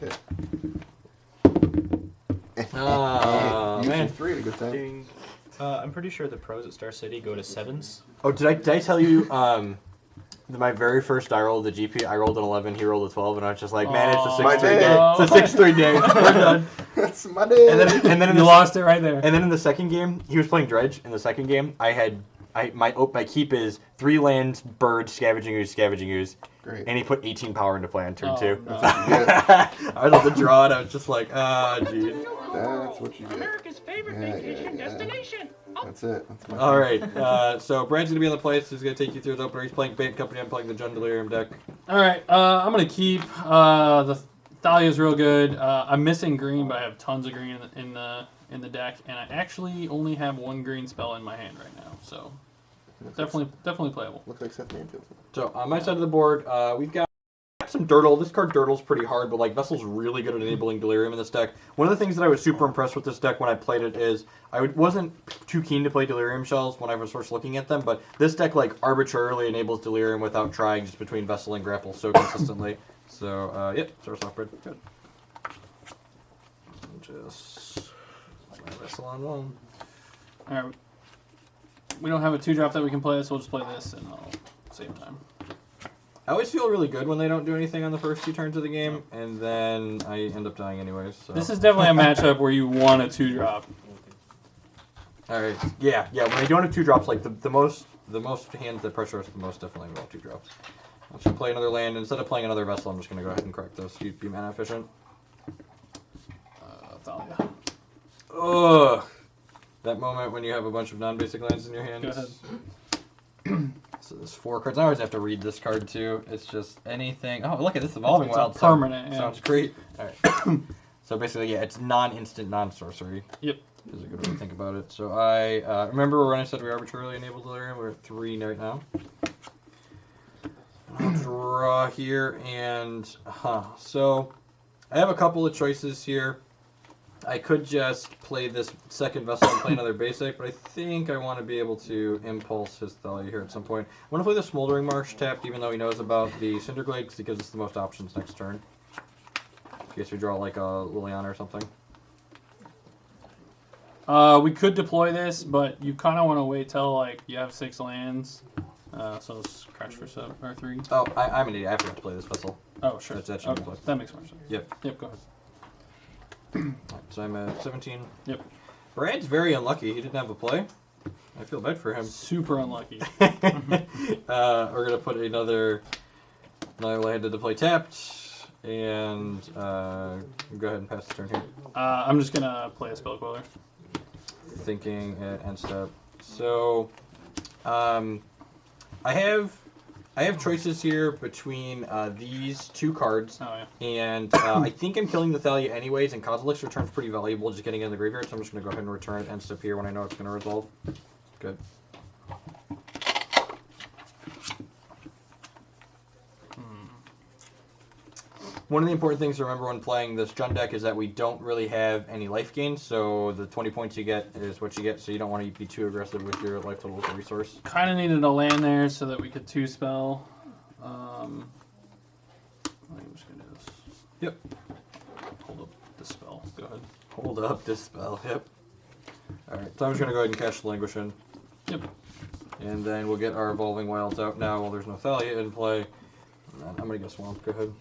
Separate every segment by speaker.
Speaker 1: Okay.
Speaker 2: Man.
Speaker 1: 3 at a good time.
Speaker 3: Ding. I'm pretty sure the pros at Star City go to 7s.
Speaker 2: Oh, did I tell you, my very first die roll, the GP, I rolled an 11, he rolled a 12, and I was just like, man, it's a 6-3 day. It's a 6-3 day. We're done.
Speaker 1: That's my day.
Speaker 2: And then
Speaker 4: You lost it right there.
Speaker 2: And then in the second game, he was playing Dredge. In the second game, my keep is 3 lands, bird, scavenging ooze.
Speaker 1: Great.
Speaker 2: And he put 18 power into play on turn 2.
Speaker 4: No.
Speaker 2: I was on the draw, and I was just like, jeez.
Speaker 1: That's what you get.
Speaker 5: America's favorite vacation destination.
Speaker 1: That's it. That's my
Speaker 2: All right, so Brad's going to be on the place. He's going to take you through his opener. He's playing Bant Company. I'm playing the John Delirium deck.
Speaker 4: All right, I'm gonna keep the Thalia's real good. I'm missing green, but I have tons of green in the deck, and I actually only have 1 green spell in my hand right now, so definitely playable.
Speaker 1: Looks like Seth Manfield.
Speaker 2: So on my side of the board, we've got some Dirtle. This card Dirtle's pretty hard, but like Vessel's really good at enabling Delirium in this deck. One of the things that I was super impressed with this deck when I played it is I wasn't too keen to play Delirium shells when I was first looking at them, but this deck like arbitrarily enables Delirium without trying just between Vessel and Grapple so consistently. So yep, start off Brad. Good. Just my Vessel on 1.
Speaker 4: All right, we don't have a 2-drop that we can play, so we'll just play this, and I'll save time.
Speaker 2: I always feel really good when they don't do anything on the first 2 turns of the game, and then I end up dying anyways. So.
Speaker 4: This is definitely a matchup where you want a 2-drop.
Speaker 2: All right, yeah. When I don't have 2 drops, like the most hands that pressure us the most definitely roll 2 drops. I'm just gonna play another land instead of playing another vessel. I'm just gonna go ahead and correct those. You'd be mana efficient.
Speaker 4: Thalia.
Speaker 2: Ugh. That moment when you have a bunch of non-basic lands in your hand.
Speaker 4: Go ahead.
Speaker 2: So there's 4 cards. I always have to read this card too. It's just anything. Oh, look at this evolving
Speaker 4: It's
Speaker 2: wild.
Speaker 4: a permanent. Yeah.
Speaker 2: Sounds great. All right. So basically, yeah, it's non-instant, non-sorcery.
Speaker 4: Yep.
Speaker 2: Is a good way to think about it. So I remember when I said we arbitrarily enabled Delirium. We're at 3 right now. I'll draw here and so I have a couple of choices here. I could just play this second vessel and play another basic, but I think I want to be able to impulse his Thalia here at some point. I want to play the Smoldering Marsh tapped, even though he knows about the Cinderglade, because it gives us the most options next turn. In case we draw like a Liliana or something.
Speaker 4: We could deploy this, but you kind of want to wait till like you have 6 lands. So let's crash for 7 or 3.
Speaker 2: Oh, I'm an idiot. I forgot to play this vessel.
Speaker 4: Oh, sure.
Speaker 2: That's actually
Speaker 4: okay. That makes more sense.
Speaker 2: Yep.
Speaker 4: Yep. Go ahead.
Speaker 2: Right, so I'm at 17.
Speaker 4: Yep.
Speaker 2: Brad's very unlucky. He didn't have a play. I feel bad for him.
Speaker 4: Super unlucky.
Speaker 2: We're gonna put another land into play tapped, and go ahead and pass the turn here.
Speaker 4: I'm just gonna play a spell queller.
Speaker 2: Thinking at end step. So, I have choices here between these 2 cards, and I think I'm killing the Thalia anyways, and Kozilek's return's pretty valuable just getting it in the graveyard, so I'm just going to go ahead and return it end step here when I know it's going to resolve. Good. One of the important things to remember when playing this Jund deck is that we don't really have any life gain, so the 20 points you get is what you get, so you don't want to be too aggressive with your life total as a resource.
Speaker 4: Kind of needed a land there so that we could 2-spell. I'm just going to do this.
Speaker 2: Yep.
Speaker 4: Hold up the spell. Go ahead.
Speaker 2: Hold up this spell, yep. Alright, so I'm just going to go ahead and cash the Languishing.
Speaker 4: Yep.
Speaker 2: And then we'll get our Evolving Wilds out now while there's no Thalia in play. And then I'm going to get Swamped, go ahead.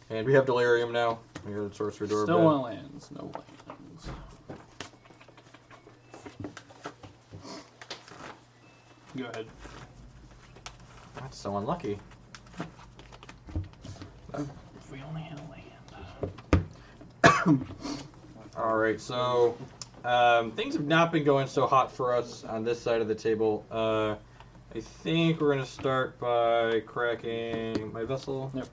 Speaker 2: And we have Delirium now. We got a Sorcerer Door.
Speaker 4: Still want lands. No lands. Go ahead.
Speaker 2: That's so unlucky.
Speaker 4: If we only had a land.
Speaker 2: Alright, so things have not been going so hot for us on this side of the table. I think we're going to start by cracking my Vessel.
Speaker 4: Yep.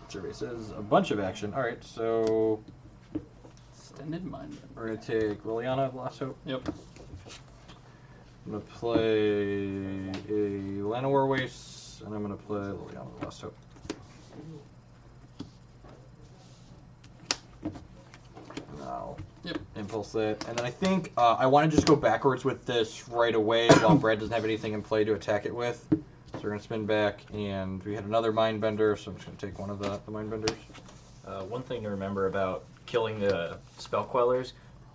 Speaker 2: Survey says a bunch of action. Alright, so
Speaker 4: Extended Mind.
Speaker 2: we're going to take Liliana of Last Hope.
Speaker 4: Yep.
Speaker 2: I'm going to play a Llanowar Waste, and I'm going to play Liliana of Last Hope. Now, impulse it. And then I think I want to just go backwards with this right away while Brad doesn't have anything in play to attack it with. So we're going to spin back, and we had another Mind Bender, so I'm just going to take one of the Mind Benders.
Speaker 3: One thing to remember about killing the spell quellers,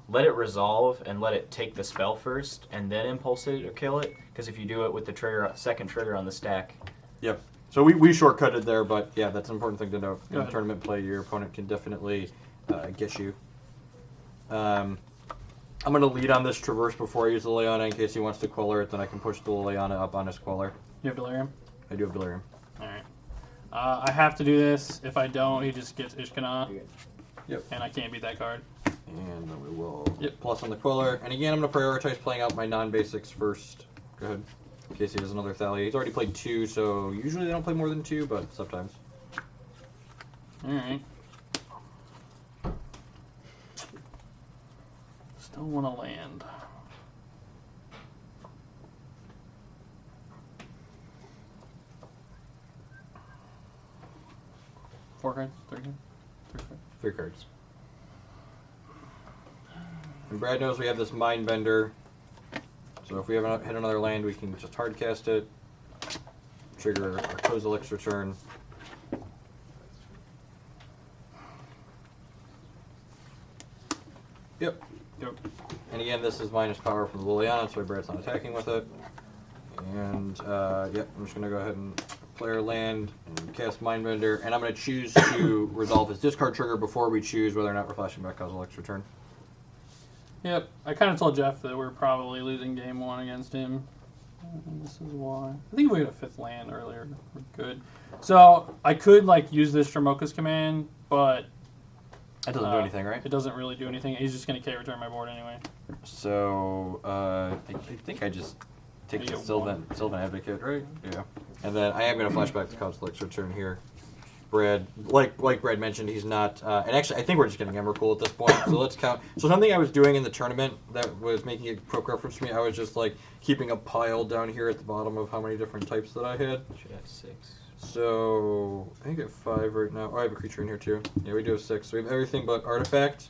Speaker 3: let it resolve and let it take the spell first, and then impulse it or kill it. Because if you do it with the trigger, second trigger on the stack.
Speaker 2: Yep. So we shortcutted there, but yeah, that's an important thing to know. In tournament play, your opponent can definitely get you. I'm going to lead on this Traverse before I use the Liliana in case he wants to Queller it, then I can push the Liliana up on his Queller.
Speaker 4: You have Delirium?
Speaker 2: I do have Delirium.
Speaker 4: Alright. I have to do this. If I don't, he just gets Ishkana.
Speaker 2: Yep.
Speaker 4: And I can't beat that card.
Speaker 2: And then we will plus on the Queller. And again, I'm going to prioritize playing out my non-basics first. Go ahead. In case he has another Thalia. He's already played 2, so usually they don't play more than 2, but sometimes.
Speaker 4: Alright. Still want to land. Four cards? 3 cards? 3 cards?
Speaker 2: 3 cards. And Brad knows we have this Mind Bender. So if we haven't hit another land, we can just hard cast it, trigger our Kozilek's return. Yep. And again, this is minus power from the Liliana, so Brad's not attacking with it. And yep, I'm just going to go ahead and play our land and cast Mindbender, and I'm going to choose to resolve his discard trigger before we choose whether or not we're flashing back Kozilek's return.
Speaker 4: Yep, I kind of told Jeff that we're probably losing game 1 against him. And this is why. I think we had a 5th land earlier. We're good. So I could like use this Dramoka's command, but
Speaker 2: That doesn't do anything, right?
Speaker 4: it doesn't really do anything. He's just going to K-return my board anyway.
Speaker 2: So I think I just take
Speaker 4: You
Speaker 2: the
Speaker 4: get
Speaker 2: Sylvan Advocate, right? Yeah. And then I am going to flash back to Kozilek's return here. Brad, like Brad mentioned, he's not. And actually, I think we're just getting Emrakul at this point. So let's count. So something I was doing in the tournament that was making a quick reference to me, I was just like keeping a pile down here at the bottom of how many different types that I had.
Speaker 3: Should have 6.
Speaker 2: So I think I have 5 right now. Oh, I have a creature in here too. Yeah, we do have 6. So we have everything but artifact.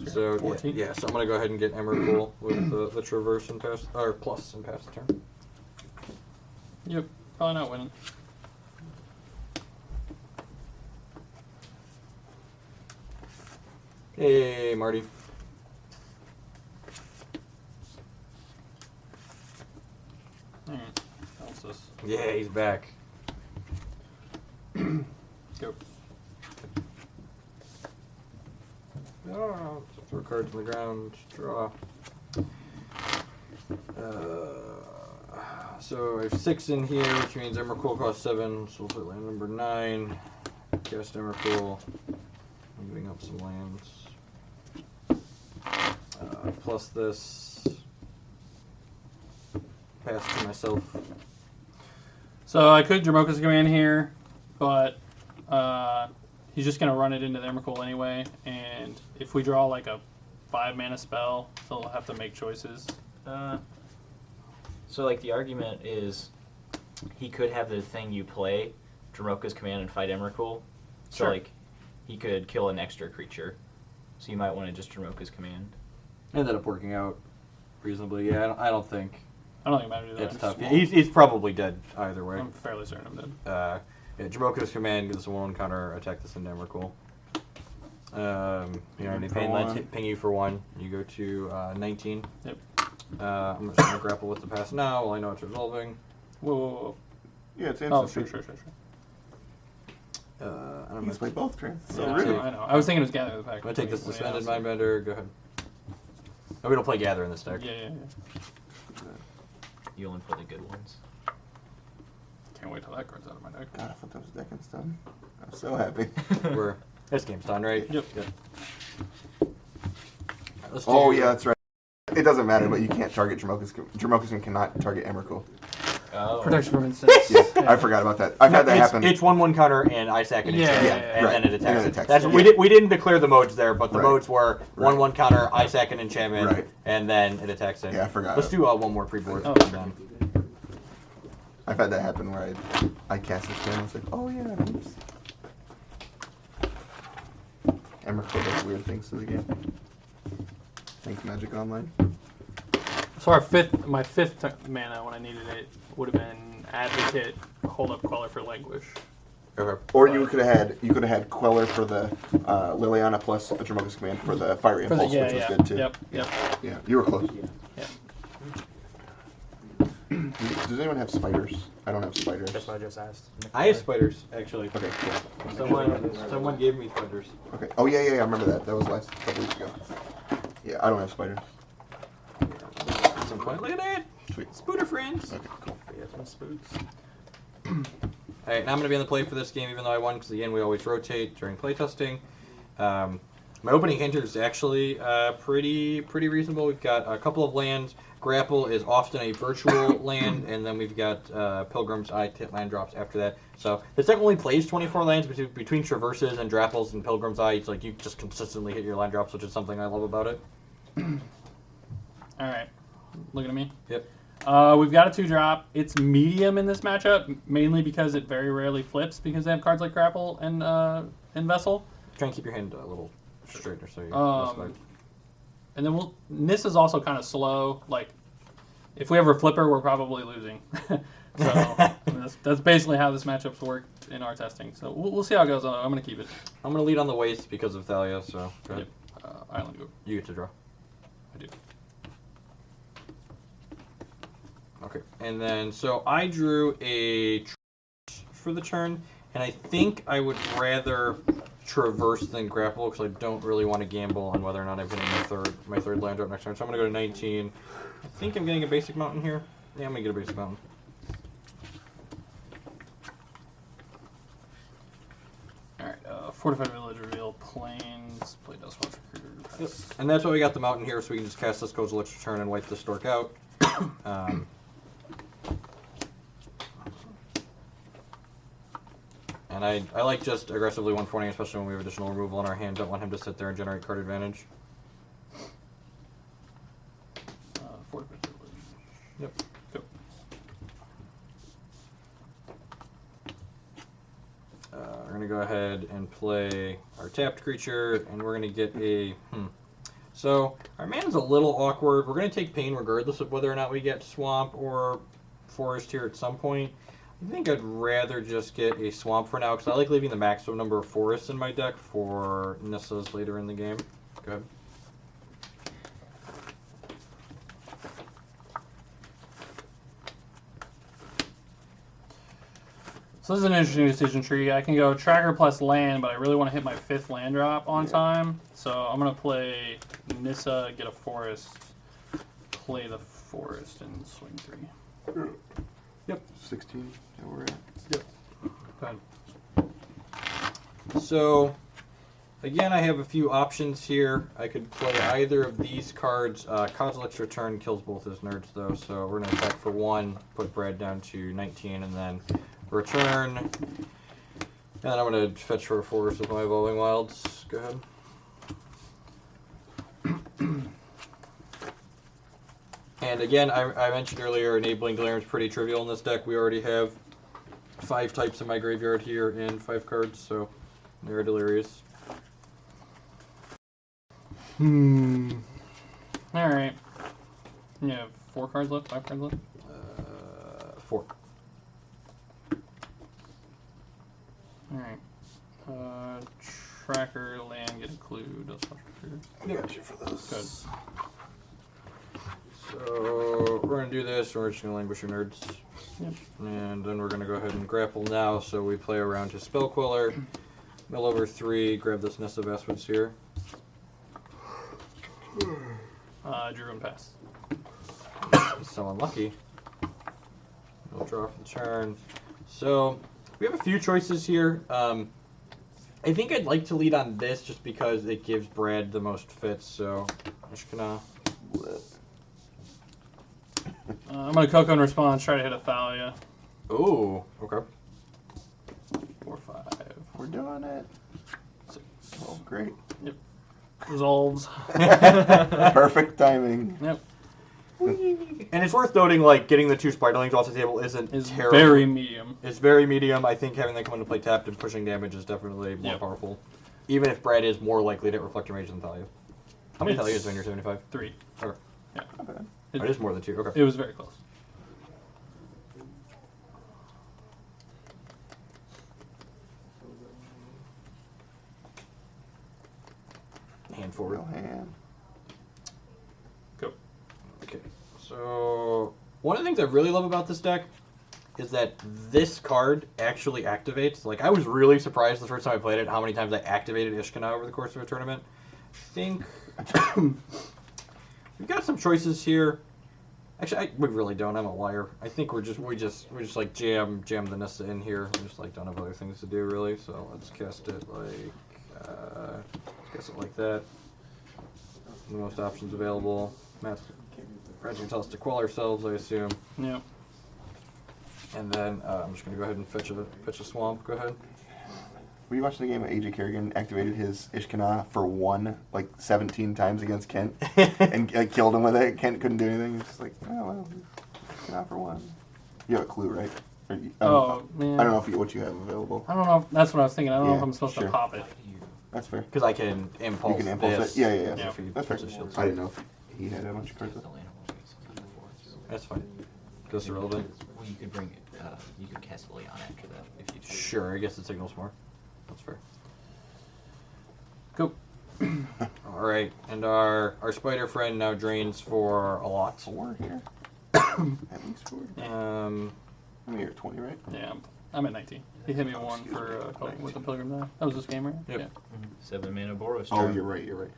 Speaker 2: So
Speaker 4: 14.
Speaker 2: yeah. So I'm gonna go ahead and get Emrakul with the traverse and pass or plus and pass the turn.
Speaker 4: Yep, probably not winning.
Speaker 2: Hey, Marty.
Speaker 4: Alright, what's this?
Speaker 2: Yeah, he's back.
Speaker 4: Go.
Speaker 2: Oh, throw cards on the ground. Draw. So I have 6 in here, which means Emrakul costs 7. So we'll put land number 9. Cast Emrakul. I'm giving up some lands. Plus this. Pass to myself.
Speaker 4: So I could Dramoka's command here, but he's just going to run it into the Emrakul anyway, and if we draw like a 5-mana spell, he'll have to make choices.
Speaker 3: So like the argument is he could have the thing you play, Dramoka's command, and fight Emrakul. So
Speaker 4: Sure.
Speaker 3: like he could kill an extra creature. So you might want to just Dramoka's command.
Speaker 2: Ended up working out reasonably. Yeah, I don't think
Speaker 4: I don't think it matters either.
Speaker 2: it's tough. Yeah, he's probably dead either way.
Speaker 4: I'm fairly certain I'm dead.
Speaker 2: Yeah, Dramoka's command gives us a 1 counter, attack this into Emrakul. You know,
Speaker 1: For one.
Speaker 2: ping you for 1. You go to 19.
Speaker 4: Yep.
Speaker 2: I'm just going to grapple with the pass now while I know it's resolving.
Speaker 4: Whoa, whoa, whoa.
Speaker 1: Yeah, it's
Speaker 4: Oh,
Speaker 1: instant.
Speaker 4: sure.
Speaker 2: I'm
Speaker 1: He's played both turns. So
Speaker 4: Yeah,
Speaker 1: rude.
Speaker 4: I know. I was thinking it was Gather the Pack.
Speaker 2: going to take this
Speaker 4: Wait,
Speaker 2: Suspended
Speaker 4: yeah,
Speaker 2: Mindbender. Go ahead. Oh, we don't play Gather in this deck.
Speaker 4: Yeah.
Speaker 3: You only play the good ones.
Speaker 4: Can't wait till that card's out of my deck.
Speaker 1: God, I thought that was Deccan's done. I'm so happy.
Speaker 2: This game's done, right?
Speaker 4: Yep.
Speaker 2: Good. Alright, let's
Speaker 1: Oh,
Speaker 2: do-
Speaker 1: yeah, that's right. It doesn't matter, but you can't target Dramoka's. Dramoka's cannot target Emrakul.
Speaker 3: Oh.
Speaker 4: Protection from instance.
Speaker 1: Yeah, I forgot about that. I've had that happen.
Speaker 2: It's 1/1 counter and I sack it
Speaker 4: Yeah,
Speaker 2: and
Speaker 4: yeah,
Speaker 2: then it attacks.
Speaker 1: And it attacks.
Speaker 2: That's
Speaker 1: Yeah.
Speaker 2: we didn't declare the modes there, but the
Speaker 1: Right.
Speaker 2: modes were
Speaker 1: Right.
Speaker 2: 1/1 counter, I sack an enchantment,
Speaker 1: Right.
Speaker 2: and then it attacks it.
Speaker 1: Yeah, I forgot.
Speaker 2: Let's do one more pre-board.
Speaker 4: Oh,
Speaker 2: and
Speaker 4: sure.
Speaker 2: then-
Speaker 1: I've had that happen where I cast this game and I was like, oh yeah, oops. Emrakul does weird things to the game. Thanks, Magic Online.
Speaker 4: So our my fifth mana when I needed it would have been Advocate, Hold Up Queller for Languish.
Speaker 1: Okay. Or you could have had Queller for the Liliana plus a Dromoka's Command for the Fiery Impulse, which was good too.
Speaker 4: Yep.
Speaker 1: Yeah, you were close.
Speaker 4: Yeah.
Speaker 1: Does anyone have spiders? I don't have spiders.
Speaker 3: That's what I just asked.
Speaker 2: I have spiders, actually.
Speaker 1: Okay, cool.
Speaker 2: Someone gave me spiders.
Speaker 1: Okay. Oh yeah, I remember that. That was last couple weeks ago. Yeah, I don't have spiders.
Speaker 2: At some point. Look at that!
Speaker 1: Sweet.
Speaker 2: Spooter friends!
Speaker 1: Okay, cool.
Speaker 3: We have some spooks.
Speaker 2: Alright, now I'm going to be on the play for this game, even though I won, because again, we always rotate during playtesting. My opening hint is actually pretty reasonable. We've got a couple of lands. Grapple is often a virtual land, and then we've got Pilgrim's Eye land drops after that. So this deck only plays 24 lands between Traverses and Drapples and Pilgrim's Eye. It's like you just consistently hit your land drops, which is something I love about it.
Speaker 4: Alright. Looking at me?
Speaker 2: Yep.
Speaker 4: We've got a 2-drop. It's medium in this matchup, mainly because it very rarely flips because they have cards like Grapple and Vessel.
Speaker 2: Try and keep your hand a little straighter so you're
Speaker 4: And then Nis is also kind of slow. Like, if we ever flip her, we're probably losing. So that's basically how this matchup's worked in our testing. So we'll see how it goes. I'm going to keep it.
Speaker 2: I'm going to lead on the waste because of Thalia, so go ahead.
Speaker 4: Yep. Island go.
Speaker 2: You get to draw.
Speaker 4: I do.
Speaker 2: Okay, and then, so I drew a for the turn, and I think I would rather Traverse than Grapple, because I don't really want to gamble on whether or not I'm getting my third land drop next turn. So I'm going to go to 19. I think I'm getting a basic mountain here. Yeah, I'm going to get a basic mountain.
Speaker 4: Alright, Fortified Village, reveal Plains, play Dustwatch Recruiter.
Speaker 2: Yep. And that's why we got the mountain here, so we can just cast this Kozilek's Return and wipe the Stork out. And I like just aggressively 140, especially when we have additional removal in our hand. Don't want him to sit there and generate card advantage.
Speaker 4: Fortified Village.
Speaker 2: Yep.
Speaker 4: Go.
Speaker 2: We're going to go ahead and play our tapped creature, and we're going to get a... So, our mana's a little awkward. We're going to take pain regardless of whether or not we get Swamp or Forest here at some point. I think I'd rather just get a Swamp for now, because I like leaving the maximum number of forests in my deck for Nissas later in the game. Go ahead.
Speaker 4: So this is an interesting decision tree. I can go Tracker plus land, but I really want to hit my 5th land drop on time. So I'm going to play Nissa, get a forest, play the forest, and swing 3.
Speaker 2: Yep.
Speaker 1: 16, yeah, we're at.
Speaker 2: Yep. Go ahead. So, again, I have a few options here. I could play either of these cards. Kozilek's Return kills both his nerds, though, so we're going to attack for 1, put Brad down to 19, and then return. And then I'm going to fetch for a forest with my Evolving Wilds. Go ahead. And again, I mentioned earlier, enabling Delirium is pretty trivial in this deck. We already have 5 types in my graveyard here and 5 cards, so they're Delirious.
Speaker 4: Alright. You have 4 cards left? 5 cards left?
Speaker 2: 4.
Speaker 4: Alright. Tracker, land, get a clue, Dustwatch Recruiter.
Speaker 1: I got you for those.
Speaker 4: Good.
Speaker 2: So we're going to do this, and we're just going to languish your nerds.
Speaker 4: Yep.
Speaker 2: And then we're going to go ahead and grapple now, so we play around his Spell Queller, mill over 3, grab this Nest of Aspens here.
Speaker 4: Drew and pass.
Speaker 2: So unlucky. We'll draw for the turn. So we have a few choices here. I think I'd like to lead on this just because it gives Brad the most fits, so I'm just going to...
Speaker 4: I'm going to Coco in response, try to hit a Thalia.
Speaker 2: Ooh, okay.
Speaker 4: 4, 5.
Speaker 1: We're doing it.
Speaker 4: 6.
Speaker 1: Oh, great.
Speaker 4: Yep. Resolves.
Speaker 1: Perfect timing.
Speaker 4: Yep.
Speaker 2: And it's worth noting, like, getting the 2 Spiderlings off the table isn't
Speaker 4: Is
Speaker 2: terrible.
Speaker 4: very medium.
Speaker 2: It's very medium. I think having them come into play tapped and pushing damage is definitely more powerful. Even if Brad is more likely to hit Reflector Mage than Thalia. How many Thalias are in your 75?
Speaker 4: 3.
Speaker 2: Okay.
Speaker 4: Yeah.
Speaker 1: Not bad.
Speaker 2: It is more than 2. Okay.
Speaker 4: It was very close.
Speaker 2: Hand forward.
Speaker 1: Real hand.
Speaker 4: Go.
Speaker 2: Okay. So one of the things I really love about this deck is that this card actually activates. Like, I was really surprised the first time I played it how many times I activated Ishkana over the course of a tournament. I think we've got some choices here. Actually, we really don't. I'm a liar. I think we just like jam the Nissa in here. We just like don't have other things to do really. So let's cast it like that. The most options available. Matt's probably gonna tell us to quell ourselves, I assume.
Speaker 4: Yeah.
Speaker 2: And then I'm just gonna go ahead and fetch a swamp. Go ahead.
Speaker 1: Were you watching the game where AJ Kerrigan activated his Ishkana for 17 times against Kent and killed him with it? Kent couldn't do anything. He's just like, oh well, Ishkana for 1. You have a clue, right? Or
Speaker 4: Man.
Speaker 1: I don't know what you have available.
Speaker 4: I don't know. That's what I was thinking. I don't know if
Speaker 1: Yeah,
Speaker 4: I'm supposed
Speaker 1: sure.
Speaker 4: to pop it.
Speaker 1: That's fair.
Speaker 2: Because I can impulse.
Speaker 1: You can impulse
Speaker 2: this.
Speaker 1: it. Yeah.
Speaker 4: Yeah.
Speaker 2: If he
Speaker 1: That's fair.
Speaker 2: puts a shield.
Speaker 1: I didn't know if he had a bunch of cards.
Speaker 2: That's fine. Goes irrelevant.
Speaker 3: Well, you could bring it. You could cast Leon after that if you choose.
Speaker 2: Sure, I guess it signals more. That's fair.
Speaker 4: Go.
Speaker 2: All right, and our spider friend now drains for a lot.
Speaker 1: 4 here. At least 4. I mean, you're at 20, right?
Speaker 4: Yeah, I'm at 19. He hit me 1 for with the Pilgrim die. That was this game, right?
Speaker 2: Yep.
Speaker 4: Yeah.
Speaker 3: 7 mana Boros.
Speaker 1: Oh, you're right.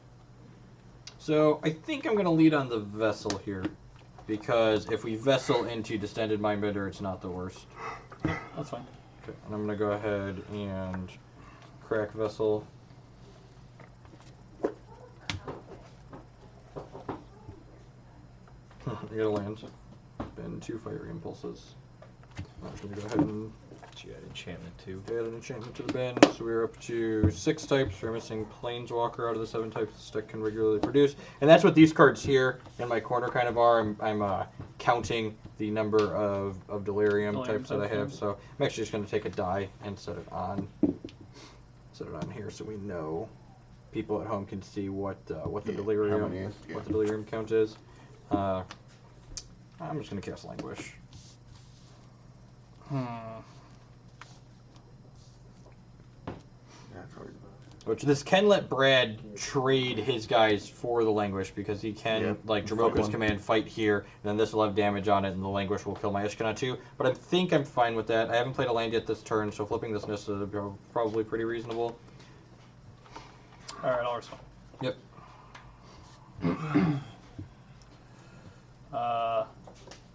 Speaker 2: So I think I'm going to lead on the Vessel here, because if we Vessel into Distended Mindbender, it's not the worst.
Speaker 4: That's fine.
Speaker 2: Okay, and I'm going to go ahead and crack Vessel. I got a land. And 2 Fiery Impulses. I'm going to go ahead and
Speaker 3: You had enchantment too.
Speaker 2: add an enchantment to the bin. So we're up to 6 types. We're missing Planeswalker out of the 7 types this deck can regularly produce. And that's what these cards here in my corner kind of are. I'm counting the number of Delirium types that I have. So I'm actually just going to take a die and set it on here so we know. People at home can see what the
Speaker 1: Yeah,
Speaker 2: Delirium
Speaker 1: how many is, yeah.
Speaker 2: what the Delirium count is. I'm just going to cast Languish.
Speaker 1: That's right.
Speaker 2: Which this can let Brad trade his guys for the Languish, because he can,
Speaker 1: Yeah,
Speaker 2: like
Speaker 1: fight
Speaker 2: Dromoka's
Speaker 1: one.
Speaker 2: command, fight here, and then this will have damage on it, and the Languish will kill my Ishkana too. But I think I'm fine with that. I haven't played a land yet this turn, so flipping this Nissa is probably pretty reasonable.
Speaker 4: All right, I'll respond.
Speaker 2: Yep.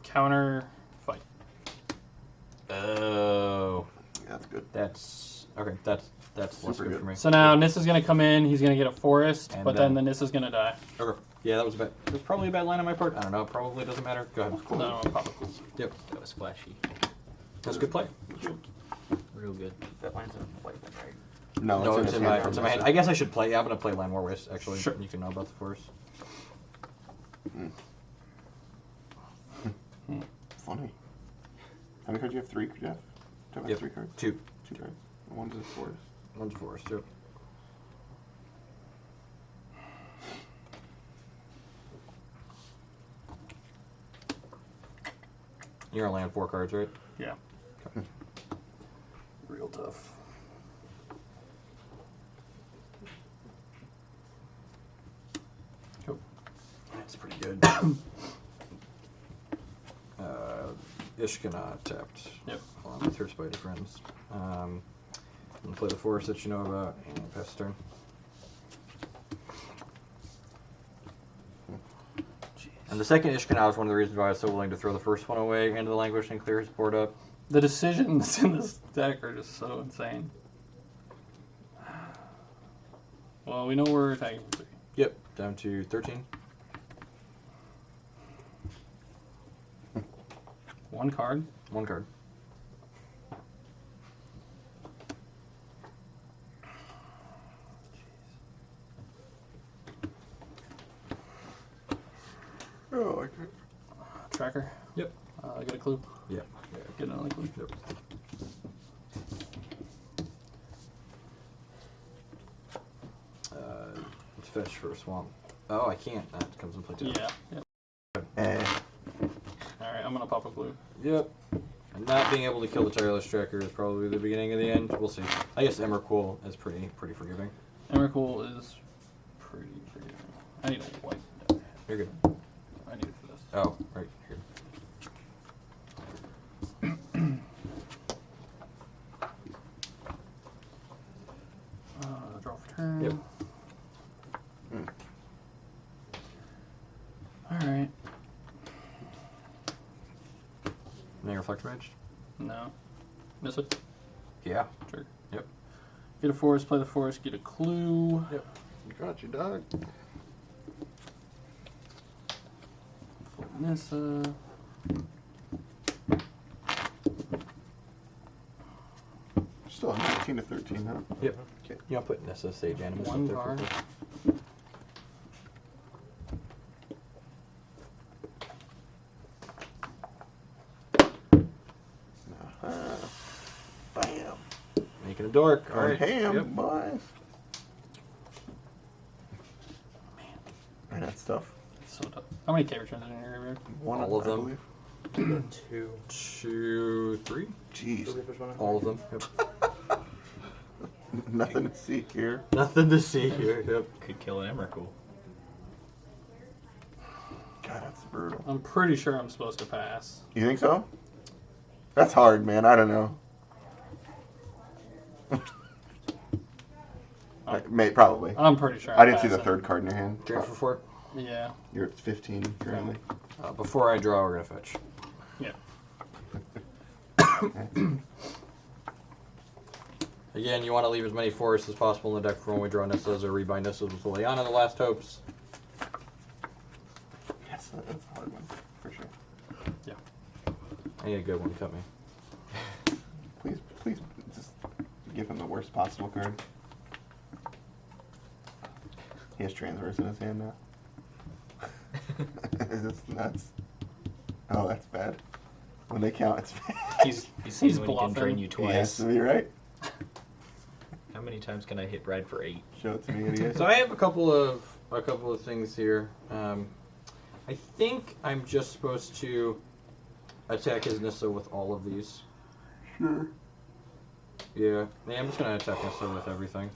Speaker 4: Counter fight.
Speaker 2: Oh,
Speaker 1: That's good.
Speaker 2: that's okay. That's less
Speaker 1: Super
Speaker 2: good
Speaker 1: good.
Speaker 2: for me.
Speaker 4: So now Nissa's gonna come in. He's gonna get a forest,
Speaker 2: And
Speaker 4: but then
Speaker 2: then-
Speaker 4: the Nissa's gonna die.
Speaker 2: Okay. Yeah, that was probably a bad line on my part. I don't know. It probably doesn't matter. Go ahead.
Speaker 4: No, probably.
Speaker 2: Yep.
Speaker 3: That was flashy.
Speaker 2: That's a good play.
Speaker 3: Real good.
Speaker 6: That line's in white, right?
Speaker 1: No,
Speaker 2: No,
Speaker 1: his
Speaker 2: it's in
Speaker 1: hand
Speaker 2: my
Speaker 1: from
Speaker 2: it's in my
Speaker 1: Nissa.
Speaker 2: hand. I guess I should play. Yeah, I'm gonna play Land War Waste. Actually,
Speaker 4: Sure.
Speaker 2: You can know about the force.
Speaker 1: Funny. How many cards do you have? 3, Jeff? Do you have
Speaker 2: Yep.
Speaker 1: 3 cards?
Speaker 2: 2.
Speaker 1: 2 cards. One's a forest.
Speaker 2: One's a forest. Yep. You're on land 4 cards, right?
Speaker 4: Yeah.
Speaker 2: Real tough.
Speaker 4: Cool.
Speaker 2: That's pretty good. Ishkana tapped.
Speaker 4: Yep.
Speaker 2: Along with her spider friends. I'm gonna play the forest that you know about and pass the turn. And the second Ishkana was one of the reasons why I was so willing to throw the first one away into the Languish and clear his board up.
Speaker 4: The decisions in this deck are just so insane. Well, we know we're attacking for 3.
Speaker 2: Yep, down to 13.
Speaker 4: 1 card.
Speaker 2: 1 card.
Speaker 1: Oh, I could.
Speaker 4: Tracker.
Speaker 2: Yep.
Speaker 4: Get a clue.
Speaker 2: Yep.
Speaker 4: Get another clue.
Speaker 2: Yep. Let's fetch for a swamp. Oh, I can't. That comes in play too.
Speaker 4: Yeah. Yep.
Speaker 1: Eh.
Speaker 4: gonna pop a blue.
Speaker 2: Yep. And not being able to kill the Tireless Tracker is probably the beginning of the end. We'll see. I guess Emrakul is pretty forgiving.
Speaker 4: Emrakul is pretty forgiving. I need a white.
Speaker 2: You're good.
Speaker 4: I need it for this.
Speaker 2: Oh, right here.
Speaker 4: Draw for turn.
Speaker 2: Yep.
Speaker 4: Alright.
Speaker 2: Any Reflect Rage?
Speaker 4: No. Miss it?
Speaker 2: Yeah.
Speaker 4: Sure.
Speaker 2: Yep.
Speaker 4: Get a forest, play the forest, get a clue.
Speaker 2: Yep.
Speaker 1: Got you, dog.
Speaker 4: Nissa.
Speaker 1: Still 19 to 13, huh?
Speaker 2: Yep.
Speaker 1: Okay.
Speaker 2: You want to put Nessa Sage Animals
Speaker 4: One
Speaker 2: up there
Speaker 4: card.
Speaker 2: for
Speaker 1: Bam.
Speaker 2: making a dork. All
Speaker 1: Going
Speaker 2: right.
Speaker 1: ham,
Speaker 2: Yep.
Speaker 1: boys. Man, that stuff.
Speaker 4: So tough. How many cave returns are in your graveyard?
Speaker 1: One
Speaker 2: All of
Speaker 1: I
Speaker 2: them.
Speaker 1: believe.
Speaker 3: 2.
Speaker 2: 2, 3.
Speaker 1: Jeez.
Speaker 2: All of them. Yep.
Speaker 1: Nothing to see here.
Speaker 2: Nothing to see here. Yep.
Speaker 3: Could kill an Emrakul.
Speaker 1: God, that's brutal.
Speaker 4: I'm pretty sure I'm supposed to pass.
Speaker 1: You think so? That's hard, man. I don't know. Probably.
Speaker 4: I'm pretty sure.
Speaker 1: I didn't see
Speaker 4: pass
Speaker 1: the
Speaker 4: it.
Speaker 1: third card in your hand.
Speaker 2: Drain for 4.
Speaker 4: Yeah.
Speaker 1: You're at 15 currently.
Speaker 2: Before I draw, we're going to fetch.
Speaker 4: Yeah.
Speaker 2: Again, you want to leave as many forests as possible in the deck for when we draw Nissas or rebind Nissas with Liliana, the last hopes.
Speaker 1: That's a hard one, for sure.
Speaker 4: Yeah.
Speaker 2: I need a good one, cut me.
Speaker 1: Please, just give him the worst possible card. He has Transverse in his hand now. It's nuts. Oh, that's bad. When they count, it's bad.
Speaker 3: He's seen
Speaker 4: He's
Speaker 3: when he can drain
Speaker 4: bluffing.
Speaker 3: you
Speaker 1: He has
Speaker 3: twice.
Speaker 1: to be right.
Speaker 3: How many times can I hit Brad for 8?
Speaker 1: Show it to me, idiot.
Speaker 2: So I have a couple of things here. I think I'm just supposed to attack his Nissa with all of these.
Speaker 1: Sure.
Speaker 2: Yeah, I'm just gonna attack Nissa with everything.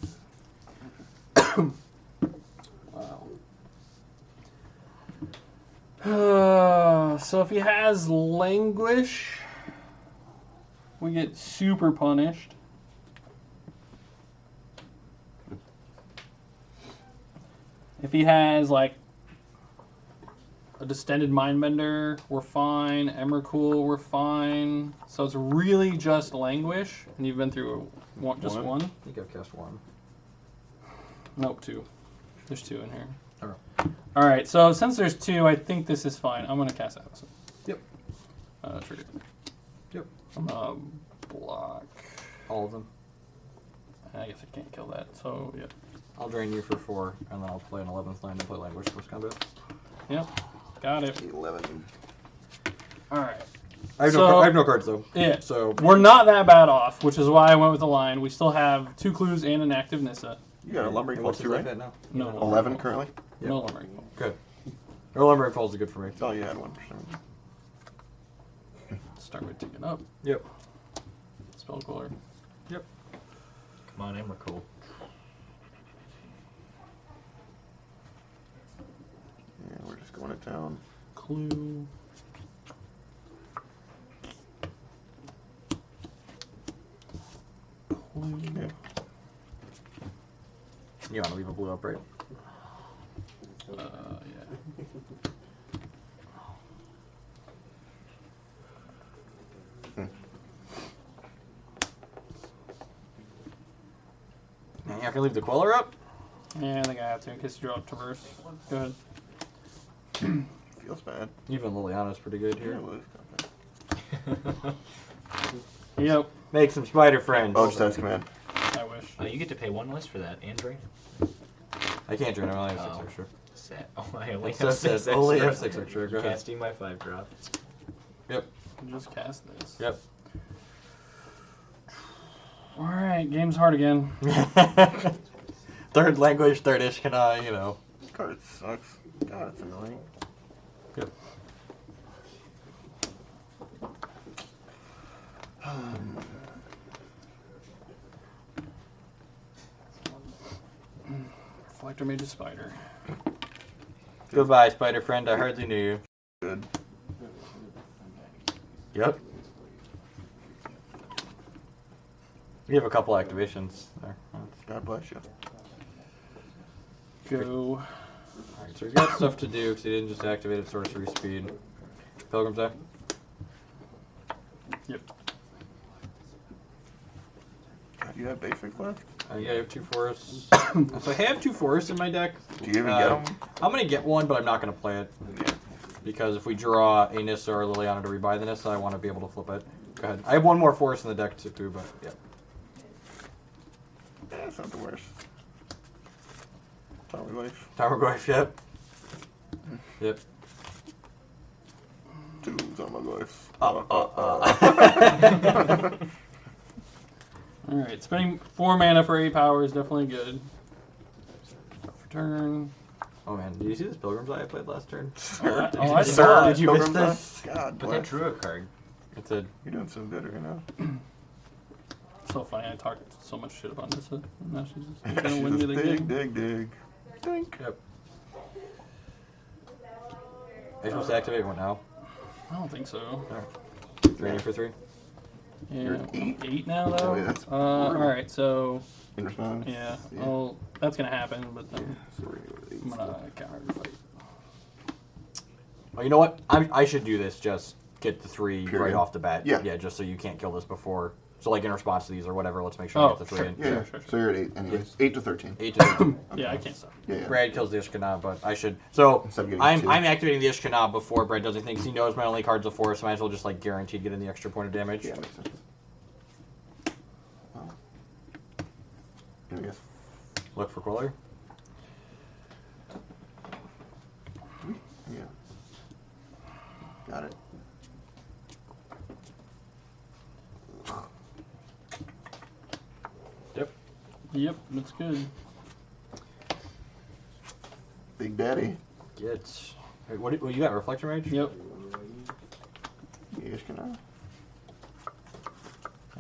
Speaker 4: Wow. So if he has Languish, we get super punished. If he has like a Distended Mindbender, we're fine. Emrakul, we're fine. So it's really just Languish, and you've been through just one.
Speaker 2: I think I've cast one.
Speaker 4: Nope, 2. There's 2 in here.
Speaker 2: Alright.
Speaker 4: Alright, so since there's 2, I think this is fine. I'm going to cast Allison.
Speaker 2: Yep.
Speaker 4: Trigger.
Speaker 2: Yep.
Speaker 4: Block.
Speaker 2: All of them.
Speaker 4: I guess I can't kill that, so yeah.
Speaker 2: I'll drain you for 4, and then I'll play an 11th line and play Language Force Combat.
Speaker 4: Yep. Got it.
Speaker 1: 11.
Speaker 4: Alright.
Speaker 2: I have,
Speaker 4: So-
Speaker 2: I have no cards, though.
Speaker 4: Yeah.
Speaker 2: So,
Speaker 4: We're not that bad off, which is why I went with the line. We still have 2 clues and an active Nissa.
Speaker 1: You got a Lumbering
Speaker 2: and
Speaker 1: Pulse
Speaker 2: what's
Speaker 1: too,
Speaker 2: his
Speaker 1: right?
Speaker 2: life at now?
Speaker 4: No.
Speaker 1: 11 currently?
Speaker 2: Yep.
Speaker 4: No Lumbering.
Speaker 2: Good. Or Lumbering Falls is good for me.
Speaker 1: Oh, you had one for sure.
Speaker 4: Start with ticking up.
Speaker 2: Yep.
Speaker 4: Spell Cooler.
Speaker 2: Yep.
Speaker 3: Come on, Emrakul.
Speaker 1: Yeah, we're just going to town.
Speaker 4: Clue. Clue.
Speaker 1: Yeah.
Speaker 2: You want to leave a blue up, right?
Speaker 4: Yeah.
Speaker 2: You're not gonna leave the Queller up?
Speaker 4: Yeah, I think I have to in case you draw up Traverse. Go ahead.
Speaker 1: Feels bad.
Speaker 2: Even Liliana's pretty good
Speaker 1: Yeah,
Speaker 2: here.
Speaker 1: well,
Speaker 4: Yep.
Speaker 2: Make some spider friends.
Speaker 1: oh, just command.
Speaker 4: I wish.
Speaker 3: You get to pay 1 less for that, and drain.
Speaker 2: I can't drain. I only have 6
Speaker 3: Oh.
Speaker 2: extra.
Speaker 3: Set. Oh, I only
Speaker 2: It
Speaker 3: have
Speaker 2: says
Speaker 3: 6
Speaker 2: that. Only
Speaker 3: extra.
Speaker 2: have 6 extra. Go ahead.
Speaker 3: Casting my 5 drop.
Speaker 2: Yep.
Speaker 4: Just cast this.
Speaker 2: Yep.
Speaker 4: Alright, game's hard again.
Speaker 2: Third language, third Ishkana, you know.
Speaker 1: This card sucks. God, it's annoying.
Speaker 2: Good.
Speaker 4: Reflector Mage is Spider.
Speaker 2: Goodbye, spider friend. I hardly knew you.
Speaker 1: Good.
Speaker 2: Yep. We have a couple activations there.
Speaker 1: God bless you.
Speaker 4: Go.
Speaker 2: Alright, so we've got stuff to do because he didn't just activate at sorcery speed. Pilgrim's Eye?
Speaker 4: Yep.
Speaker 1: Do you have basic left?
Speaker 2: Yeah, I have 2 forests. So I have 2 forests in my deck.
Speaker 1: Do you even get them?
Speaker 2: I'm going to get one, but I'm not going to play it.
Speaker 1: Yeah.
Speaker 2: Because if we draw a Nissa or a Liliana to rebuy the Nissa, I want to be able to flip it. Go ahead. I have 1 more forest in the deck too, but yeah.
Speaker 1: Yeah, it's not the worst. Tower Life.
Speaker 2: Towerglyph, yep. Yep.
Speaker 1: 2 Tower Life.
Speaker 4: Alright, spending 4 mana for 8 power is definitely good. For turn.
Speaker 2: Oh man, did you see this Pilgrim's Eye I played last turn?
Speaker 4: Oh, I
Speaker 1: Sir,
Speaker 4: saw
Speaker 2: Did
Speaker 4: it.
Speaker 2: you miss
Speaker 1: Pilgrim's Eye?
Speaker 2: this?
Speaker 1: God
Speaker 3: But they
Speaker 1: bless.
Speaker 3: drew a card.
Speaker 2: It's a
Speaker 1: You're doing so good right now.
Speaker 4: So funny, I talked so much shit about Nissa. And now she's just
Speaker 1: She's
Speaker 4: gonna win me
Speaker 1: just
Speaker 4: the
Speaker 1: dig,
Speaker 4: game.
Speaker 1: dig. Dink.
Speaker 2: Yep. Are you supposed to activate one now?
Speaker 4: I don't think so.
Speaker 2: 3 for 3.
Speaker 4: Yeah,
Speaker 1: You're at 8?
Speaker 4: 8 now though.
Speaker 1: Oh, yeah, that's
Speaker 4: Alright, so
Speaker 1: In response?
Speaker 4: yeah,
Speaker 1: Yeah.
Speaker 4: well, that's gonna happen, but then
Speaker 1: So we're gonna go with 8.
Speaker 4: I'm gonna counter fight.
Speaker 2: Oh, you know what? I should do this. Just get the 3 right
Speaker 1: Period.
Speaker 2: off the bat.
Speaker 1: Yeah.
Speaker 2: Yeah, just so you can't kill this before. So like in response to these or whatever, let's make sure
Speaker 4: Oh,
Speaker 2: I get the 3
Speaker 4: sure.
Speaker 2: in.
Speaker 1: Yeah,
Speaker 4: Sure.
Speaker 1: so you're at 8 anyways. 8 to 13.
Speaker 2: 8 to
Speaker 4: Yeah, I can't stop.
Speaker 1: Yeah.
Speaker 2: Brad kills the Ishkanah, but I should. So
Speaker 1: Instead of getting
Speaker 2: I'm
Speaker 1: 2.
Speaker 2: activating the Ishkanah before Brad does anything because he knows my only card's a 4, so I might as well just like guaranteed get in the extra point of damage.
Speaker 1: Yeah, makes sense. Well, I guess.
Speaker 2: Look for Quiller.
Speaker 1: Yeah. Got it.
Speaker 2: Yep.
Speaker 4: Yep, that's good.
Speaker 1: Big Daddy.
Speaker 2: Get. Wait, what you got? Reflector Mage?
Speaker 4: Yep.
Speaker 1: Yes, can I?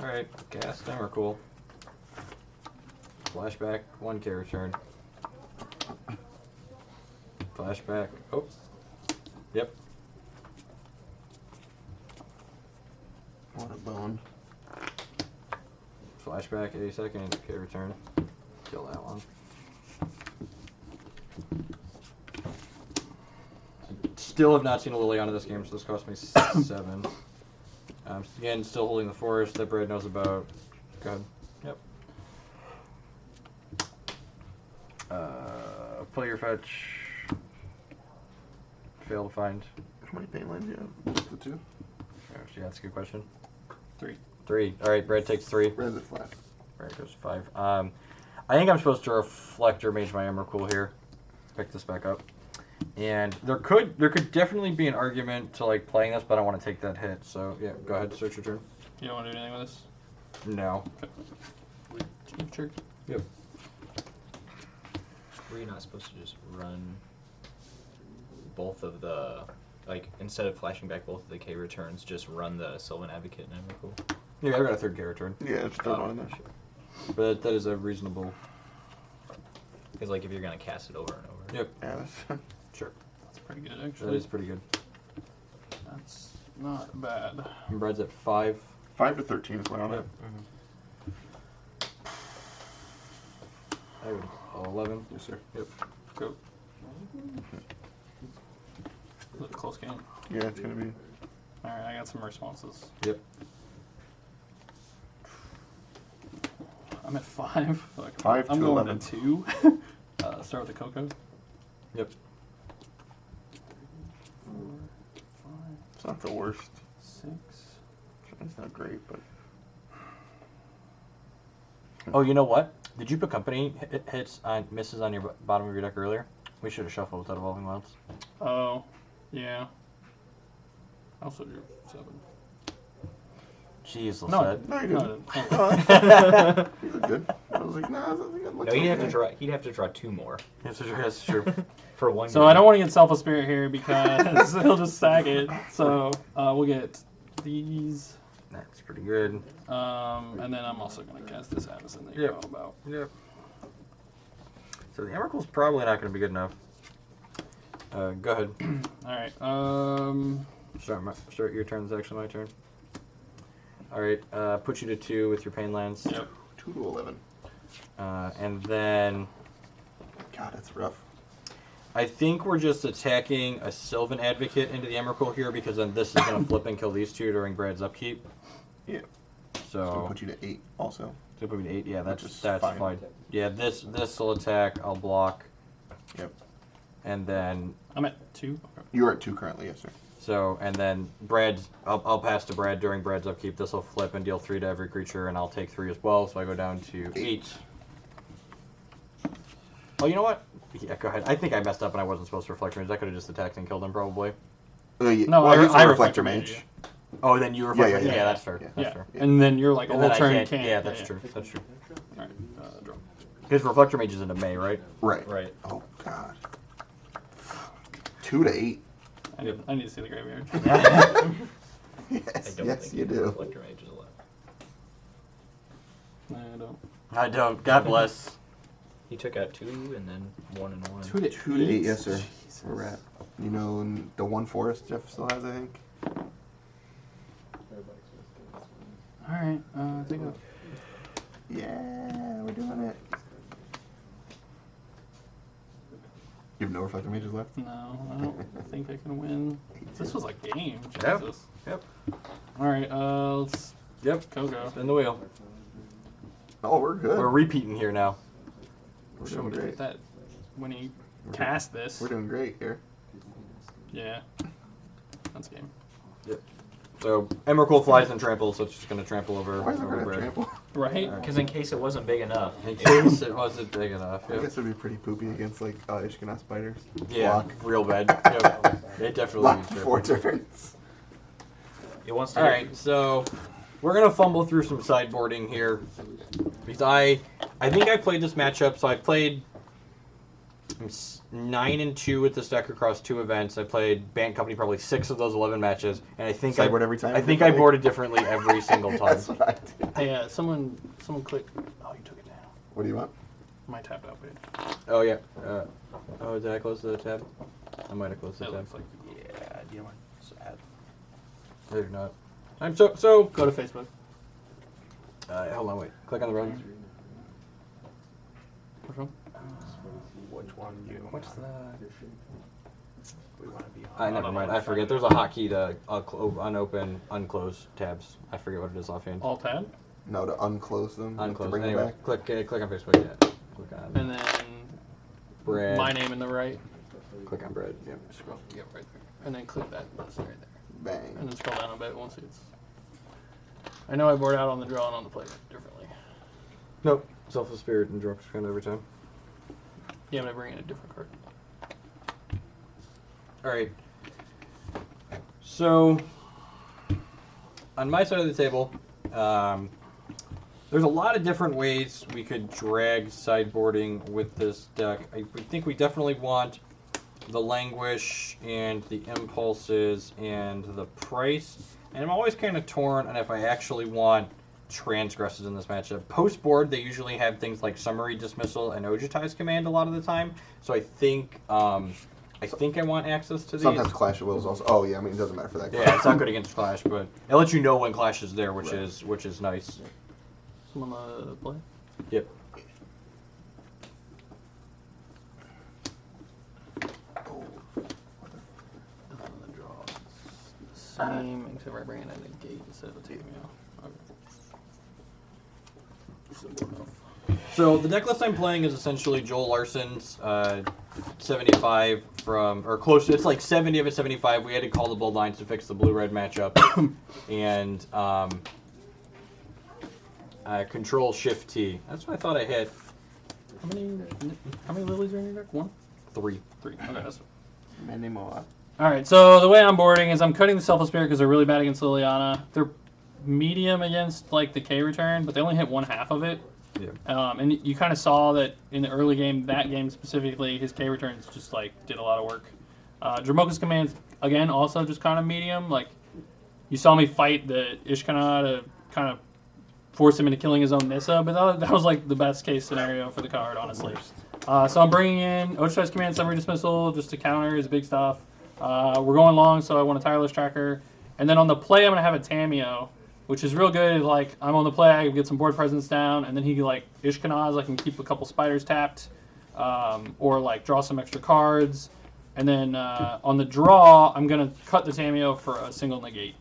Speaker 2: Alright, cast them are cool. Flashback, 1K return. Flashback. Oh. Yep.
Speaker 1: What a bone.
Speaker 2: Flashback, 80 seconds. Okay, return. Kill that one. Still have not seen a Liliana this game, so this cost me 7. Again, still holding the forest that Brad knows about. Go ahead. Yep. Play your fetch. Fail to find.
Speaker 1: How many paint lines do you have? Just the 2?
Speaker 2: Yeah, that's a good question.
Speaker 4: 3.
Speaker 2: 3. Alright, Brad takes 3.
Speaker 1: Where's it flat?
Speaker 2: Brad goes 5. I think I'm supposed to Reflector Mage my Emrakul here. Pick this back up. And there could definitely be an argument to like playing this, but I don't want to take that hit. So yeah, go ahead, search your turn.
Speaker 4: You don't want to do anything with this?
Speaker 2: No.
Speaker 4: Sure.
Speaker 2: Yep.
Speaker 3: Were you not supposed to just run both of the, like, instead of flashing back both of the K returns, just run the Sylvan Advocate and Emrakul?
Speaker 2: Yeah, I've got a 3rd K return.
Speaker 1: Yeah, it's still on there.
Speaker 2: But that is a reasonable.
Speaker 3: Because, like, if you're going to cast it over and over.
Speaker 2: Yep.
Speaker 1: Yeah, that's
Speaker 2: Sure.
Speaker 4: That's pretty good,
Speaker 2: That
Speaker 4: actually.
Speaker 2: is pretty good.
Speaker 4: That's not bad.
Speaker 2: And Brad's at 5.
Speaker 1: 5 to 13 is what on it.
Speaker 2: I would 11.
Speaker 1: Yes, sir.
Speaker 2: Yep.
Speaker 4: Go. Was it a close game?
Speaker 1: Yeah, it's gonna be.
Speaker 4: Alright, I got some responses.
Speaker 2: Yep.
Speaker 4: I'm at 5. Like,
Speaker 1: 5
Speaker 4: I'm
Speaker 1: to
Speaker 4: going
Speaker 1: 11.
Speaker 4: to 2. Start with the Coco.
Speaker 2: Yep.
Speaker 4: 4, 5,
Speaker 1: It's not the worst.
Speaker 4: 6.
Speaker 1: It's not great, but
Speaker 2: Oh, you know what? Did you put company hits on misses on your bottom of your deck earlier? We should have shuffled without Evolving Wilds.
Speaker 4: Oh, yeah. I also drew 7.
Speaker 2: Jeez,
Speaker 4: No,
Speaker 2: Lissette.
Speaker 1: no, you
Speaker 4: no,
Speaker 1: didn't.
Speaker 4: no.
Speaker 1: These are good. I was like, nah, that's good.
Speaker 3: No, he'd have to draw 2 more
Speaker 2: That's true.
Speaker 3: for 1
Speaker 4: So I don't want to get Selfless Spirit here because he'll just sack it. So we'll get these.
Speaker 2: That's pretty good.
Speaker 4: And then I'm also going to cast this Avison that you're
Speaker 2: Yep.
Speaker 4: all about.
Speaker 2: Yep. So the Emrakul's probably not going to be good enough. Go ahead.
Speaker 4: All right.
Speaker 2: Start your turn. It's actually my turn. All right. Put you to 2 with your pain lands.
Speaker 4: Yep.
Speaker 1: 2 to 11.
Speaker 2: And then
Speaker 1: God, that's rough.
Speaker 2: I think we're just attacking a Sylvan Advocate into the Emrakul here because then this is going to flip and kill these 2 during Brad's upkeep.
Speaker 1: Yeah.
Speaker 2: So
Speaker 1: I'll put you to 8 also.
Speaker 2: So put me to 8. Yeah,
Speaker 1: Which
Speaker 2: that's
Speaker 1: is
Speaker 2: fine.
Speaker 1: fine.
Speaker 2: Yeah, this will attack. I'll block.
Speaker 1: Yep.
Speaker 2: And then
Speaker 4: I'm at 2. Okay.
Speaker 1: You're at 2 currently, yes, sir.
Speaker 2: and then I'll pass to Brad during Brad's upkeep. This will flip and deal 3 to every creature, and I'll take 3 as well. So I go down to 8. Oh, you know what? Yeah, go ahead. I think I messed up and I wasn't supposed to reflect range. I could have just attacked and killed him probably.
Speaker 1: Yeah.
Speaker 4: No,
Speaker 1: well,
Speaker 4: I
Speaker 1: use
Speaker 4: reflector
Speaker 1: reflector
Speaker 4: mage,
Speaker 1: mage.
Speaker 2: Oh, then you reflect.
Speaker 1: Yeah,
Speaker 2: that's fair.
Speaker 1: Yeah.
Speaker 2: That's
Speaker 4: Yeah.
Speaker 2: fair.
Speaker 4: And then you're like a
Speaker 2: And
Speaker 4: whole
Speaker 2: then I
Speaker 4: turn
Speaker 2: can't-
Speaker 4: can't.
Speaker 2: Yeah, that's true. That's true.
Speaker 4: All right. Draw.
Speaker 2: Because reflector mage is into May, right?
Speaker 1: Right.
Speaker 3: Right.
Speaker 1: Oh God. 2 to 8.
Speaker 4: I need to see the graveyard.
Speaker 1: Yes,
Speaker 3: I don't
Speaker 1: yes,
Speaker 3: think
Speaker 1: you do.
Speaker 3: Reflector Mage is allowed.
Speaker 4: I don't.
Speaker 2: I don't. God bless.
Speaker 3: He took out 2 and then 1 and 1.
Speaker 4: 2 to
Speaker 1: 2 to 8, yes, sir.
Speaker 4: Jesus.
Speaker 1: We're at. You know, the 1 forest Jeff still has, I think.
Speaker 4: All right. Take a.
Speaker 1: Yeah, we're doing it. You have no reflector mages left?
Speaker 4: No, I don't think I can win. This was a game.
Speaker 2: Yep.
Speaker 4: Jesus.
Speaker 2: Yep.
Speaker 4: All right. Let's
Speaker 2: Yep.
Speaker 4: go.
Speaker 2: Spin the wheel.
Speaker 1: Oh, we're good.
Speaker 2: We're repeating here now.
Speaker 1: We're
Speaker 4: Show
Speaker 1: doing
Speaker 4: me
Speaker 1: great.
Speaker 4: that when he
Speaker 1: We're
Speaker 4: cast this.
Speaker 1: We're doing great here.
Speaker 4: Yeah. That's game.
Speaker 2: So Emrakul flies and tramples, so it's just going to trample over.
Speaker 1: Why is it
Speaker 2: over
Speaker 1: going to
Speaker 2: Brad.
Speaker 1: trample?
Speaker 4: Right.
Speaker 3: Because in case it wasn't big enough.
Speaker 2: In case it wasn't big enough.
Speaker 1: I
Speaker 2: Yep.
Speaker 1: guess it would be pretty poopy against, like, Ishkana spiders.
Speaker 2: Yeah,
Speaker 1: Block.
Speaker 2: real bad. Yep. It definitely
Speaker 1: Block
Speaker 2: needs
Speaker 1: for
Speaker 2: trample.
Speaker 1: 4 turns.
Speaker 3: It wants to
Speaker 2: All right, so we're gonna fumble through some sideboarding here because I think I played this matchup. So I played 9-2 with this deck across 2 events. I played Bant Company probably 6 of those 11 matches, and I think
Speaker 1: Sideboard every time?
Speaker 2: I think I boarded differently every single time.
Speaker 1: That's what I do.
Speaker 4: Hey, someone click. Oh, you took it down.
Speaker 1: What do you want?
Speaker 4: My tapped out page.
Speaker 2: Oh yeah. Oh, did I close the tab? I might have closed the
Speaker 4: It
Speaker 2: tab.
Speaker 4: looks like.
Speaker 2: Yeah. Do you want to add? They're not. I'm so.
Speaker 4: Go to Facebook.
Speaker 2: Hold on, wait. Click on the run.
Speaker 4: Which one?
Speaker 1: Which one do you
Speaker 2: What's the?
Speaker 1: We want to be on.
Speaker 2: Never mind. I forget. There's a hotkey to unopen, unclose tabs. I forget what it is offhand.
Speaker 4: Alt tab.
Speaker 1: No, to unclose them. To
Speaker 2: Unclose.
Speaker 1: bring them
Speaker 2: Anyway,
Speaker 1: back.
Speaker 2: click on Facebook. Yeah. Click on
Speaker 4: And then
Speaker 2: Brad.
Speaker 4: my name in the right.
Speaker 2: Click on Brad. Yeah.
Speaker 4: Scroll. Yep, right there. And then click that button right there.
Speaker 1: Bang.
Speaker 4: And then scroll down a bit once it's. I know I board out on the draw and on the play differently.
Speaker 2: Nope. Selfless Spirit and Drunk kind of every time.
Speaker 4: Yeah, but I bring in a different card.
Speaker 2: All right. So, on my side of the table, there's a lot of different ways we could drag sideboarding with this deck. I think we definitely want the Languish and the Impulses and the Price. And I'm always kind of torn on if I actually want Transgresses in this matchup. Post board, they usually have things like Summary Dismissal and Ojutai's Command a lot of the time. So I think I want access to these.
Speaker 1: Sometimes Clash of Wills also. Oh, yeah, I mean, it doesn't matter for that.
Speaker 2: Yeah, it's not good against Clash, but it lets you know when Clash is there, which is nice.
Speaker 4: Someone play?
Speaker 2: Yep.
Speaker 4: The draw. Same, except I bring in a negate instead of a taking out. Okay. Simple enough.
Speaker 2: So the deck list I'm playing is essentially Joel Larson's 75 from, or close to, it's like 70 of it, 75. We had to call the Bold Lines to fix the blue-red matchup. And Control Shift T. That's what I thought I hit.
Speaker 4: How many lilies are in your deck? 1?
Speaker 2: 3.
Speaker 4: 3. Okay, that's.
Speaker 1: Many more.
Speaker 4: Alright, so the way I'm boarding is I'm cutting the Selfless Spirit because they're really bad against Liliana. They're medium against like the K return, but they only hit 1/2 of it.
Speaker 2: Yeah.
Speaker 4: And you kind of saw that in the early game, that game specifically, his K returns just like did a lot of work. Dramoka's commands again also just kind of medium. Like you saw me fight the Ishkana to kind of force him into killing his own Nissa, but that was like the best case scenario for the card, honestly. So I'm bringing in Ochi's Command, Summary Dismissal, just to counter his big stuff. We're going long, so I want a Tireless Tracker. And then on the play, I'm going to have a Tameo, which is real good. Like, I'm on the play, I can get some board presence down, and then he can, like, Ishkanaz, I can keep a couple spiders tapped, or, like, draw some extra cards. And then on the draw, I'm going to cut the Tameo for a single negate.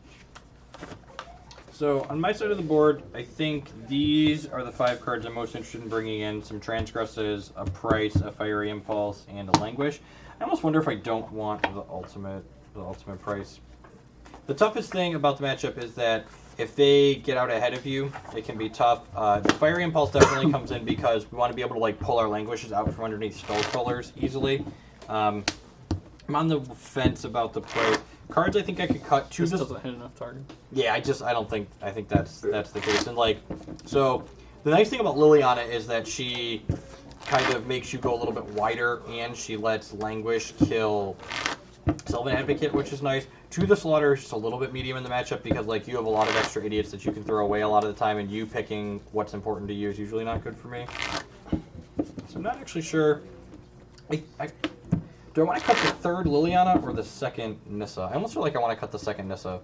Speaker 2: So on my side of the board, I think these are the 5 cards I'm most interested in bringing in. Some Transgresses, a Price, a Fiery Impulse, and a Languish. I almost wonder if I don't want the ultimate Price. The toughest thing about the matchup is that if they get out ahead of you, it can be tough. The Fiery Impulse definitely comes in because we want to be able to like pull our Languishes out from underneath Spell Pullers easily. I'm on the fence about the Price. Cards I think I could cut to
Speaker 4: This
Speaker 2: this.
Speaker 4: doesn't hit enough target.
Speaker 2: Yeah, I think that's the case. And like, so the nice thing about Liliana is that she kind of makes you go a little bit wider, and she lets Languish kill Sylvan Advocate, which is nice. To the Slaughter is just a little bit medium in the matchup because like you have a lot of extra idiots that you can throw away a lot of the time, and you picking what's important to you is usually not good for me. So I'm not actually sure. Do I want to cut the third Liliana or the second Nissa? I almost feel like I want to cut the second Nissa.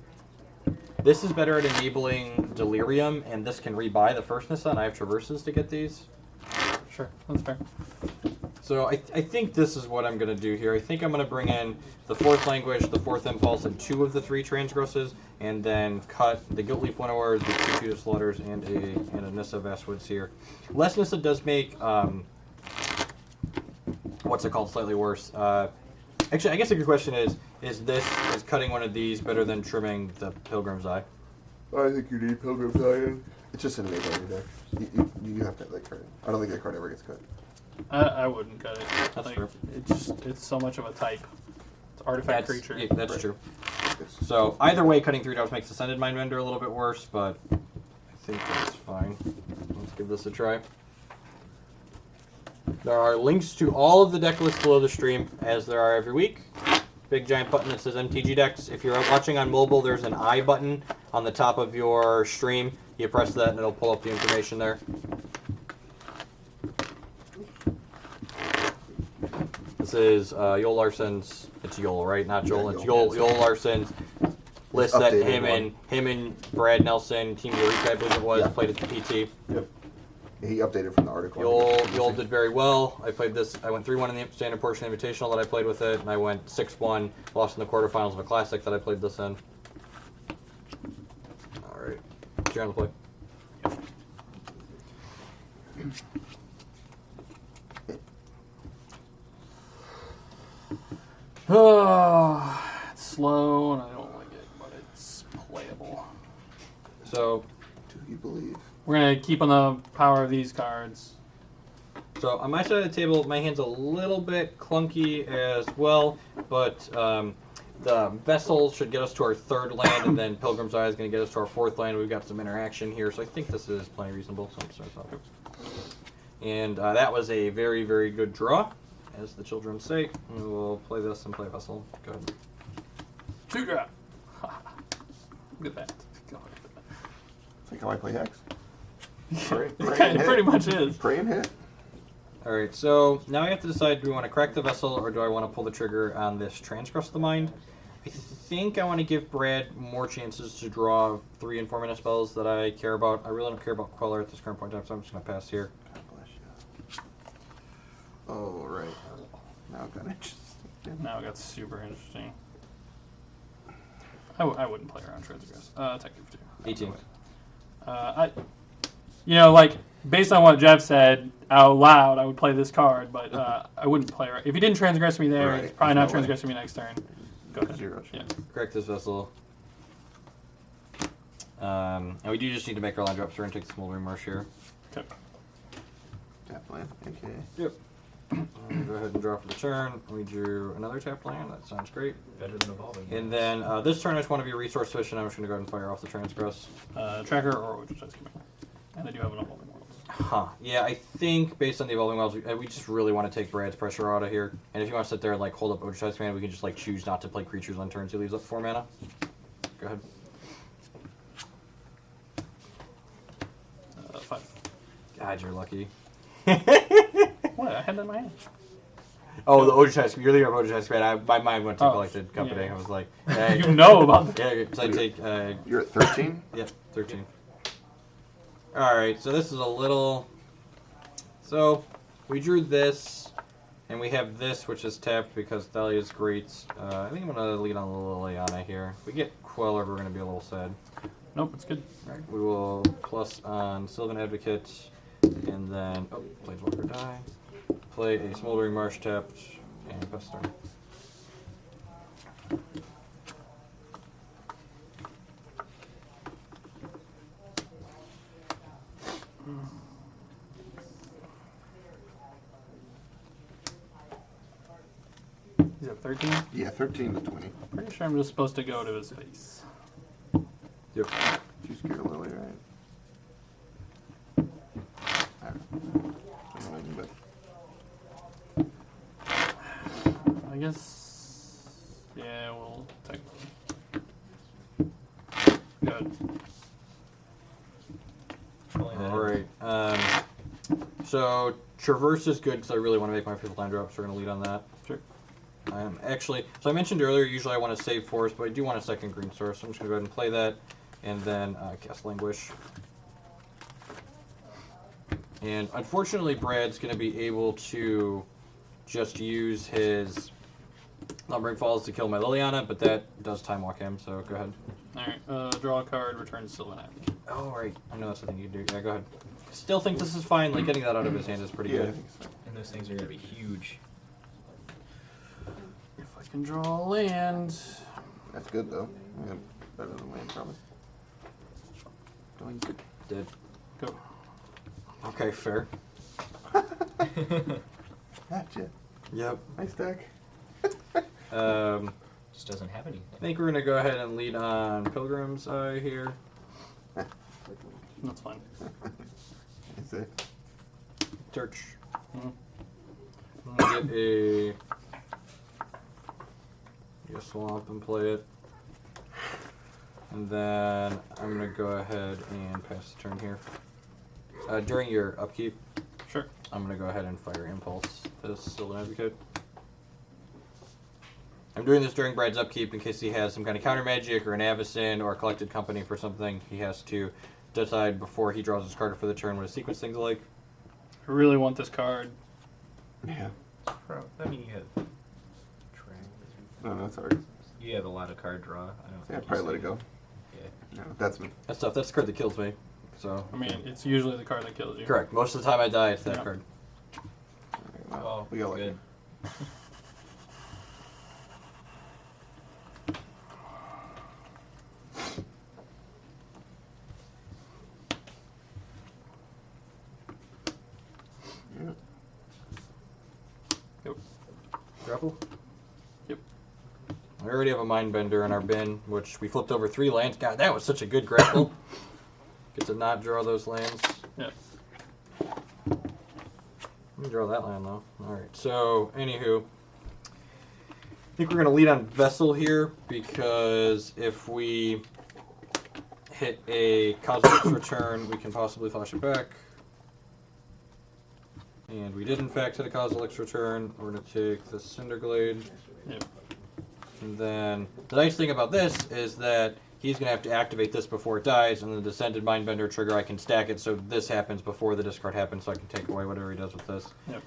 Speaker 2: This is better at enabling Delirium, and this can rebuy the first Nissa, and I have traverses to get these.
Speaker 4: Sure, that's fair.
Speaker 2: So I think this is what I'm going to do here. I think I'm going to bring in the 4th Languish, the 4th Impulse, and 2 of the 3 Transgresses, and then cut the Guiltleaf Winnowers, the 2 Cheetah Slaughters, and a Nissa Vastwoods here. Less Nissa does make... what's it called? Slightly worse. Actually, I guess a good question is cutting one of these better than trimming the Pilgrim's Eye?
Speaker 1: I think you need Pilgrim's Eye. It's just an enabler in your deck. You have to have that card. I don't think that card ever gets cut.
Speaker 4: I wouldn't cut it.
Speaker 2: That's
Speaker 4: like,
Speaker 2: true.
Speaker 4: It's so much of a type. It's artifact creature.
Speaker 2: Yeah, that's true. So either way, cutting 3 drops makes Ascended Mindbender a little bit worse, but I think that's fine. Let's give this a try. There are links to all of the deck lists below the stream, as there are every week. Big giant button that says MTG Decks. If you're watching on mobile, there's an I button on the top of your stream. You press that and it'll pull up the information there. This is Joel Larson's. It's Joel, right? Not Joel.
Speaker 1: Yeah,
Speaker 2: it's
Speaker 1: Joel.
Speaker 2: Joel Larson's list that
Speaker 1: Updated
Speaker 2: him and Brad Nelson, Team Eureka, I believe it was,
Speaker 1: Yeah.
Speaker 2: played at the PT.
Speaker 1: Yep. He updated from the article.
Speaker 2: Joel did very well. I played this. I went 3-1 in the standard portion of the Invitational that I played with it, and I went 6-1, lost in the quarterfinals of a Classic that I played this in. All right, you're on the play.
Speaker 4: Oh, it's slow and I don't like it, but it's playable.
Speaker 2: So,
Speaker 1: Do you believe?
Speaker 4: We're gonna keep on the power of these cards.
Speaker 2: so on my side of the table, my hand's a little bit clunky as well, but the Vessel should get us to our 3rd land, and then Pilgrim's Eye is going to get us to our 4th land. We've got some interaction here, so I think this is plenty reasonable. So I'm sorry. And that was a very, very good draw, as the children say. And we'll play this and play Vessel. Go ahead.
Speaker 4: 2 drop. Look at that. God.
Speaker 1: It's like how I play Hex.
Speaker 4: It kind of pretty much is.
Speaker 1: Pray and hit.
Speaker 2: Alright, so now I have to decide, do we want to crack the Vessel, or do I want to pull the trigger on this Transgress the Mind? I think I want to give Brad more chances to draw 3 and 4 mana spells that I care about. I really don't care about Queller at this current point in time, so I'm just going to pass here.
Speaker 1: God bless you. Oh, right. Now it got interesting.
Speaker 4: Now it got super interesting. I wouldn't play around Transgress. Tech Gift 2.
Speaker 2: 18.
Speaker 4: Like, based on what Jeff said out loud, I would play this card, but I wouldn't play it. If he didn't transgress me there,
Speaker 1: Right.
Speaker 4: it's probably not
Speaker 1: There's no way.
Speaker 4: transgressing me next turn. Go ahead.
Speaker 1: 0.
Speaker 4: Yeah.
Speaker 2: Correct this Vessel. And we do just need to make our line drops. We're going to take the Smoldering Marsh here.
Speaker 4: Okay.
Speaker 1: Tap land. Okay.
Speaker 2: Yep. Go ahead and draw for the turn. We drew another tap land. That sounds great.
Speaker 3: Better than evolving.
Speaker 2: And then this turn I just want to be resource efficient. I'm just going to go ahead and fire off the Transgress.
Speaker 4: Tracker or Ocean Size Command. And I do have an Evolving Worlds.
Speaker 2: Huh. Yeah, I think based on the Evolving Wilds, we just really want to take Brad's pressure out of here. And if you want to sit there and like hold up Ocean Size Command, we can just like choose not to play creatures on turns. He leaves up 4 mana. Go ahead. God, you're lucky.
Speaker 4: What? I had that in my hand.
Speaker 2: Oh, the Ojutai. You're leaving Ojutai Squad. My mind went to
Speaker 4: Oh,
Speaker 2: Collected Company.
Speaker 4: yeah.
Speaker 2: I was like,
Speaker 4: You know about that.
Speaker 2: yeah, because I take.
Speaker 1: You're at 13?
Speaker 2: Yep, 13. Alright, so this is a little... So, we drew this, and we have this, which is tapped because Thalia's great. I think I'm going to lead on Liliana here. If we get Queller, we're going to be a little sad.
Speaker 4: Nope, it's good.
Speaker 2: Right, we will plus on Sylvan Advocate, and then... Oh, Planeswalker die. Play a Smoldering Marsh tapped, and best turn.
Speaker 4: He's at 13.
Speaker 1: Yeah, 13 to 20.
Speaker 4: Pretty sure I'm just supposed to go to his face.
Speaker 2: Yep.
Speaker 1: Too scared of Lily, right? Annoying, but
Speaker 4: I guess. Yeah, we'll technically. Good.
Speaker 2: Alright, so Traverse is good because I really want to make my 5th line drop, so we're going to lead on that.
Speaker 4: Sure.
Speaker 2: Actually, so I mentioned earlier, usually I want to save forest, but I do want a second green source, so I'm just going to go ahead and play that, and then cast Languish. And unfortunately, Brad's going to be able to just use his Lumbering Falls to kill my Liliana, but that does time walk him, so go ahead.
Speaker 4: Alright, draw a card, return Sylvan Advocate.
Speaker 2: Oh, right. I know that's the thing you can do. Yeah, go ahead. Still think this is fine. Like, getting that out of his hand is pretty
Speaker 1: yeah, I
Speaker 2: good.
Speaker 1: think so.
Speaker 3: And those things are going to be huge.
Speaker 4: If I can draw a land.
Speaker 1: That's good, though. Yeah, better than land, probably. Doing good.
Speaker 2: Did.
Speaker 4: Go.
Speaker 2: Okay, fair.
Speaker 1: Gotcha.
Speaker 2: Yep.
Speaker 1: Nice deck.
Speaker 3: Just doesn't have anything.
Speaker 2: I think we're going to go ahead and lead on Pilgrim's Eye here.
Speaker 4: That's fine.
Speaker 1: Is it?
Speaker 2: Search.
Speaker 4: Mhm.
Speaker 2: I'm going to get a swamp and play it. And then I'm going to go ahead and pass the turn here. During your upkeep,
Speaker 4: Sure.
Speaker 2: I'm going to go ahead and fire Impulse this Sylvan Advocate. I'm doing this during Brad's upkeep in case he has some kind of counter magic or an Avacyn or a Collected Company for something. He has to decide before he draws his card for the turn what his sequence things like.
Speaker 4: I really want this card.
Speaker 1: Yeah.
Speaker 3: Bro, I mean, you have...
Speaker 1: No, that's alright.
Speaker 3: You have a lot of card draw. I don't
Speaker 1: Yeah,
Speaker 3: think you
Speaker 1: probably let
Speaker 3: save
Speaker 1: it go.
Speaker 3: Yeah.
Speaker 1: No, that's me.
Speaker 2: That's tough. That's the card that kills me. So
Speaker 4: I mean, it's usually the card that kills you.
Speaker 2: correct. Most of the time I die, it's that
Speaker 4: Yeah.
Speaker 2: card.
Speaker 1: Alright, well,
Speaker 3: Oh,
Speaker 1: we got lucky.
Speaker 3: good.
Speaker 1: Yeah.
Speaker 4: Yep.
Speaker 2: Grapple?
Speaker 4: Yep.
Speaker 2: We already have a Mindbender in our bin, which we flipped over 3 lands. God, that was such a good grapple. Get to not draw those lands.
Speaker 4: Yeah.
Speaker 2: Let me draw that land, though. Alright, so, anywho. I think we're going to lead on Vessel here, because if we hit a Cosmic's Return, we can possibly flash it back. And we did, in fact, hit a Cosmic's Return. We're going to take the Cinderglade.
Speaker 4: Yep.
Speaker 2: And then, the nice thing about this is that he's going to have to activate this before it dies, and the Descended Mindbender trigger, I can stack it so this happens before the discard happens, so I can take away whatever he does with this.
Speaker 4: Yep.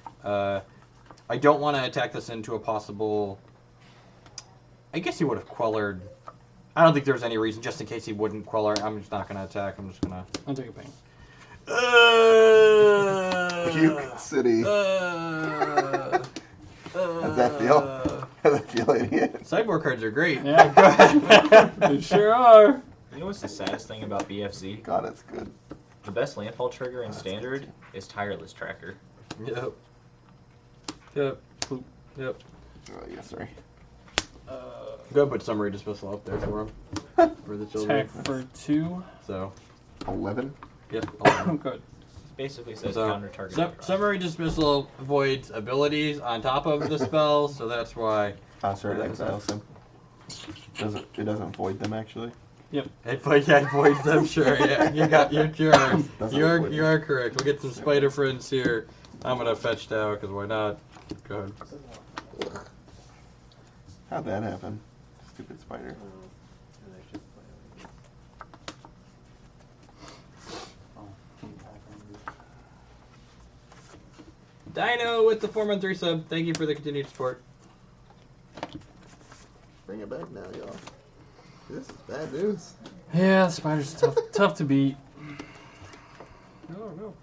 Speaker 2: I don't want to attack this into a possible... I guess he would have quellered... I don't think there's any reason, just in case he wouldn't queller. I'm just not going to attack. I'm just going to...
Speaker 4: I'll take a pain.
Speaker 1: Puke City. How's that feel? How's that feel, idiot?
Speaker 2: Sideboard cards are great.
Speaker 4: Yeah, go ahead. They sure are.
Speaker 3: You know what's the saddest thing about BFZ?
Speaker 1: God, it's good.
Speaker 3: The best landfall trigger in Standard is Tireless Tracker.
Speaker 2: Yep. Yep. Yep.
Speaker 1: Oh, yeah, sorry.
Speaker 2: Go put Summary Dismissal up there for him. For the children.
Speaker 4: Attack for 2.
Speaker 2: So,
Speaker 1: 11?
Speaker 2: yep.
Speaker 4: Good.
Speaker 3: Basically says
Speaker 2: So,
Speaker 3: counter target. draw.
Speaker 2: Summary Dismissal avoids abilities on top of the spell, so that's why.
Speaker 1: Sorry, exile sim. It doesn't void them, actually.
Speaker 4: Yep.
Speaker 2: It voids them. Sure. Yeah. You are correct. We'll get some spider friends here. I'm gonna fetch Dow because why not? Go ahead.
Speaker 1: How'd that happen? Stupid spider.
Speaker 2: Dino with the 4-month resub. Thank you for the continued support.
Speaker 1: Bring it back now, y'all. This is bad news.
Speaker 4: Yeah, the spider's tough to beat.
Speaker 2: No.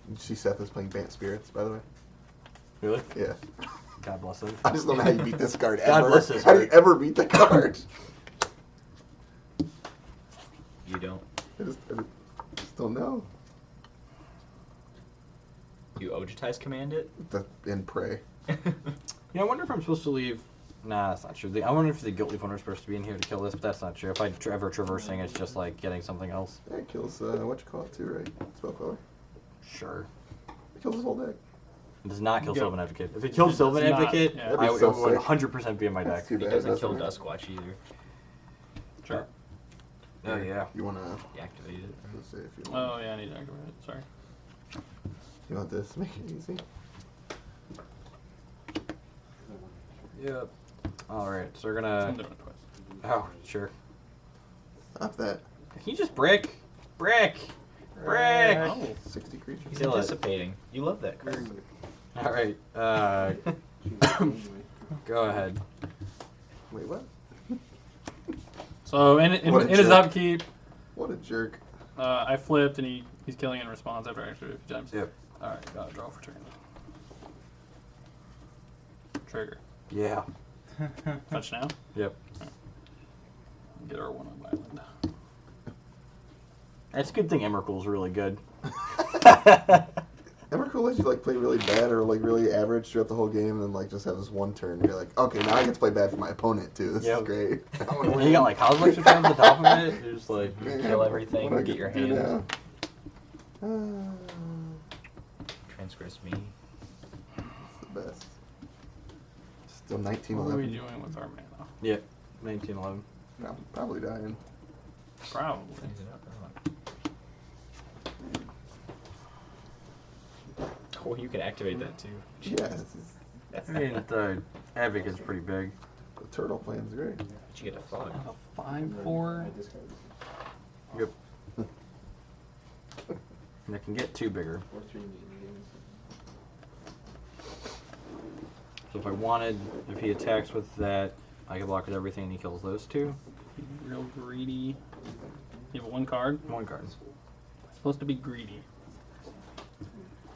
Speaker 1: Did you see Seth is playing Bant Spirits, by the way?
Speaker 2: Really?
Speaker 1: Yeah.
Speaker 2: God bless him.
Speaker 1: I just don't know how you beat this card ever.
Speaker 2: God bless this
Speaker 1: How do you
Speaker 2: card.
Speaker 1: ever beat the card?
Speaker 3: You don't.
Speaker 1: I just don't know.
Speaker 3: You Ojitize command it?
Speaker 1: In Prey.
Speaker 2: Yeah, I wonder if I'm supposed to leave. Nah, that's not true. I wonder if the guilt leaf one is supposed to be in here to kill this, but that's not true. If I ever traversing, it's just like getting something else.
Speaker 1: Yeah, it kills, what you call it too, right? Spell color.
Speaker 2: Sure.
Speaker 1: It kills his whole deck.
Speaker 2: It does not kill
Speaker 4: Go.
Speaker 2: Sylvan Advocate. If it killed
Speaker 4: It
Speaker 2: Sylvan
Speaker 4: does not,
Speaker 2: Advocate,
Speaker 4: yeah.
Speaker 1: That'd
Speaker 2: I
Speaker 1: be
Speaker 2: would
Speaker 1: so
Speaker 2: 100% be in my deck.
Speaker 1: That's too
Speaker 3: He
Speaker 1: bad.
Speaker 3: doesn't
Speaker 1: doesn't
Speaker 3: kill
Speaker 1: it?
Speaker 3: Duskwatch either.
Speaker 4: Sure.
Speaker 2: Oh, yeah.
Speaker 1: You wanna,
Speaker 3: Deactivate it.
Speaker 1: let's see if you want.
Speaker 4: Oh yeah, I need to activate it. Sorry.
Speaker 1: You want this? Make it easy.
Speaker 2: Yep. Alright, so we're
Speaker 4: I'm
Speaker 2: gonna...
Speaker 4: doing it twice.
Speaker 2: Oh, sure.
Speaker 1: Stop that.
Speaker 2: Can you just brick? Brick! Brick!
Speaker 4: Oh,
Speaker 1: 60 creatures.
Speaker 3: He's
Speaker 2: Kill it.
Speaker 3: anticipating. You love that card.
Speaker 2: Alright, go ahead.
Speaker 1: Wait, what?
Speaker 4: so in
Speaker 1: What a
Speaker 4: his
Speaker 1: jerk.
Speaker 4: upkeep,
Speaker 1: What a jerk.
Speaker 4: I flipped and he's killing in response after I activated a few times.
Speaker 2: Yep.
Speaker 4: All right, gotta draw for turn. Trigger.
Speaker 2: Yeah.
Speaker 4: Touch now.
Speaker 2: Yep.
Speaker 4: Get our one on island.
Speaker 2: It's a good thing Emrakul's really good.
Speaker 1: Emrakul lets you like play really bad or like really average throughout the whole game, and then like just have this one turn. Where you're like, okay, now I get to play bad for my opponent too. This
Speaker 2: Yep.
Speaker 1: is great.
Speaker 2: And you got like Cosmic Returns on top of it. You're just like,
Speaker 3: Kill everything,
Speaker 1: What do I
Speaker 3: get your
Speaker 1: to do
Speaker 3: hand.
Speaker 1: now?
Speaker 3: Transgress me.
Speaker 1: It's the best. Still
Speaker 4: What are we
Speaker 1: 1911.
Speaker 4: doing with our mana?
Speaker 2: yeah, 1911.
Speaker 1: Probably dying.
Speaker 4: Probably.
Speaker 3: Oh, you can activate that too.
Speaker 1: Yeah,
Speaker 2: I mean, the Advocate's pretty big.
Speaker 1: the turtle plan's great.
Speaker 3: But you get a fog.
Speaker 4: A 5/4.
Speaker 2: Yep. And it can get two bigger. So if I wanted, if he attacks with that, I could block with everything and he kills those two.
Speaker 4: Real greedy. You have one card.
Speaker 2: One card.
Speaker 4: Supposed to be greedy.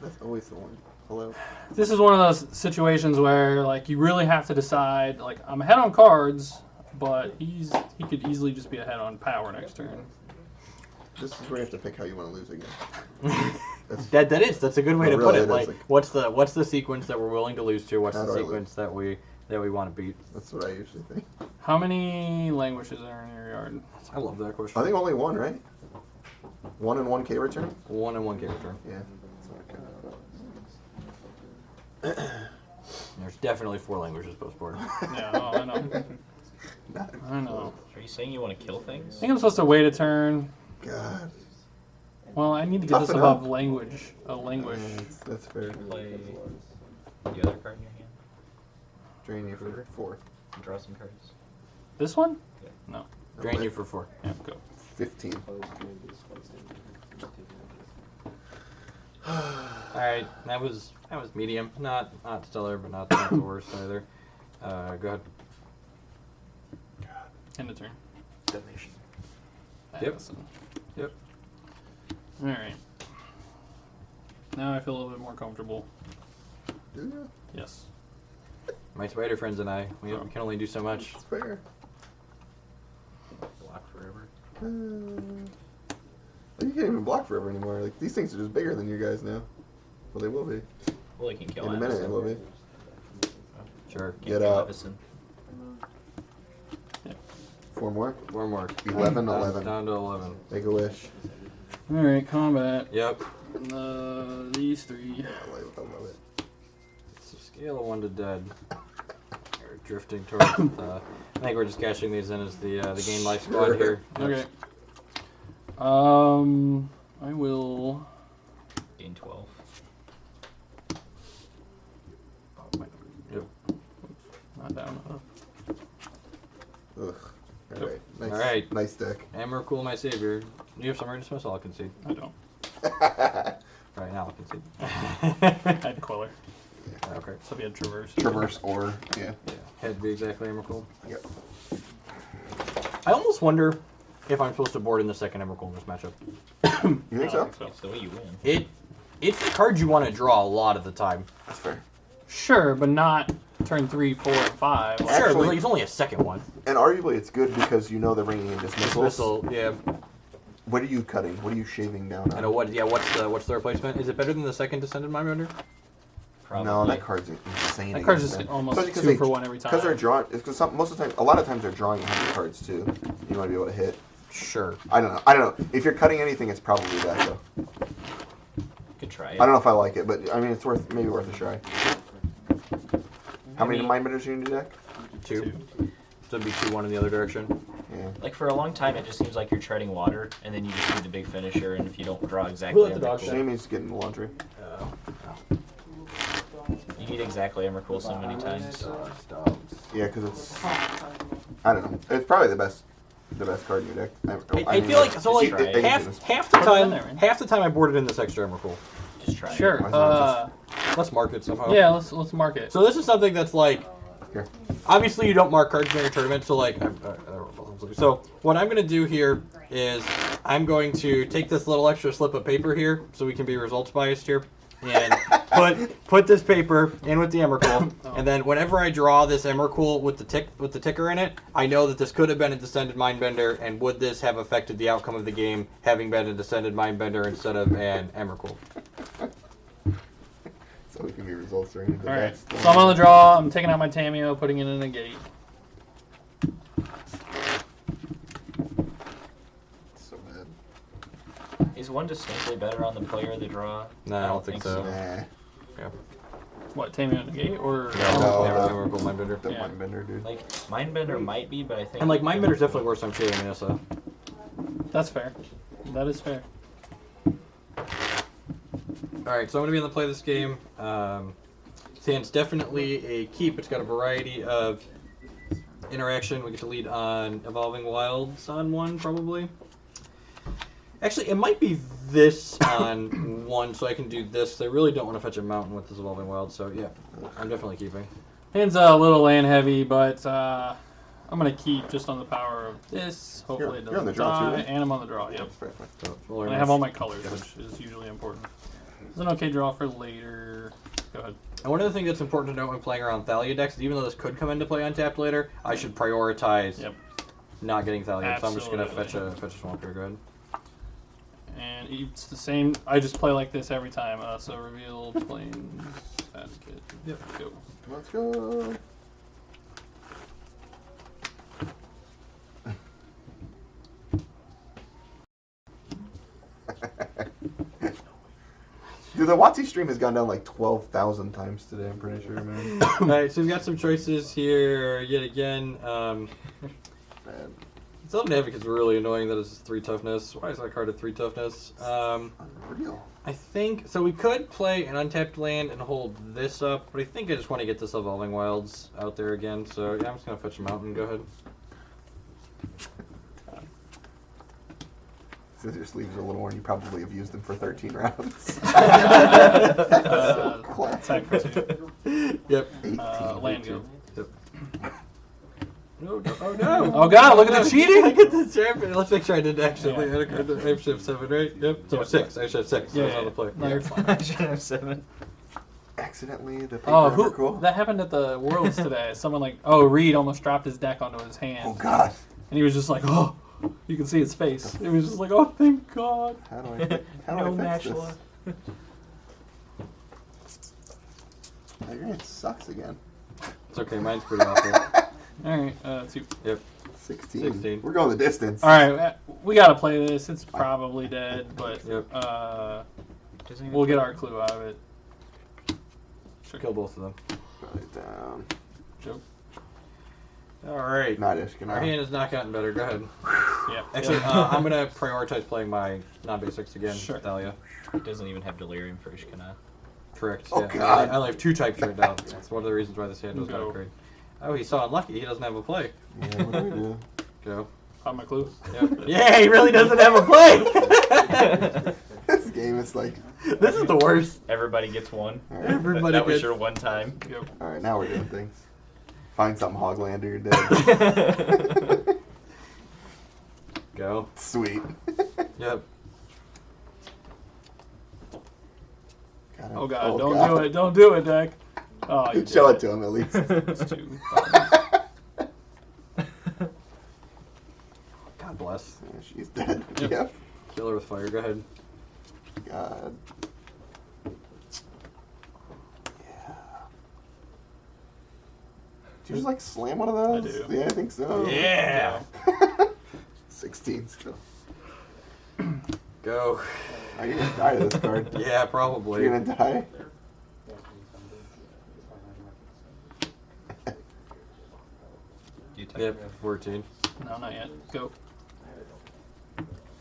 Speaker 1: That's always the one. Hello.
Speaker 4: This is one of those situations where like you really have to decide. Like I'm ahead on cards, but he could easily just be ahead on power next turn.
Speaker 1: This is where you have to pick how you want to lose again.
Speaker 2: That's a good way
Speaker 1: No,
Speaker 2: to
Speaker 1: really,
Speaker 2: put it.
Speaker 1: it is,
Speaker 2: Like,
Speaker 1: like-
Speaker 2: what's the sequence that we're willing to lose to? What's
Speaker 1: How
Speaker 2: the
Speaker 1: do I
Speaker 2: sequence that we want to beat?
Speaker 1: That's what I usually think.
Speaker 4: How many languishes are in your yard?
Speaker 2: I love that question.
Speaker 1: I think only one, right? 1 and 1K return?
Speaker 2: 1 and 1 character.
Speaker 1: Yeah.
Speaker 2: There's definitely 4 languages post board.
Speaker 4: Yeah, oh, I know. I know.
Speaker 3: Are you saying you want to kill
Speaker 4: I
Speaker 3: things?
Speaker 4: think I'm supposed to wait a turn.
Speaker 1: God.
Speaker 4: Well, I need to get this
Speaker 1: Toughen
Speaker 4: above
Speaker 1: up.
Speaker 4: language. A languish.
Speaker 1: That's fair.
Speaker 3: Play the other card in your hand.
Speaker 1: Drain you for 4.
Speaker 3: And draw some cards.
Speaker 4: This one?
Speaker 3: Yeah.
Speaker 4: No.
Speaker 2: Drain you for 4.
Speaker 4: Yeah, go.
Speaker 1: 15.
Speaker 2: Alright, that was medium. Not stellar, but not the worst either. Go ahead.
Speaker 4: End of turn.
Speaker 3: Detonation.
Speaker 2: Yep.
Speaker 4: Addison.
Speaker 2: Yep.
Speaker 4: Alright. Now I feel a little bit more comfortable.
Speaker 1: Do you?
Speaker 4: Yes.
Speaker 2: My spider friends and I, we can only do so much.
Speaker 1: It's fair.
Speaker 3: Block forever.
Speaker 1: You can't even block forever anymore. Like these things are just bigger than you guys now. Well, they will be.
Speaker 3: Well, you can kill
Speaker 1: In a minute, it will be.
Speaker 2: Sure.
Speaker 1: Get out. 4 more.
Speaker 2: 4 more.
Speaker 1: 11, 11.
Speaker 2: Down to 11.
Speaker 1: Make a wish.
Speaker 4: Alright, combat.
Speaker 2: Yep.
Speaker 4: These 3.
Speaker 1: I love it.
Speaker 2: It's a scale of 1 to dead. We're drifting towards. I think we're just cashing these in as the game life squad here.
Speaker 4: Okay. I will.
Speaker 3: Gain 12.
Speaker 2: Oh, wait. Yep.
Speaker 4: Not down enough.
Speaker 1: Ugh. All right. Nice,
Speaker 2: All right.
Speaker 1: Nice deck.
Speaker 2: Emrakul, my savior. You have summary dismissal, I'll concede.
Speaker 4: I don't.
Speaker 2: Right now, I'll concede.
Speaker 4: I had Queller.
Speaker 2: Okay.
Speaker 4: So we had Traverse.
Speaker 1: Traverse or yeah.
Speaker 2: Yeah. Had to be exactly Emrakul.
Speaker 1: Yep.
Speaker 2: I almost wonder if I'm supposed to board in the second Emrakul in this matchup.
Speaker 1: You think so?
Speaker 3: That's the way you win.
Speaker 2: It's the card you want to draw a lot of the time.
Speaker 1: That's fair.
Speaker 4: Sure, but not turn 3, 4, and 5.
Speaker 1: Well,
Speaker 2: Sure, but
Speaker 1: Actually-
Speaker 2: like, it's only a second one.
Speaker 1: And arguably, it's good because you know they're bringing in dismissals.
Speaker 2: Dismissal, yeah.
Speaker 1: What are you cutting? What are you shaving down on?
Speaker 2: I know what. Yeah, what's the replacement? Is it better than the second Descended Mindbender?
Speaker 3: Probably.
Speaker 1: No, that card's insane.
Speaker 4: That card's
Speaker 1: against
Speaker 4: just
Speaker 1: them.
Speaker 4: almost
Speaker 1: Especially
Speaker 4: 2 for 1 every time.
Speaker 1: Because they're drawing. Because most of the time, a lot of times they're drawing heavy cards too. You want to be able to hit.
Speaker 2: Sure.
Speaker 1: I don't know. If you're cutting anything, it's probably that though.
Speaker 3: You could try it.
Speaker 1: I don't know if I like it, but I mean, it's maybe worth a try. How many
Speaker 3: mean-
Speaker 1: Mindbenders are you in your deck?
Speaker 2: 2. So it'd be 2-1 in the other direction.
Speaker 1: Yeah.
Speaker 3: Like for a long time, it just seems like you're treading water, and then you just need the big finisher, and if you don't draw exactly,
Speaker 2: Who let the dog
Speaker 3: Emrakul-
Speaker 1: Jamie's getting the laundry.
Speaker 3: you need exactly Emrakul so many times.
Speaker 1: Yeah, because it's. I don't know. It's probably the best card in your deck.
Speaker 2: I feel like so like
Speaker 3: Just try it.
Speaker 2: half the
Speaker 4: Put it in
Speaker 2: time
Speaker 4: there, man.
Speaker 2: half the time I boarded in this extra Emrakul.
Speaker 3: Just try
Speaker 4: Sure.
Speaker 3: it.
Speaker 2: Let's mark it somehow.
Speaker 4: Yeah, let's mark it.
Speaker 2: So this is something that's like,
Speaker 1: Here.
Speaker 2: obviously you don't mark cards during a tournament. So like, so what I'm gonna do here is I'm going to take this little extra slip of paper here, so we can be results biased here, and put this paper in with the Emrakul, and then whenever I draw this Emrakul with the ticker in it, I know that this could have been a Descended Mindbender, and would this have affected the outcome of the game having been a Descended Mindbender instead of an Emrakul?
Speaker 1: So we can be results oriented.
Speaker 4: All right. So I'm on the draw. I'm taking out my Tameo, putting it in a gate.
Speaker 1: So bad.
Speaker 3: Is one distinctly better on the player of the draw?
Speaker 2: No, I don't think so.
Speaker 1: Nah.
Speaker 4: What, Tameo in the gate or?
Speaker 1: No.
Speaker 2: Emrakul Mindbender.
Speaker 1: The
Speaker 4: Yeah.
Speaker 1: Mindbender, dude.
Speaker 3: Like Mindbender might be, but I think.
Speaker 2: And like Mindbender's definitely worse on Shea than Nissa.
Speaker 4: That's fair. That is fair.
Speaker 2: Alright, so I'm going to be on the play of this game. Sand's definitely a keep. It's got a variety of interaction. We get to lead on Evolving Wilds on 1, probably. Actually, it might be this on 1, so I can do this. I really don't want to fetch a mountain with this Evolving Wild, so yeah, I'm definitely keeping.
Speaker 4: Hand's a little land heavy, but I'm going to keep just on the power of this. Hopefully
Speaker 1: You're
Speaker 4: it
Speaker 1: on the
Speaker 4: doesn't
Speaker 1: draw too,
Speaker 4: die.
Speaker 1: right?
Speaker 4: And I'm on the draw, yep.
Speaker 1: That's fair.
Speaker 2: So,
Speaker 4: And I have all my colors, which is usually important. It's an okay draw for later. Go ahead.
Speaker 2: And one of the things that's important to note when playing around Thalia decks is even though this could come into play untapped later, I should prioritize not getting Thalia. So I'm just going to fetch a swamp here. Go ahead.
Speaker 4: And it's the same. I just play like this every time. So reveal planes. Basket. Yep. Go.
Speaker 1: Let's go. Dude, the WotC stream has gone down like 12,000 times today, I'm pretty sure, man.
Speaker 2: Alright, so we've got some choices here yet again.
Speaker 1: Man.
Speaker 2: Zelda Navic is really annoying that it's 3 toughness. Why is that card at 3 toughness?
Speaker 1: Unreal.
Speaker 2: I think, so we could play an untapped land and hold this up, but I think I just want to get this Evolving Wilds out there again, so yeah, I'm just going to fetch a mountain. Go ahead.
Speaker 1: Since your sleeves are a little worn, you probably have used them for 13 rounds.
Speaker 4: Attack for 2.
Speaker 2: Yep.
Speaker 1: 18.
Speaker 4: Land go.
Speaker 2: Yep. No, no, oh no!
Speaker 4: Oh god, look at the cheating!
Speaker 2: I get the champion. Let's make sure I did actually. I should have 7, right? Yep. So 6. I should have 6.
Speaker 4: Yeah,
Speaker 2: I was on the play.
Speaker 4: No, you're fine.
Speaker 3: I should have 7.
Speaker 1: Accidentally, the paper
Speaker 4: Oh,
Speaker 1: ever cool.
Speaker 4: that happened at the Worlds today. Someone Reed almost dropped his deck onto his hand.
Speaker 1: Oh god.
Speaker 4: And he was just like, oh, you can see his face. It was just like, oh, thank God.
Speaker 1: How do I fix this? Your hand sucks again.
Speaker 2: It's okay. Mine's pretty awful.
Speaker 4: All right, 2.
Speaker 2: Yep.
Speaker 1: 16.
Speaker 2: 16.
Speaker 1: We're going the distance.
Speaker 4: All right, we got to play this. It's probably dead, but
Speaker 2: Yep.
Speaker 4: we'll get our clue out of it.
Speaker 2: Kill both of them.
Speaker 1: Put it down.
Speaker 4: Joke.
Speaker 2: All right.
Speaker 1: Not
Speaker 2: Our
Speaker 1: Ishkana.
Speaker 2: hand has not gotten better. Go ahead.
Speaker 4: Yeah.
Speaker 2: Actually, I'm going to prioritize playing my non-basics again,
Speaker 4: Sure.
Speaker 2: Thalia.
Speaker 3: It doesn't even have Delirium for Ishkana.
Speaker 2: Correct.
Speaker 1: Oh,
Speaker 2: yeah.
Speaker 1: God.
Speaker 2: I only have 2 types right now. That's one of the reasons why this hand was not
Speaker 4: Go.
Speaker 2: great. Oh, he's so unlucky. He doesn't have a play.
Speaker 1: Yeah, what do we do?
Speaker 2: Go.
Speaker 4: Found my clue.
Speaker 2: Yep. Yeah, he really doesn't have a play.
Speaker 1: This game is like.
Speaker 2: This is the worst.
Speaker 3: Everybody gets one.
Speaker 1: All right.
Speaker 2: Everybody
Speaker 3: That was
Speaker 2: gets-
Speaker 3: your one time.
Speaker 4: Yep.
Speaker 1: All right, now we're doing things. Find something, Hoglander, you're dead.
Speaker 2: Go.
Speaker 1: Sweet.
Speaker 2: Yep.
Speaker 1: God,
Speaker 4: Oh god, don't
Speaker 1: God.
Speaker 4: do it. Don't do it, Deck. Oh, you
Speaker 1: Show
Speaker 4: did
Speaker 1: it to him at least.
Speaker 4: It's 2.
Speaker 2: God bless.
Speaker 1: Yeah, she's dead.
Speaker 4: Yep.
Speaker 1: Yep.
Speaker 2: Kill her with fire. Go ahead.
Speaker 1: God. Yeah. Did you just like slam one of those?
Speaker 4: I do.
Speaker 1: Yeah, I think so.
Speaker 2: Yeah.
Speaker 1: 16 still.
Speaker 2: Go.
Speaker 1: Are you gonna die to this card?
Speaker 2: Yeah, probably.
Speaker 1: You're gonna die?
Speaker 3: You type
Speaker 2: Yep. 14.
Speaker 4: No, not yet. Go.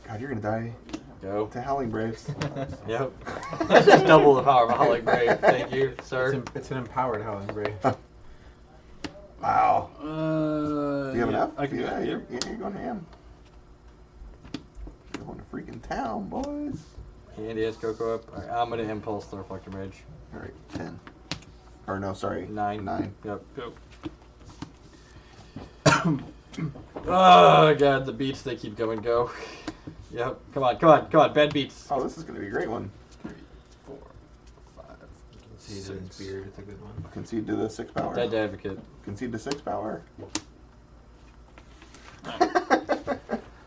Speaker 1: God, you're gonna die
Speaker 2: Go.
Speaker 1: to Howling Braves.
Speaker 2: Yep. That's just double the power of a Howling Brave. Thank you, sir.
Speaker 6: It's an empowered Howling Brave.
Speaker 1: Wow.
Speaker 4: Do
Speaker 1: Do you have enough?
Speaker 4: I can
Speaker 1: yeah,
Speaker 4: do
Speaker 1: you're,
Speaker 4: it.
Speaker 1: yeah, you're going ham. You're going to freaking town, boys.
Speaker 2: Andy has Coco up. All right, I'm going to impulse the Reflector Mage.
Speaker 1: All right, 10. Or no, sorry.
Speaker 2: 9.
Speaker 1: 9.
Speaker 2: Yep.
Speaker 4: Go.
Speaker 2: Oh, God, the beats, they keep going. Go. Yep. Come on, come on, come on. Bad beats.
Speaker 1: Oh, this is going to be a great one.
Speaker 4: 4, 5,
Speaker 6: Conceded in Beard, it's a good one.
Speaker 1: Concede to the 6 power.
Speaker 2: Dead Advocate.
Speaker 1: Concede to 6 power.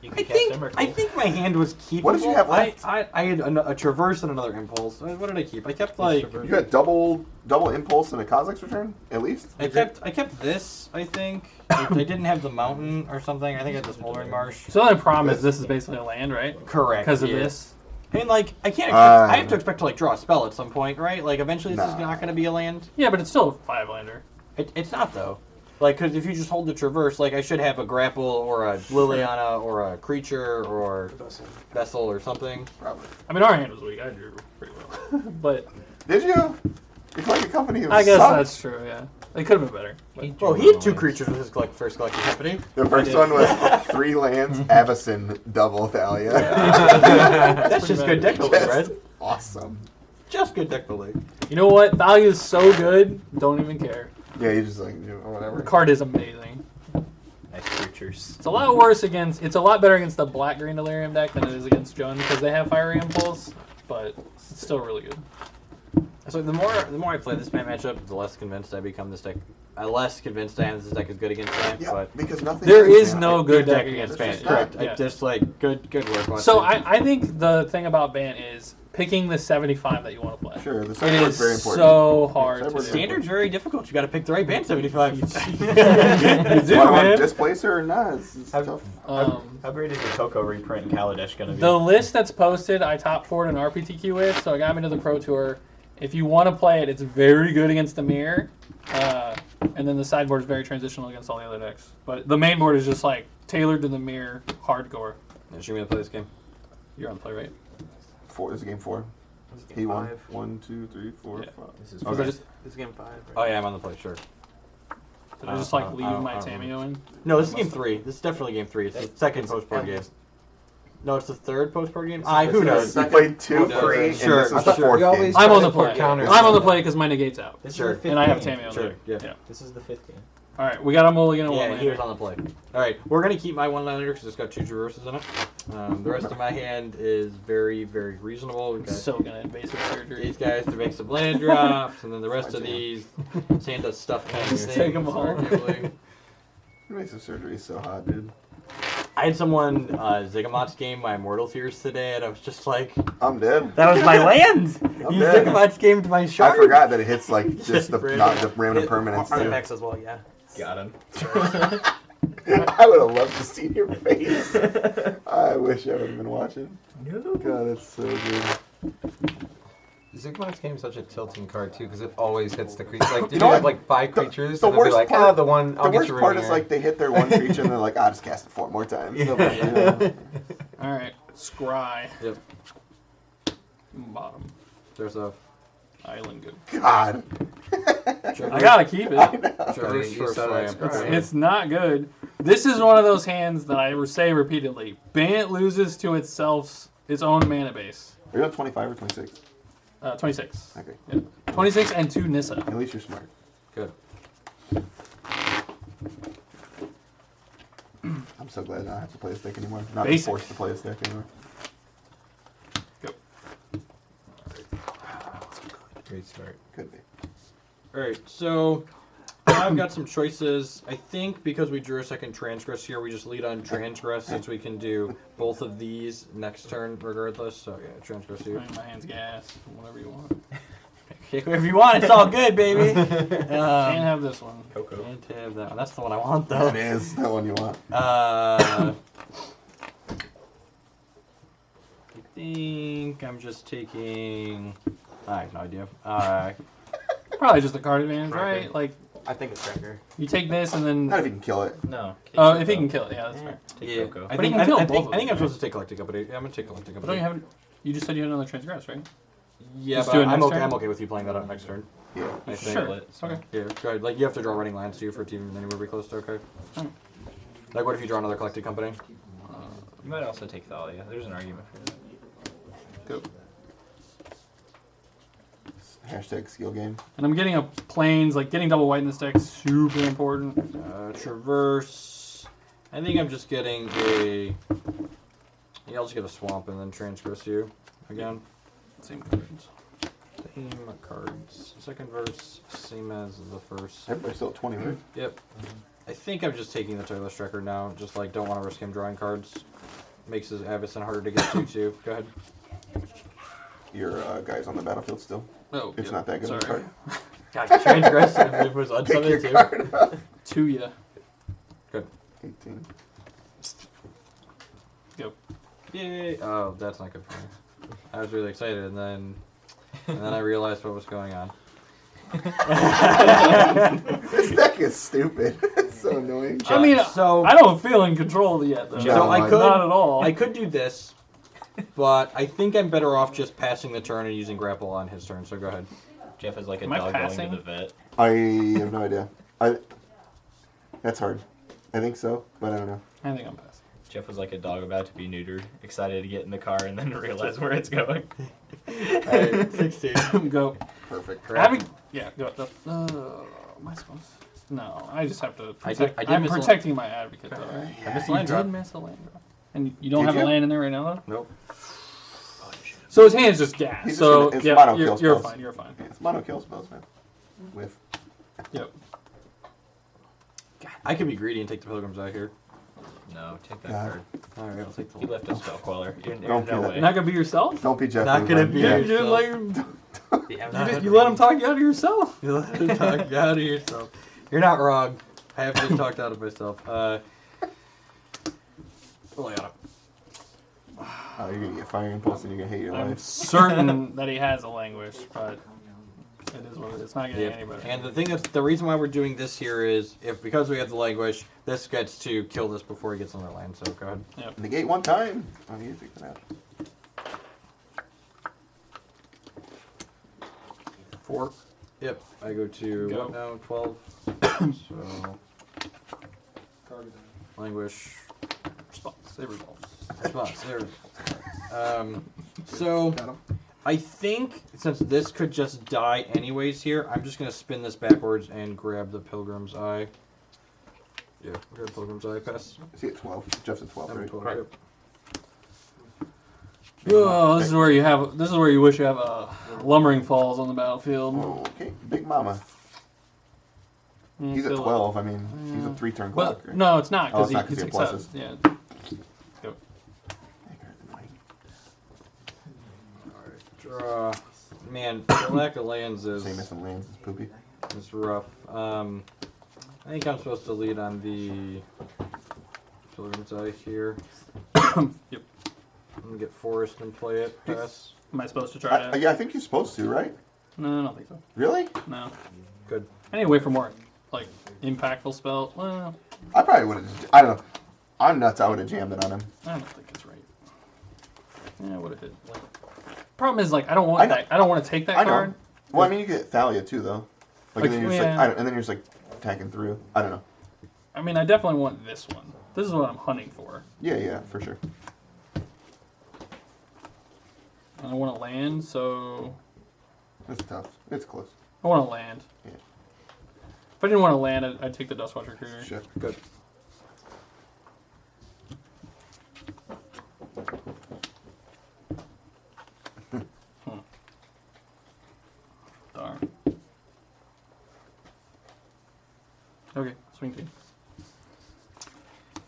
Speaker 3: You can cast Emrakul.
Speaker 2: I think my hand was keepable.
Speaker 1: What did you have left?
Speaker 2: I had a Traverse and another Impulse. What did I keep? I kept, like...
Speaker 1: You got double impulse and a Kozilek's return, at least?
Speaker 2: I kept this, I think. I didn't have the mountain or something. I think I had the Smoldering Marsh.
Speaker 4: So the only problem is this is basically a land, right?
Speaker 2: Correct.
Speaker 4: Because of
Speaker 2: yeah.
Speaker 4: this.
Speaker 2: I mean, like, I can't expect... I have to
Speaker 1: Um,
Speaker 2: expect to, like, draw a spell at some point, right? Like, eventually this is
Speaker 1: Nah.
Speaker 2: not going to be a land.
Speaker 4: Yeah, but it's still a 5-lander.
Speaker 2: It's not, though. Like, because if you just hold the Traverse, like, I should have a Grapple or a Liliana or a Creature or Vessel or something.
Speaker 1: Probably.
Speaker 4: I mean, our hand was weak. I drew pretty well. But
Speaker 1: Did you? It's like a company of
Speaker 4: I guess
Speaker 1: sucked.
Speaker 4: that's true, yeah. It could have been better. But
Speaker 2: Well, he had 2 creatures with his first collection company.
Speaker 1: The first one was 3 lands, Avacyn, double Thalia.
Speaker 2: That's just
Speaker 4: pretty
Speaker 2: good deck building, right?
Speaker 1: Just awesome.
Speaker 2: Just good deck building.
Speaker 4: you know what? Thalia is so good, don't even care.
Speaker 1: Yeah, you just like, whatever.
Speaker 4: The card is amazing.
Speaker 3: Nice creatures.
Speaker 4: It's a lot worse against... It's a lot better against the black-green Delirium deck than it is against Jund because they have Fiery Impulse, but it's still really good.
Speaker 2: So the more I play this matchup, the less convinced I become this deck. Less convinced I am this deck is good against Bant,
Speaker 1: Yeah,
Speaker 2: but
Speaker 1: because nothing.
Speaker 4: There
Speaker 1: breaks
Speaker 4: is
Speaker 1: now.
Speaker 4: no good deck against
Speaker 1: There's
Speaker 4: Bant.
Speaker 1: just
Speaker 2: correct.
Speaker 1: not.
Speaker 4: Yeah.
Speaker 2: I just like good work on
Speaker 4: So
Speaker 2: it.
Speaker 4: I think the thing about Bant is picking the 75 that you want to play.
Speaker 1: Sure, the
Speaker 4: It
Speaker 1: sideboard's
Speaker 4: is
Speaker 1: very important.
Speaker 4: so hard to
Speaker 1: Sideboard's
Speaker 4: do.
Speaker 2: Standard's very difficult. You got to pick the right Bant 75.
Speaker 4: You
Speaker 1: That's
Speaker 4: do,
Speaker 1: why I want
Speaker 4: man.
Speaker 1: to displace her or not. It's tough.
Speaker 3: How great is the Coco reprint in Kaladesh going to be?
Speaker 4: The list that's posted, I top 4'd an RPTQ with, so it got me to the Pro Tour. If you want to play it, it's very good against the mirror. And then the sideboard is very transitional against all the other decks. But the main board is just like tailored to the mirror, hardcore.
Speaker 2: Yeah, should we play this game?
Speaker 4: You're on play, right?
Speaker 1: 4. This is game 4.
Speaker 6: This is
Speaker 1: He
Speaker 6: game
Speaker 1: won.
Speaker 6: 5.
Speaker 1: 1, 2, 3, 4,
Speaker 4: Yeah.
Speaker 1: 5.
Speaker 3: This is
Speaker 1: Okay.
Speaker 6: This is game 5. Right?
Speaker 2: Oh yeah, I'm on the play. Sure.
Speaker 4: Did I just like leave
Speaker 2: I don't
Speaker 4: my
Speaker 2: remember.
Speaker 4: Tameo in?
Speaker 2: No, this is game 3. This is definitely game 3. It's the second post-board game. No, it's the third post-board game. Who knows?
Speaker 1: You played 2
Speaker 2: knows?
Speaker 1: free,
Speaker 2: Sure,
Speaker 1: and this is
Speaker 2: I
Speaker 1: the
Speaker 2: thought-
Speaker 1: 4th
Speaker 6: we
Speaker 1: game.
Speaker 6: always-
Speaker 4: I'm on the
Speaker 6: Try to
Speaker 4: play.
Speaker 6: put counters.
Speaker 4: I'm on the play because my negate's out.
Speaker 3: This
Speaker 2: Sure.
Speaker 3: is the 5th
Speaker 4: And I have
Speaker 3: game.
Speaker 4: Tameo on
Speaker 2: Sure.
Speaker 4: there.
Speaker 2: Yeah.
Speaker 4: Yeah.
Speaker 3: This is the 5th game.
Speaker 4: All right, we got a mulligan and
Speaker 2: Yeah,
Speaker 4: one
Speaker 2: he was
Speaker 4: lander.
Speaker 2: on the play. All right, we're gonna keep my one-liner because it's got 2 traverses in it. The rest of my hand is very, very reasonable. We've got
Speaker 4: So gonna invasive surgery.
Speaker 2: these guys to make some land drops, and then the rest of these Santa stuff kind of
Speaker 4: Just
Speaker 2: things.
Speaker 4: take 'em all.
Speaker 2: arguably.
Speaker 1: Invasive surgery is so hot, dude.
Speaker 2: I had someone Zigamot's game my Immortal Tears today, and I was just like,
Speaker 1: I'm dead.
Speaker 2: "That was my land." You
Speaker 1: dead.
Speaker 2: Zigamot's game to my
Speaker 1: I
Speaker 2: shard.
Speaker 1: forgot that it hits like just the
Speaker 2: Random.
Speaker 1: not the random permanents too.
Speaker 6: Artifacts as well, yeah.
Speaker 3: Got him.
Speaker 1: I would have loved to see your face. I wish I would have been watching.
Speaker 3: No.
Speaker 1: God, that's so good.
Speaker 6: Sigmar's game is such a tilting card too, because it always hits the creature. Like,
Speaker 1: You know
Speaker 6: you have
Speaker 1: what?
Speaker 6: like 5 creatures,
Speaker 1: the
Speaker 6: and they'll be
Speaker 1: worst
Speaker 6: like,
Speaker 1: part-
Speaker 6: the one. I'll
Speaker 1: The
Speaker 6: get
Speaker 1: worst
Speaker 6: you
Speaker 1: part
Speaker 6: in
Speaker 1: is
Speaker 6: here.
Speaker 1: like they hit their one creature and they're like, I'll just cast it 4 more times.
Speaker 2: Yeah.
Speaker 4: All right, scry.
Speaker 2: Yep.
Speaker 4: Bottom.
Speaker 2: There's a
Speaker 4: Island good.
Speaker 1: God.
Speaker 4: I gotta keep it.
Speaker 2: Traverse
Speaker 6: You
Speaker 2: first
Speaker 6: saw that
Speaker 2: slam.
Speaker 6: scry.
Speaker 4: It's not good. This is one of those hands that I say repeatedly. Bant loses to itself its own mana base.
Speaker 1: Are you on 25 or 26?
Speaker 4: 26.
Speaker 1: Okay.
Speaker 4: Yep. 26 and 2 Nissa.
Speaker 1: At least you're smart.
Speaker 2: Good.
Speaker 1: I'm so glad I don't have to play this deck anymore. Not
Speaker 4: Basic.
Speaker 1: forced to play this deck anymore.
Speaker 4: Go.
Speaker 6: Great start.
Speaker 1: Could be.
Speaker 2: Alright, so now I've got some choices. I think because we drew a second Transgress here, we just lead on Transgress since we can do both of these next turn regardless. So yeah, Transgress
Speaker 4: I
Speaker 2: here.
Speaker 4: mean, my hand's gas. Whatever you want.
Speaker 2: If you want, it's all good, baby.
Speaker 4: Can't have this one.
Speaker 6: Coco.
Speaker 2: Can't have that one. That's the one I want, though.
Speaker 1: That is the one you want.
Speaker 2: I think I'm just taking. I have no idea.
Speaker 4: Probably just a card advantage,
Speaker 3: Right.
Speaker 4: right? Like,
Speaker 3: I think it's Tracker.
Speaker 4: you take this and then...
Speaker 1: Not if you can kill it.
Speaker 3: No.
Speaker 4: Oh, if he can kill it, yeah, that's fair.
Speaker 3: Take
Speaker 2: Yeah,
Speaker 3: Coco.
Speaker 2: I
Speaker 4: But he
Speaker 2: think,
Speaker 4: can
Speaker 2: I,
Speaker 4: kill
Speaker 2: I
Speaker 4: both
Speaker 2: think,
Speaker 4: of
Speaker 2: I think
Speaker 4: them,
Speaker 2: I'm supposed to take Collecting Company. Yeah, I'm gonna take Collecting
Speaker 4: But
Speaker 2: Company.
Speaker 4: don't you have... You just said you had another Transgress, right?
Speaker 2: Yeah,
Speaker 4: Just
Speaker 2: but
Speaker 4: do it
Speaker 2: I'm
Speaker 4: next
Speaker 2: okay.
Speaker 4: turn?
Speaker 2: I'm okay with you playing that out next turn.
Speaker 1: Yeah.
Speaker 2: I think.
Speaker 4: Sure.
Speaker 3: So-
Speaker 4: Okay.
Speaker 2: Yeah, go ahead. Like you have to draw running lands to you for a team anywhere be close to okay.
Speaker 4: Alright.
Speaker 2: Like what if you draw another Collecting Company?
Speaker 3: You might also take Thalia. There's an argument for that.
Speaker 4: Go.
Speaker 1: Hashtag skill game.
Speaker 4: And I'm getting a plains, like getting double white in this deck is super important.
Speaker 2: Traverse. I think I'm just getting a. Yeah, I'll just get a swamp and then transgress you again.
Speaker 4: Same cards.
Speaker 2: Same cards. Second verse, same as the first.
Speaker 1: Everybody's still at 20, right?
Speaker 2: Yep. I think I'm just taking the Toilet Striker now. Just like don't want to risk him drawing cards. Makes his Avacyn harder to get to too. Go ahead.
Speaker 1: Your guy's on the battlefield still.
Speaker 4: Oh,
Speaker 1: It's
Speaker 4: yep.
Speaker 1: not that good of a
Speaker 4: Sorry.
Speaker 1: card.
Speaker 2: God, transgress and it was
Speaker 1: Pick your
Speaker 2: unsummoned too.
Speaker 1: card up.
Speaker 4: To ya.
Speaker 1: 18.
Speaker 4: Go.
Speaker 2: Yay! Oh, that's not good for me. I was really excited, and then I realized what was going on.
Speaker 1: This deck is stupid. It's so annoying.
Speaker 4: I mean,
Speaker 2: so
Speaker 4: I don't feel in control yet, though.
Speaker 1: No,
Speaker 2: so I could
Speaker 4: Not at all.
Speaker 2: I could do this, but I think I'm better off just passing the turn and using grapple on his turn. So go ahead.
Speaker 3: Jeff is like a
Speaker 4: Am I
Speaker 3: dog
Speaker 4: passing?
Speaker 3: going to the vet.
Speaker 1: I have no idea. That's hard. I think so, but I don't know.
Speaker 4: I think I'm passing.
Speaker 3: Jeff was like a dog about to be neutered, excited to get in the car and then realize where it's going.
Speaker 2: Alright, 16.
Speaker 4: Go.
Speaker 1: Perfect.
Speaker 4: Yeah, go. Am I supposed? No, I just have to.
Speaker 2: I
Speaker 4: Protect,
Speaker 2: did
Speaker 4: I'm
Speaker 2: miss a-
Speaker 4: protecting my advocate, though, right?
Speaker 2: I missed a
Speaker 4: You
Speaker 2: land drop.
Speaker 4: did miss a land drop. And you don't
Speaker 1: Did
Speaker 4: have
Speaker 1: you?
Speaker 4: a land in there right now, though?
Speaker 2: Nope.
Speaker 4: So his hand's just gas.
Speaker 1: He's just
Speaker 4: So,
Speaker 1: gonna- it's
Speaker 4: yeah,
Speaker 1: mono
Speaker 4: you're
Speaker 1: kill spells.
Speaker 4: fine, you're fine.
Speaker 1: Yeah, it's mono kill spells, man. With
Speaker 4: Yep.
Speaker 2: I could be greedy and take the Pilgrim's Eye here.
Speaker 3: No, take that
Speaker 1: God.
Speaker 3: card.
Speaker 2: Alright, I'll take the
Speaker 3: He left a spell queller. There's
Speaker 1: Don't
Speaker 3: no
Speaker 1: do that.
Speaker 3: way.
Speaker 4: You're not gonna be yourself?
Speaker 1: don't be Jeff.
Speaker 2: Not gonna be
Speaker 1: Yeah.
Speaker 4: You didn't let him, you let him talk you out of yourself?
Speaker 2: You let him talk you out of yourself. You're not wrong. I have been talked out of myself. Well, I got
Speaker 1: Oh, you're gonna get fire impulse and you're gonna hate your
Speaker 4: I'm
Speaker 1: life.
Speaker 4: certain that he has a languish, but it is what it is. It's not getting
Speaker 2: Yep.
Speaker 4: any better.
Speaker 2: And the reason why we're doing this here is because we have the languish, this gets to kill this before he gets on their land. So go ahead.
Speaker 1: Negate one time. Oh, you take that out.
Speaker 4: 4.
Speaker 2: Yep. I go to
Speaker 4: Go.
Speaker 2: what now? 12. So languish.
Speaker 4: Response. It resolves.
Speaker 2: Response. There. So I think since this could just die anyways here, I'm just gonna spin this backwards and grab the Pilgrim's Eye. Yeah, grab Pilgrim's Eye. Pass.
Speaker 1: See at 12. Jeff's at 12,
Speaker 2: I'm
Speaker 1: right?
Speaker 2: 12,
Speaker 3: Right.
Speaker 2: yep.
Speaker 4: Oh, this is where you have. This is where you wish you have lumbering falls on the battlefield.
Speaker 1: Oh, okay. Big Mama. He's at
Speaker 4: Still-
Speaker 1: 12. I mean, he's a 3-turn
Speaker 4: Well,
Speaker 1: clock. Right?
Speaker 4: no, it's not
Speaker 1: Oh,
Speaker 4: because
Speaker 1: it's not 'cause
Speaker 4: he's
Speaker 1: he had
Speaker 4: accepted. Yeah. Go.
Speaker 1: That card's annoying.
Speaker 2: Draw. Man, the lack of lands
Speaker 1: Same
Speaker 2: is
Speaker 1: missing lands is poopy.
Speaker 2: rough. I think I'm supposed to lead on the Pilgrim's Eye here.
Speaker 4: Yep.
Speaker 2: I'm and get forced and play it. Pass.
Speaker 4: Am I supposed to try to?
Speaker 1: Yeah, I think you're supposed to, right?
Speaker 4: No, I don't think so.
Speaker 1: Really?
Speaker 4: No.
Speaker 2: Good.
Speaker 4: I need to wait for more like impactful spells. Well,
Speaker 1: I probably would have. I don't know. I'm nuts. I would have jammed it on him.
Speaker 4: I don't think it's right. Yeah, I would have hit. Like, problem is, like, I don't want that. I don't want to take that
Speaker 1: I know.
Speaker 4: card.
Speaker 1: Well, I mean, you get Thalia too, though. Like, and then you're just
Speaker 4: yeah.
Speaker 1: like, and then you're just like attacking through. I don't know.
Speaker 4: I mean, I definitely want this one. This is what I'm hunting for.
Speaker 1: Yeah, for sure.
Speaker 4: And I want to land, so
Speaker 1: It's tough. It's close.
Speaker 4: I want to land.
Speaker 1: Yeah.
Speaker 4: If I didn't want to land, I'd take the Dustwatch Recruiter.
Speaker 1: Shit.
Speaker 2: Good.
Speaker 4: Darn. Okay, swing team.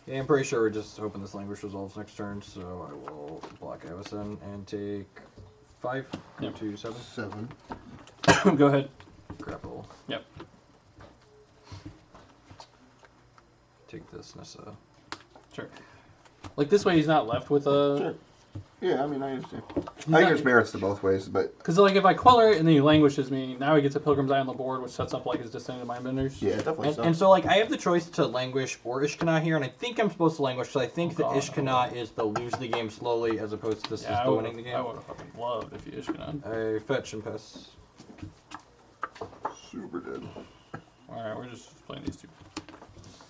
Speaker 2: Yeah, I'm pretty sure we're just hoping this language resolves next turn, so I will block Avison and take 5. Go
Speaker 4: Yep.
Speaker 2: to 7.
Speaker 1: 7.
Speaker 4: Go ahead.
Speaker 2: Grapple.
Speaker 4: Yep.
Speaker 2: Take this Nissa.
Speaker 4: Sure. Like this way, he's not left with a.
Speaker 1: Sure. Yeah, I mean, I understand. I think
Speaker 4: not-
Speaker 1: there's merits to both ways, but
Speaker 4: Because like if I Queller it and then he languishes me, now he gets a Pilgrim's Eye on the board, which sets up like his Descendant Mindbenders.
Speaker 1: yeah, definitely
Speaker 2: And,
Speaker 1: so.
Speaker 2: and so, like, I have the choice to languish or Ishkanah here, and I think I'm supposed to languish, so I think that
Speaker 4: God.
Speaker 2: Ishkanah is the lose the game slowly as opposed to this
Speaker 4: Yeah,
Speaker 2: is the winning the game.
Speaker 4: I would have fucking loved if you Ishkanah.
Speaker 2: I fetch and pass.
Speaker 1: Super dead.
Speaker 4: Alright, we're just playing these two.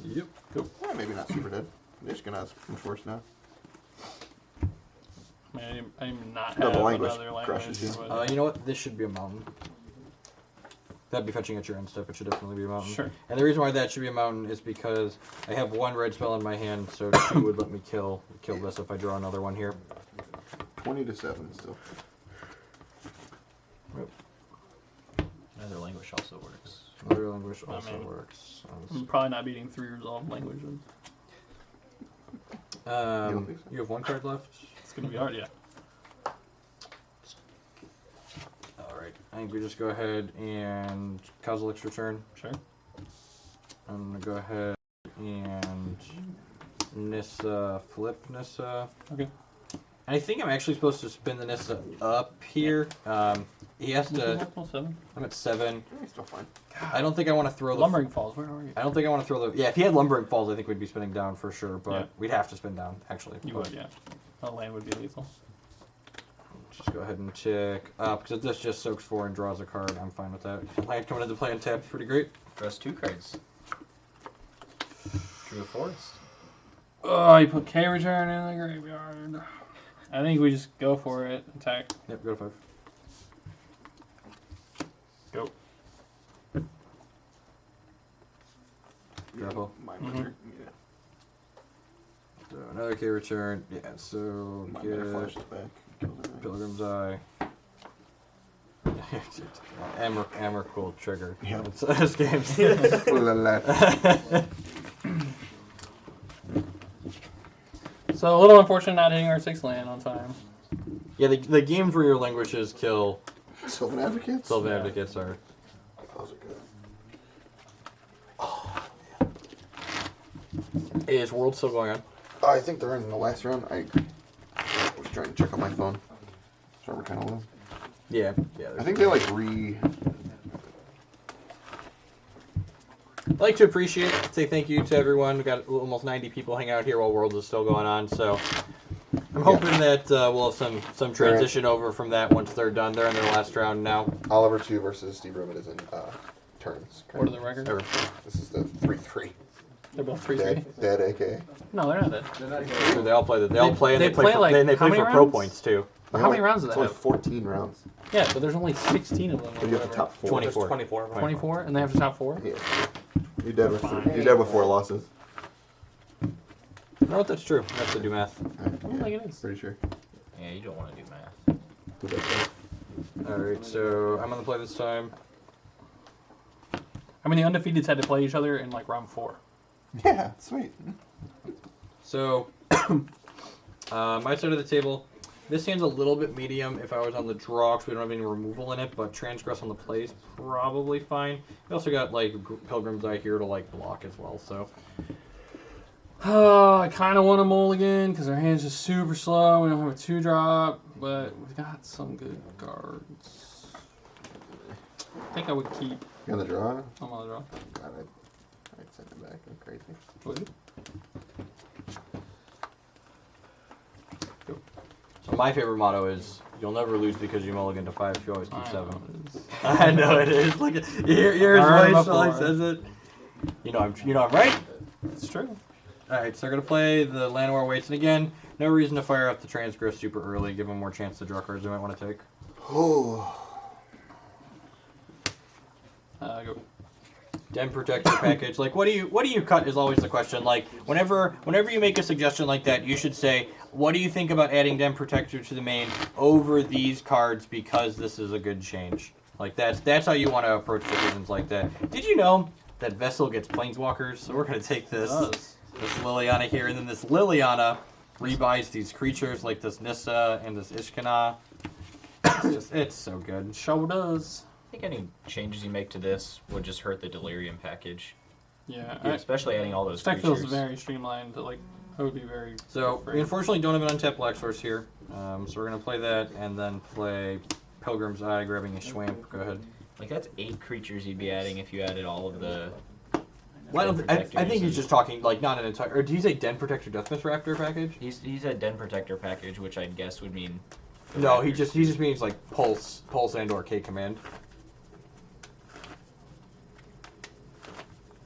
Speaker 2: Yep.
Speaker 4: Cool.
Speaker 1: Yeah, maybe not super dead. Ishkanah's much worse now.
Speaker 4: I mean, I didn't not
Speaker 1: No,
Speaker 4: have
Speaker 1: the language
Speaker 4: another language.
Speaker 1: crushes you.
Speaker 4: But,
Speaker 2: You know what? This should be a mountain. That'd be fetching at your end step. It should definitely be a mountain.
Speaker 4: Sure.
Speaker 2: And the reason why that should be a mountain is because I have 1 red spell in my hand, so 2 would let me kill this if I draw another one here.
Speaker 1: 20 to 7 still.
Speaker 3: Another language also works.
Speaker 2: Another language also
Speaker 4: mean,
Speaker 2: works.
Speaker 4: I'm probably not beating 3 resolved languages.
Speaker 1: don't think so?
Speaker 2: You have 1 card left.
Speaker 4: It's gonna be hard, yeah.
Speaker 2: Alright, I think we just go ahead and Kozilek's return.
Speaker 4: Sure.
Speaker 2: I'm gonna go ahead and Nissa, flip Nissa.
Speaker 4: Okay.
Speaker 2: And I think I'm actually supposed to spin the Nissa up here. He has to.
Speaker 4: Level 7.
Speaker 2: I'm at 7.
Speaker 1: Yeah, still fine.
Speaker 2: I don't think I want to throw the.
Speaker 4: Lumbering Falls, where are you?
Speaker 2: I don't think I want to throw the. Yeah, if he had Lumbering Falls, I think we'd be spinning down for sure, but
Speaker 4: Yeah.
Speaker 2: we'd have to spin down, actually.
Speaker 4: You
Speaker 2: But
Speaker 4: would, yeah. A land would be lethal.
Speaker 2: Just go ahead and tick up, because if this just soaks 4 and draws a card, I'm fine with that. Land coming into play and tap, pretty great.
Speaker 3: Draws 2 cards. Drew a Forest.
Speaker 4: Oh, you put K return in the graveyard. I think we just go for it. Attack.
Speaker 2: Yep, go to 5.
Speaker 4: Go.
Speaker 2: Grapple.
Speaker 1: My
Speaker 4: Mhm.
Speaker 1: better. Yeah.
Speaker 2: So another K return. Yeah, so
Speaker 1: My better
Speaker 2: get
Speaker 1: flashes back. Kills everything.
Speaker 2: Pilgrim's Eye. Emrakul trigger.
Speaker 1: Yep.
Speaker 2: It's this game's.
Speaker 1: Ooh la la.
Speaker 4: So a little unfortunate not hitting our 6th land on time.
Speaker 2: Yeah, the games where your languages kill
Speaker 1: Sylvan Advocates?
Speaker 2: Sylvan
Speaker 4: Yeah.
Speaker 2: Advocates are.
Speaker 1: Those are good.
Speaker 2: Is World still going on?
Speaker 1: I think they're in the last round. I was trying to check on my phone. So we're kind of low.
Speaker 2: Yeah.
Speaker 1: I think they like
Speaker 2: I'd like to say thank you to everyone. We've got almost 90 people hanging out here while Worlds is still going on, so I'm hoping that we'll have some transition over from that once they're done. They're in their last round now.
Speaker 1: Oliver 2 versus Steve Ruben is in turns.
Speaker 4: What are the records?
Speaker 1: This is the 3-3.
Speaker 4: They're both 3-3.
Speaker 1: Dead, aka.
Speaker 4: No, they're not dead.
Speaker 2: They all play. They all play, and
Speaker 4: They
Speaker 2: they play
Speaker 4: play
Speaker 2: for,
Speaker 4: like
Speaker 2: they
Speaker 4: how
Speaker 2: play
Speaker 4: many
Speaker 2: for pro
Speaker 4: rounds?
Speaker 2: points too.
Speaker 4: How many rounds do
Speaker 1: It's
Speaker 4: they
Speaker 1: only
Speaker 4: have?
Speaker 1: 14 rounds.
Speaker 4: Yeah, but there's only 16 of them.
Speaker 1: But you have the top 4.
Speaker 2: 24.
Speaker 3: 24.
Speaker 4: 24, and they have the top 4?
Speaker 1: Yeah. You're dead with 4 losses.
Speaker 2: You know what? That's true. That's to do math.
Speaker 4: I don't think it is.
Speaker 1: Pretty sure.
Speaker 3: Yeah, you don't want to do math.
Speaker 1: Who does that?
Speaker 2: All right, so I'm gonna play this time.
Speaker 4: I mean, the undefeateds had to play each other in like round 4.
Speaker 1: Yeah, sweet.
Speaker 2: So my side of the table. This hand's a little bit medium if I was on the draw, because we don't have any removal in it, but Transgress on the play is probably fine. We also got, like, Pilgrim's Eye here to, like, block as well, so.
Speaker 4: I kind of want to mulligan because our hand's just super slow. We don't have a 2-drop, but we've got some good cards. I think I would keep.
Speaker 1: You on the draw?
Speaker 4: I'm on the draw.
Speaker 1: God, I'd send it back. I'm crazy.
Speaker 4: Would you?
Speaker 2: So my favorite motto is, "You'll never lose because you mulligan to 5 if you always keep
Speaker 4: I
Speaker 2: 7."
Speaker 4: know it is.
Speaker 2: I know it is. Look at here's
Speaker 4: Alright,
Speaker 2: voice
Speaker 4: I'm
Speaker 2: while
Speaker 4: up
Speaker 2: he
Speaker 4: for it.
Speaker 2: says it. You know I'm right.
Speaker 4: It's true.
Speaker 2: Alright, so we're gonna play the Llanowar Waits, and again, no reason to fire up the Transgress super early. Give them more chance to draw cards they might want to take.
Speaker 1: Oh.
Speaker 4: Go.
Speaker 2: Den Protector package. Like, what do you cut is always the question. Like, whenever you make a suggestion like that, you should say, what do you think about adding Den Protector to the main over these cards because this is a good change. Like, that's how you want to approach decisions like that. Did you know that Vessel gets Planeswalkers? So we're going to take this Liliana here, and then this Liliana rebuys these creatures like this Nissa and this Ishkana. It's so good.
Speaker 4: Show does.
Speaker 3: I think any changes you make to this would just hurt the Delirium package.
Speaker 4: Yeah.
Speaker 3: Especially adding all those
Speaker 4: This deck
Speaker 3: creatures.
Speaker 4: feels very streamlined. Like, I would be very.
Speaker 2: So
Speaker 4: afraid.
Speaker 2: we unfortunately don't have an untapped black source here. So we're going to play that and then play Pilgrim's Eye, grabbing a Schwamp. Go ahead.
Speaker 3: Like, that's 8 creatures you'd be adding if you added all of the...
Speaker 2: Well,
Speaker 3: Den
Speaker 2: I think
Speaker 3: Protectors
Speaker 2: he's
Speaker 3: and-
Speaker 2: just talking, like, not an entire... Or did he say Den Protector Deathmiss Raptor package?
Speaker 3: He's a Den Protector package, which I guess would mean... the
Speaker 2: No, he
Speaker 3: Raptors.
Speaker 2: just means, like, Pulse and or K Command.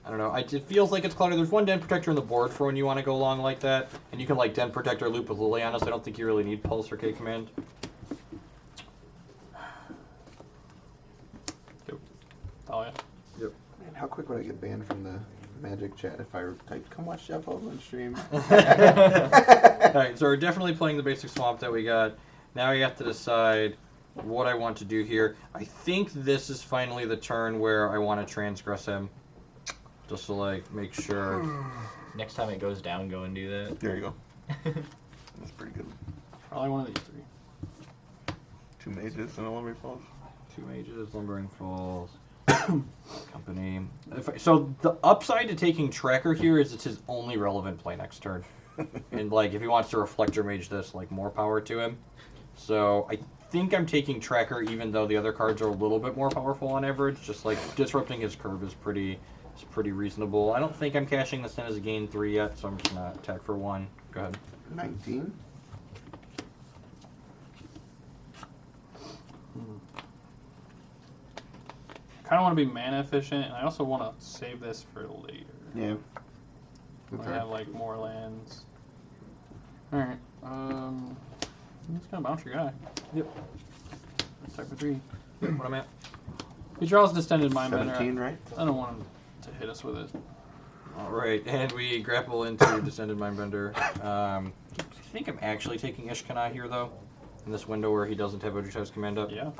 Speaker 2: I don't know. It feels like it's cluttered. There's one Den Protector on the board for when you want to go long like that. And you can, like, Den Protector loop with Liliana, so I don't think you really need Pulse or K Command.
Speaker 4: Oh yeah.
Speaker 1: Man, how quick would I get banned from the Magic chat if I typed, come watch Jeff Oldman stream?
Speaker 2: Alright, so we're definitely playing the basic swamp that we got. Now you have to decide what I want to do here. I think this is finally the turn where I want to transgress him. Just to, like, make sure.
Speaker 3: Next time it goes down, go and do that.
Speaker 1: There you go. That's pretty good.
Speaker 4: Probably one of these 3.
Speaker 1: 2 mages and a Lumbering Falls.
Speaker 2: 2 mages, Lumbering Falls, Company. So the upside to taking Tracker here is it's his only relevant play next turn. And, like, if he wants to Reflector Mage this, like, more power to him. So I think I'm taking Tracker even though the other cards are a little bit more powerful on average. Just, like, disrupting his curve is pretty reasonable. I don't think I'm cashing this in as a gain 3 yet, so I'm just going to attack for 1. Go ahead.
Speaker 1: 19.
Speaker 4: Kind of want to be mana efficient, and I also want to save this for later.
Speaker 1: Yeah.
Speaker 4: When I have like more lands. All right. I'm just gonna bounce your guy.
Speaker 2: Yep.
Speaker 4: Attack for 3.
Speaker 2: What I'm at?
Speaker 4: He draws Distended Mindbender.
Speaker 1: 17, right?
Speaker 4: I don't want him to hit us with it.
Speaker 2: Alright, and we grapple into Descended Mindbender. I think I'm actually taking Ishkana here, though. In this window where he doesn't have Odysseus Command up.
Speaker 4: Yeah.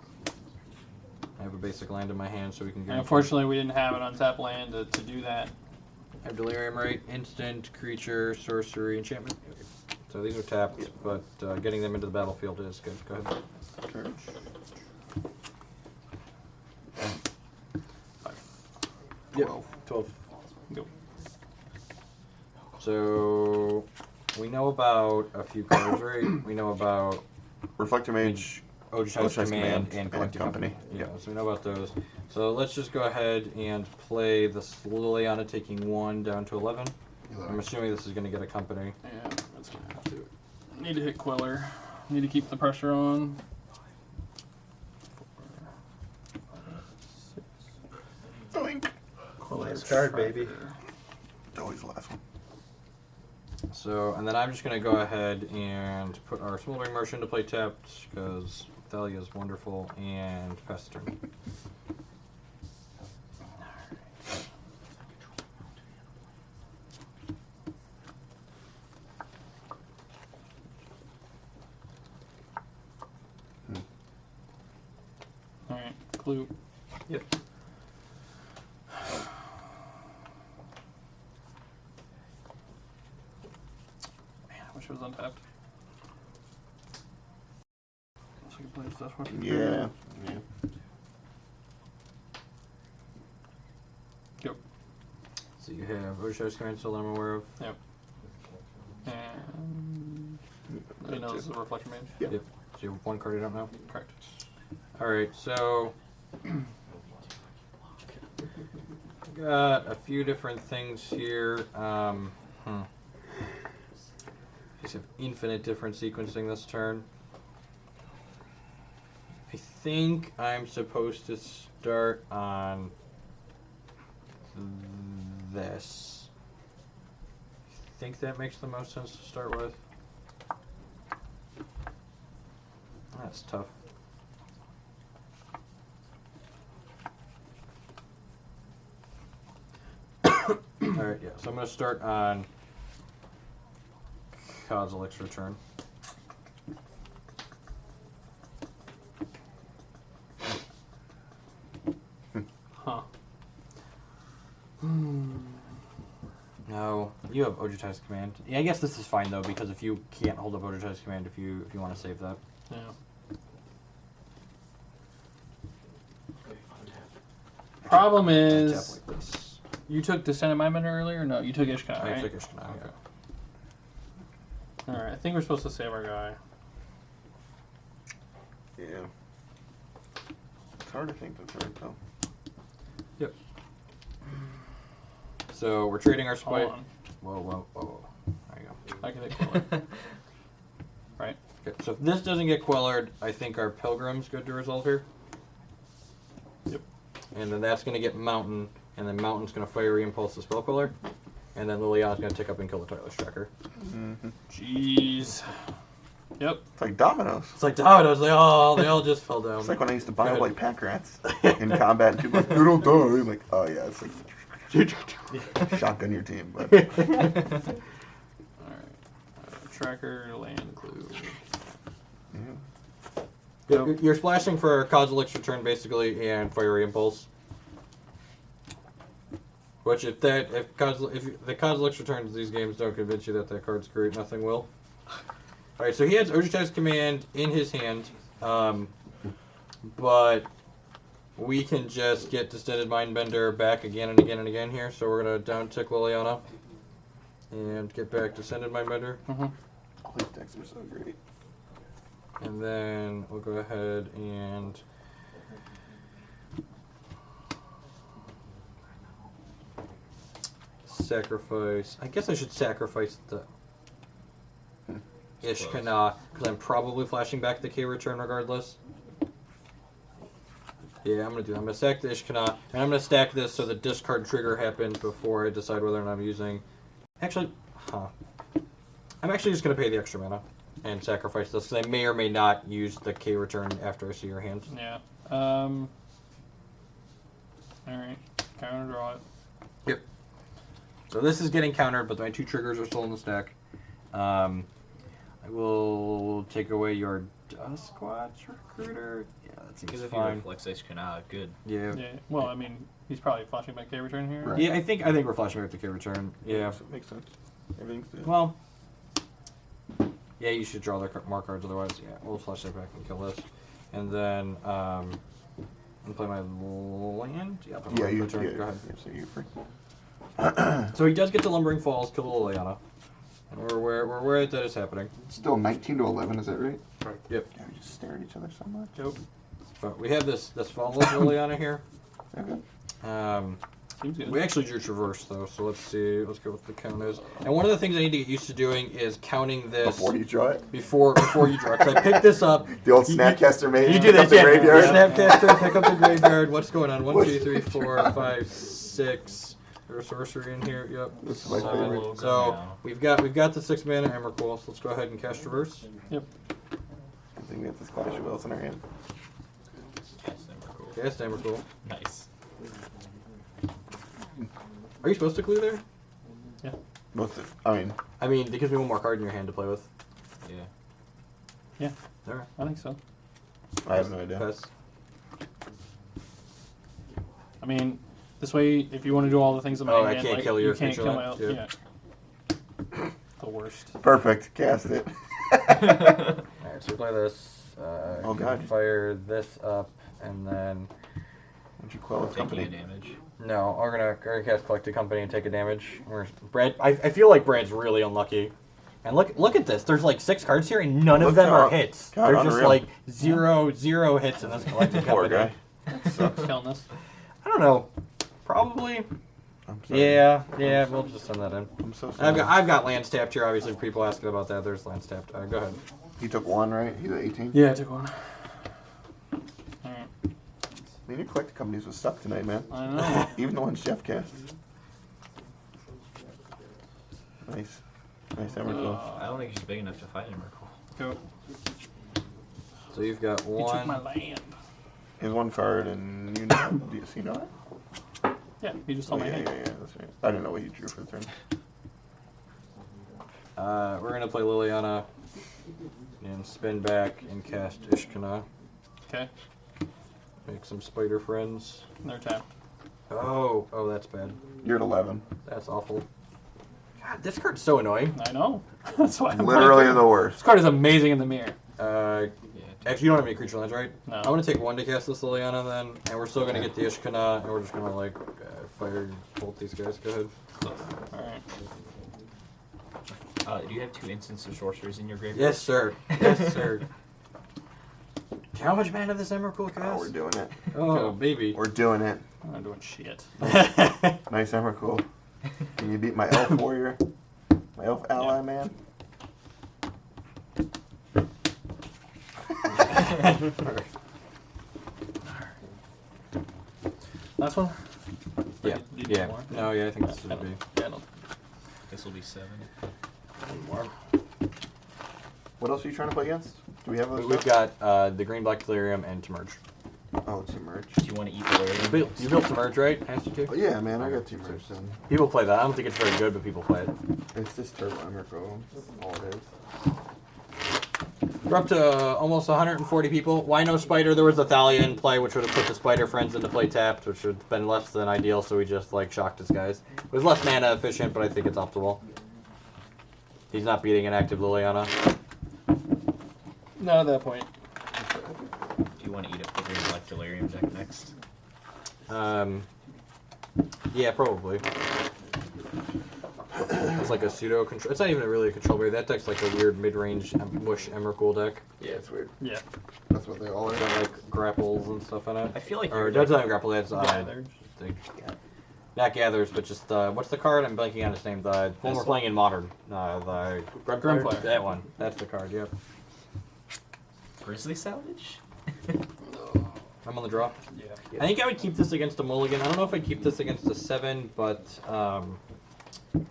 Speaker 2: I have a basic land in my hand, so we can get.
Speaker 4: And unfortunately, we didn't have an untapped land to do that.
Speaker 2: I have Delirium, right? Instant, creature, sorcery, enchantment. So these are tapped, but getting them into the battlefield is good. Go ahead.
Speaker 1: Charge.
Speaker 2: 12.
Speaker 4: Go.
Speaker 2: So we know about a few cards, right? We know about
Speaker 1: Reflector Mage.
Speaker 2: Odysseus Command and
Speaker 1: and
Speaker 2: Collecting
Speaker 1: Company.
Speaker 2: Yeah,
Speaker 1: Yeah.
Speaker 2: so we know about those. So let's just go ahead and play the Liliana taking 1 down to 11. I'm assuming this is going to get a Company.
Speaker 4: Yeah, that's gonna have to. Need to hit Queller. Need to keep the pressure on. 4, 5, 6.
Speaker 1: Doink.
Speaker 6: Nice card, baby.
Speaker 1: Always the last one.
Speaker 2: So, and then I'm just going to go ahead and put our Smoldering Merchant to play tapped, because Thalia is wonderful, and pass the turn.
Speaker 4: Alright, Clue.
Speaker 2: Yep.
Speaker 4: Man, I wish it was untapped. So you can play stuff with
Speaker 1: Yeah. Yeah.
Speaker 4: Go.
Speaker 2: So you have Odysseus Command, still that I'm aware of.
Speaker 4: Yep. You know, this is a reflection mage.
Speaker 1: Yep.
Speaker 2: Yep. So you have one card you don't know?
Speaker 4: Correct.
Speaker 2: Alright, so got a few different things here. Just have infinite different sequencing this turn. I think I'm supposed to start on this. I think that makes the most sense to start with. That's tough. Alright, yeah, so I'm going to start on Kozilek's Return.
Speaker 4: Huh.
Speaker 2: No, you have Ojutai's Command. Yeah, I guess this is fine though, because if you can't hold up Ojutai's Command, if you want to save that.
Speaker 4: Yeah. Problem
Speaker 2: Tap
Speaker 4: is,
Speaker 2: like this.
Speaker 4: you took Descendant Mindbender earlier? No, you took Ishkan,
Speaker 2: I
Speaker 4: right?
Speaker 2: took Ishkan,
Speaker 4: Okay. Alright, I think we're supposed to save our guy.
Speaker 1: Yeah. It's hard to think that's right though.
Speaker 2: Yep. So we're trading our
Speaker 4: Hold
Speaker 2: spite.
Speaker 4: on.
Speaker 2: Whoa. There you go.
Speaker 4: I can take Quiller. Right?
Speaker 2: Okay, so if this doesn't get Quellered, I think our Pilgrim's good to resolve here.
Speaker 4: Yep.
Speaker 2: And then that's going to get Mountain, and then Mountain's going to Fiery Impulse the Spell Queller, and then Liliana's going to tick up and kill the Tireless Tracker.
Speaker 4: Jeez. Yep.
Speaker 1: It's like dominoes.
Speaker 2: It's like dominoes, they all just fell down.
Speaker 1: It's like when I used to buy
Speaker 2: Good.
Speaker 1: up like pack rats in combat, and people like, you don't die. I'm like, oh yeah, it's like shotgun your team. But
Speaker 4: Alright. Tracker, land, clue.
Speaker 2: You're splashing for Kozilek's Return basically and Fiery Impulse. Which if the Kozilek's Returns these games don't convince you that that card's great, nothing will. Alright, so he has Ojutai's Command in his hand, but we can just get Distended Mindbender back again and again and again here, so we're going to down-tick Liliana and get back Distended Mindbender.
Speaker 1: all these decks are so great.
Speaker 2: And then we'll go ahead and sacrifice. I guess I should sacrifice the Ishkana because I'm probably flashing back the K return regardless. Yeah, I'm gonna do. I'm gonna sack the Ishkana, and I'm gonna stack this so the discard trigger happens before I decide whether or not I'm using. Actually, I'm actually just gonna pay the extra mana and sacrifice this because I may or may not use the K return after I see your hands.
Speaker 4: Yeah. Alright. Counter draw it.
Speaker 2: Yep. So this is getting countered, but my two triggers are still in the stack. I will take away your Duskwatch Recruiter. Yeah, that
Speaker 3: Because
Speaker 2: seems
Speaker 3: if you
Speaker 2: fine.
Speaker 3: reflex Ishkana, good.
Speaker 2: Yeah.
Speaker 4: Yeah. Well, I mean, he's probably flashing back K return here.
Speaker 1: Right.
Speaker 2: Yeah, I think we're flashing back the K return. Yeah.
Speaker 1: So it makes sense. Everything's good.
Speaker 2: Well. Yeah, you should draw more cards otherwise. Yeah, we'll flash that back and kill this, and then and play my land. Yeah, play my
Speaker 1: yeah, you
Speaker 2: return.
Speaker 1: yeah,
Speaker 2: Go ahead.
Speaker 1: yeah, so you're free.
Speaker 2: So he does get to Lumbering Falls, kill Liliana, and we're aware that is happening.
Speaker 1: Still 19 to 11, is that right?
Speaker 2: Right. Yep.
Speaker 1: Yeah, we just stare at each other so much.
Speaker 4: Yep.
Speaker 2: But we have this follows Liliana here.
Speaker 1: Okay.
Speaker 4: Seems good.
Speaker 2: We actually drew Traverse though, so let's see. Let's go what the count is. And one of the things I need to get used to doing is counting this
Speaker 1: Before you draw it?
Speaker 2: before you draw. Because I picked this up.
Speaker 1: The old Snapcaster made
Speaker 2: You do that,
Speaker 1: the
Speaker 2: yeah.
Speaker 1: graveyard.
Speaker 2: Snapcaster, pick up the graveyard. What's going on? 1, 2, 3, 4, 5, 6. There's sorcery in here. Yep.
Speaker 1: This is my
Speaker 3: So
Speaker 1: favorite.
Speaker 3: we'll go
Speaker 2: So
Speaker 3: now.
Speaker 2: we've got the 6 mana Emrakul. So let's go ahead and cast Traverse.
Speaker 4: Yep.
Speaker 1: I think we have this Clash of Wills in our hand.
Speaker 3: Yes, they were cool.
Speaker 2: Cast Emrakul.
Speaker 3: Nice.
Speaker 2: Are you supposed to clue there?
Speaker 1: Most of, I mean,
Speaker 2: because we have one more card in your hand to play with.
Speaker 3: Yeah.
Speaker 4: Yeah.
Speaker 2: Alright.
Speaker 4: I think so.
Speaker 1: I have no idea.
Speaker 2: Pass.
Speaker 4: I mean, this way, if you want to do all the things in my
Speaker 2: Oh,
Speaker 4: hand,
Speaker 2: I can't
Speaker 4: like,
Speaker 2: kill
Speaker 4: you
Speaker 2: your
Speaker 4: can't
Speaker 2: creature
Speaker 4: kill my
Speaker 2: land?
Speaker 4: yeah. The worst.
Speaker 1: Perfect. Cast it.
Speaker 2: Alright, so we play this.
Speaker 1: Oh, God.
Speaker 2: Fire this up, and then
Speaker 1: Would you quell with
Speaker 3: Taking
Speaker 1: company?
Speaker 3: a damage.
Speaker 2: no, we're gonna cast Collected Company and take a damage. Brad, I feel like Brad's really unlucky. And look at this. There's like 6 cards here, and none of
Speaker 1: Look
Speaker 2: them are
Speaker 1: how-
Speaker 2: hits.
Speaker 1: God,
Speaker 2: There's just
Speaker 1: unreal.
Speaker 2: like zero hits in this collected
Speaker 1: Poor
Speaker 2: company.
Speaker 1: guy.
Speaker 4: Killing this.
Speaker 2: I don't know. Probably.
Speaker 1: I'm sorry.
Speaker 2: Yeah. We'll just send that in.
Speaker 1: I'm so sorry.
Speaker 2: I've got lands tapped here. Obviously, for people asking about that, there's lands tapped. Go ahead.
Speaker 1: He took 1, right? He's at 18.
Speaker 4: Yeah, I took one. Alright.
Speaker 1: Man, your collected companies was stuck tonight, man.
Speaker 4: I know.
Speaker 1: Even the ones Jeff cast. Nice. Nice Emrakul.
Speaker 3: I don't think she's big enough to fight Emrakul.
Speaker 4: Go.
Speaker 2: So you've got
Speaker 4: He took my
Speaker 2: one.
Speaker 4: land.
Speaker 1: He has 1 card, and you know. Do you see that?
Speaker 4: Yeah, he just
Speaker 1: Oh,
Speaker 4: told my
Speaker 1: yeah,
Speaker 4: hand.
Speaker 1: that's right. I didn't know what he drew for the turn.
Speaker 2: We're gonna play Liliana and spin back and cast Ishkana.
Speaker 4: Okay,
Speaker 2: Make some spider friends.
Speaker 4: they're tapped.
Speaker 2: Oh, that's bad.
Speaker 1: You're at 11.
Speaker 2: That's awful. God, this card's so annoying.
Speaker 4: I know. That's why I'm
Speaker 1: Literally
Speaker 4: playing.
Speaker 1: the worst.
Speaker 4: This card is amazing in the mirror.
Speaker 2: Actually, you don't have any creature lands, right?
Speaker 4: No.
Speaker 2: I'm gonna take 1 to cast this Liliana then, and we're still gonna get the Ishkana, and we're just gonna like fire bolt these guys. Go ahead.
Speaker 4: Alright.
Speaker 3: Do you have 2 instants of sorcerers in your graveyard?
Speaker 2: Yes, sir. Yes, sir. How much mana does Emrakul
Speaker 1: Oh,
Speaker 2: cost?
Speaker 1: we're doing it.
Speaker 2: Oh, baby.
Speaker 1: We're doing it.
Speaker 4: I'm not doing shit.
Speaker 1: Nice Emrakul. Can you beat my elf warrior? My elf ally, man?
Speaker 4: Last one?
Speaker 2: Yeah.
Speaker 4: Do you need
Speaker 2: Yeah.
Speaker 4: more?
Speaker 2: No, yeah, I think this
Speaker 4: I
Speaker 2: would
Speaker 4: don't-
Speaker 2: be
Speaker 4: Yeah, no.
Speaker 3: This will be 7.
Speaker 2: more.
Speaker 1: What else are you trying to play against? Do we have those?
Speaker 2: We've
Speaker 1: stuff?
Speaker 2: got the green black delirium and to merge.
Speaker 1: Oh, it's emerge.
Speaker 3: Do you want to eat Delirium?
Speaker 2: You built to merge, right? Has to.
Speaker 1: Oh, yeah, man, I got 2 merge then.
Speaker 2: People play that. I don't think it's very good, but people play it.
Speaker 1: It's just Turbo Emrakul. That's all it is.
Speaker 2: We're up to almost 140 people. Why no spider? There was a Thalia in play, which would have put the spider friends into play tapped, which would have been less than ideal. So we just like shocked his guys. It was less mana efficient, but I think it's optimal. He's not beating an active Liliana.
Speaker 4: Not at that point.
Speaker 3: Do you want to eat up the green black Delirium deck next?
Speaker 2: Yeah, probably. It's like a pseudo control. It's not even really a control berry. That deck's like a weird mid-range mush Emrakul deck.
Speaker 1: Yeah, it's weird.
Speaker 4: Yeah.
Speaker 1: That's what they all
Speaker 2: It's
Speaker 1: are.
Speaker 2: got like grapples and stuff in it.
Speaker 3: I feel like
Speaker 2: Or
Speaker 3: your
Speaker 2: that's
Speaker 3: deck-
Speaker 2: not grapple. That's
Speaker 4: Gathers.
Speaker 2: Not gathers, but just what's the card? I'm blanking on its name. The one we're playing in modern. The
Speaker 4: Grimfire.
Speaker 2: That one. That's the card. Yep.
Speaker 3: Grizzly Salvage?
Speaker 2: I'm on the draw.
Speaker 4: Yeah.
Speaker 2: I think I would keep this against a mulligan. I don't know if I'd keep this against a 7, but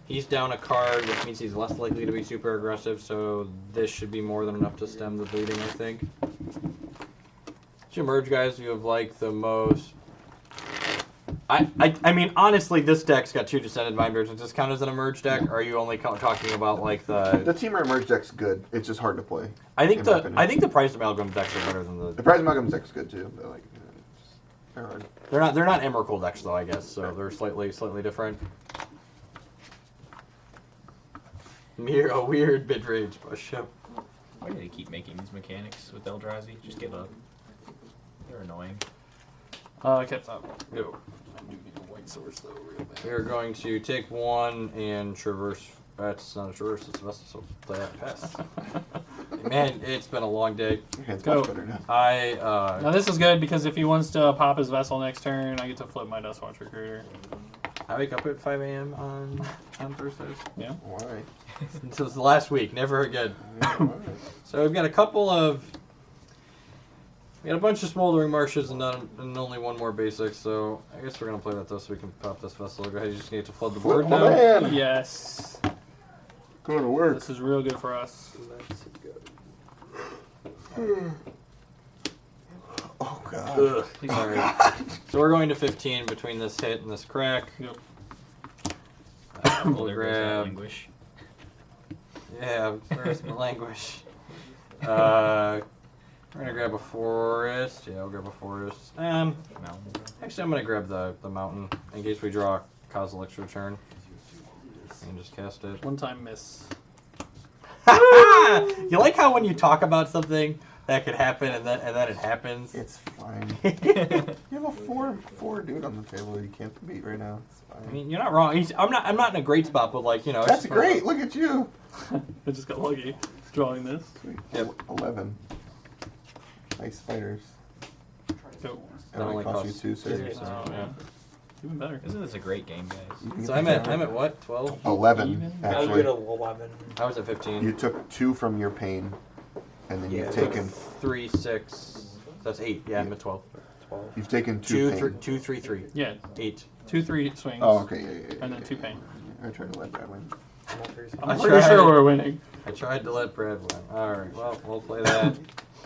Speaker 2: he's down a card, which means he's less likely to be super aggressive. So this should be more than enough to stem the bleeding, I think. Which emerge guys you have like the most? I mean, honestly, this deck's got 2 Descended Binders. Does this count as an emerge deck, or are you only talking about like
Speaker 1: The
Speaker 2: the?
Speaker 1: Teamer Emerge deck's good. It's just hard to play.
Speaker 2: I think
Speaker 1: in my opinion.
Speaker 2: the price amalgam decks are better than
Speaker 1: The
Speaker 2: the.
Speaker 1: Prize Amalgam deck's good too. But like, they're hard.
Speaker 2: They're not Emrakul decks though, I guess. So they're slightly different. A weird mid-range push. Yep.
Speaker 3: Why do they keep making these mechanics with Eldrazi? Just give up. They're annoying.
Speaker 4: Kept up.
Speaker 2: Yo.
Speaker 4: I do need a white source though, real bad.
Speaker 2: We are going to take 1 and traverse. That's not a traverse. It's a vessel. So play that pass. Man, it's been a long day.
Speaker 1: Your hand's
Speaker 4: Go.
Speaker 1: much better now.
Speaker 4: Now this is good because if he wants to pop his vessel next turn, I get to flip my Dustwatch Recruiter.
Speaker 2: I wake up at 5 a.m. on Thursdays.
Speaker 4: Yeah.
Speaker 1: Why?
Speaker 2: This was the last week. Never again.
Speaker 1: Yeah, why?
Speaker 2: So we've got a couple of. We got a bunch of smoldering marshes and only 1 more basic. So I guess we're gonna play that though, so we can pop this vessel. Go ahead. You just need to flood the board
Speaker 1: Oh,
Speaker 2: now.
Speaker 1: man.
Speaker 4: Yes.
Speaker 1: Going to work.
Speaker 4: This is real good for us.
Speaker 1: Oh god.
Speaker 2: Ugh. Alright. So we're going to 15 between this hit and this crack.
Speaker 4: Yep.
Speaker 3: Well, there goes that
Speaker 2: Grab.
Speaker 3: languish.
Speaker 2: Yeah, where's my languish? We're gonna grab a forest. Yeah, we'll grab a forest.
Speaker 3: Mountain.
Speaker 2: Actually, I'm gonna grab the mountain in case we draw Kozilek's return. And just cast it.
Speaker 4: One time miss.
Speaker 2: You like how when you talk about something, that could happen, and then it happens.
Speaker 1: It's fine. You have a four dude on the table you can't beat right now. It's fine.
Speaker 2: I mean, you're not wrong. I'm not in a great spot, but like, you know. it's
Speaker 1: That's
Speaker 2: just
Speaker 1: great. Look at you.
Speaker 4: I just got lucky drawing this.
Speaker 2: Yep.
Speaker 1: 11. Nice spiders.
Speaker 4: Go.
Speaker 1: It only costs you 2
Speaker 3: Scissors.
Speaker 1: saves.
Speaker 4: Oh, yeah. Even better.
Speaker 3: Isn't this a great game, guys?
Speaker 1: You can
Speaker 2: So
Speaker 1: get
Speaker 2: I'm
Speaker 1: the
Speaker 2: at
Speaker 1: camera.
Speaker 2: what? 12.
Speaker 1: 11
Speaker 4: Even?
Speaker 1: actually.
Speaker 6: 11.
Speaker 2: I was at 15.
Speaker 1: You took 2 from your pain, and then
Speaker 6: Yeah.
Speaker 1: you've taken
Speaker 2: 3, 6. That's 8. Yeah, I'm at 12.
Speaker 6: 12.
Speaker 1: you've taken 2 pain.
Speaker 2: 2, 3, 3.
Speaker 4: Yeah,
Speaker 2: 8.
Speaker 4: 2-3 swings.
Speaker 1: Oh, okay. Yeah.
Speaker 4: And then 2 pain.
Speaker 1: I tried to let Brad win.
Speaker 4: I'm
Speaker 2: I
Speaker 4: pretty
Speaker 2: tried.
Speaker 4: sure we're winning.
Speaker 2: I tried to let Brad win. Alright, well, we'll play that.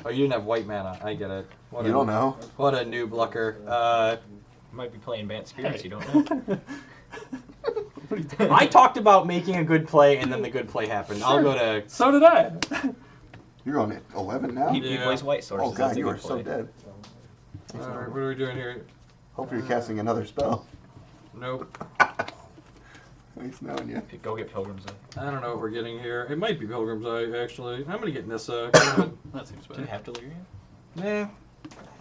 Speaker 2: Oh, you didn't have white mana. I get it. What
Speaker 1: You don't know.
Speaker 2: What a noob lucker.
Speaker 3: You might be playing Bant Spirits, you don't know.
Speaker 2: I talked about making a good play, and then the good play happened. I'll go to...
Speaker 4: So did I.
Speaker 1: You're on at 11 now?
Speaker 3: He plays White Sources.
Speaker 1: Oh, God,
Speaker 3: that's a
Speaker 1: you
Speaker 3: good
Speaker 1: are so
Speaker 3: play.
Speaker 1: dead.
Speaker 2: Alright, what are we doing here?
Speaker 1: Hope you're casting another spell.
Speaker 2: Nope.
Speaker 1: Nice knowing you.
Speaker 3: Go get Pilgrim's Eye.
Speaker 2: I don't know what we're getting here. It might be Pilgrim's Eye, actually. I'm gonna get Nissa. Go ahead.
Speaker 4: That seems
Speaker 3: Do
Speaker 4: better.
Speaker 2: Mm.
Speaker 3: you have Delirium?
Speaker 2: Nah.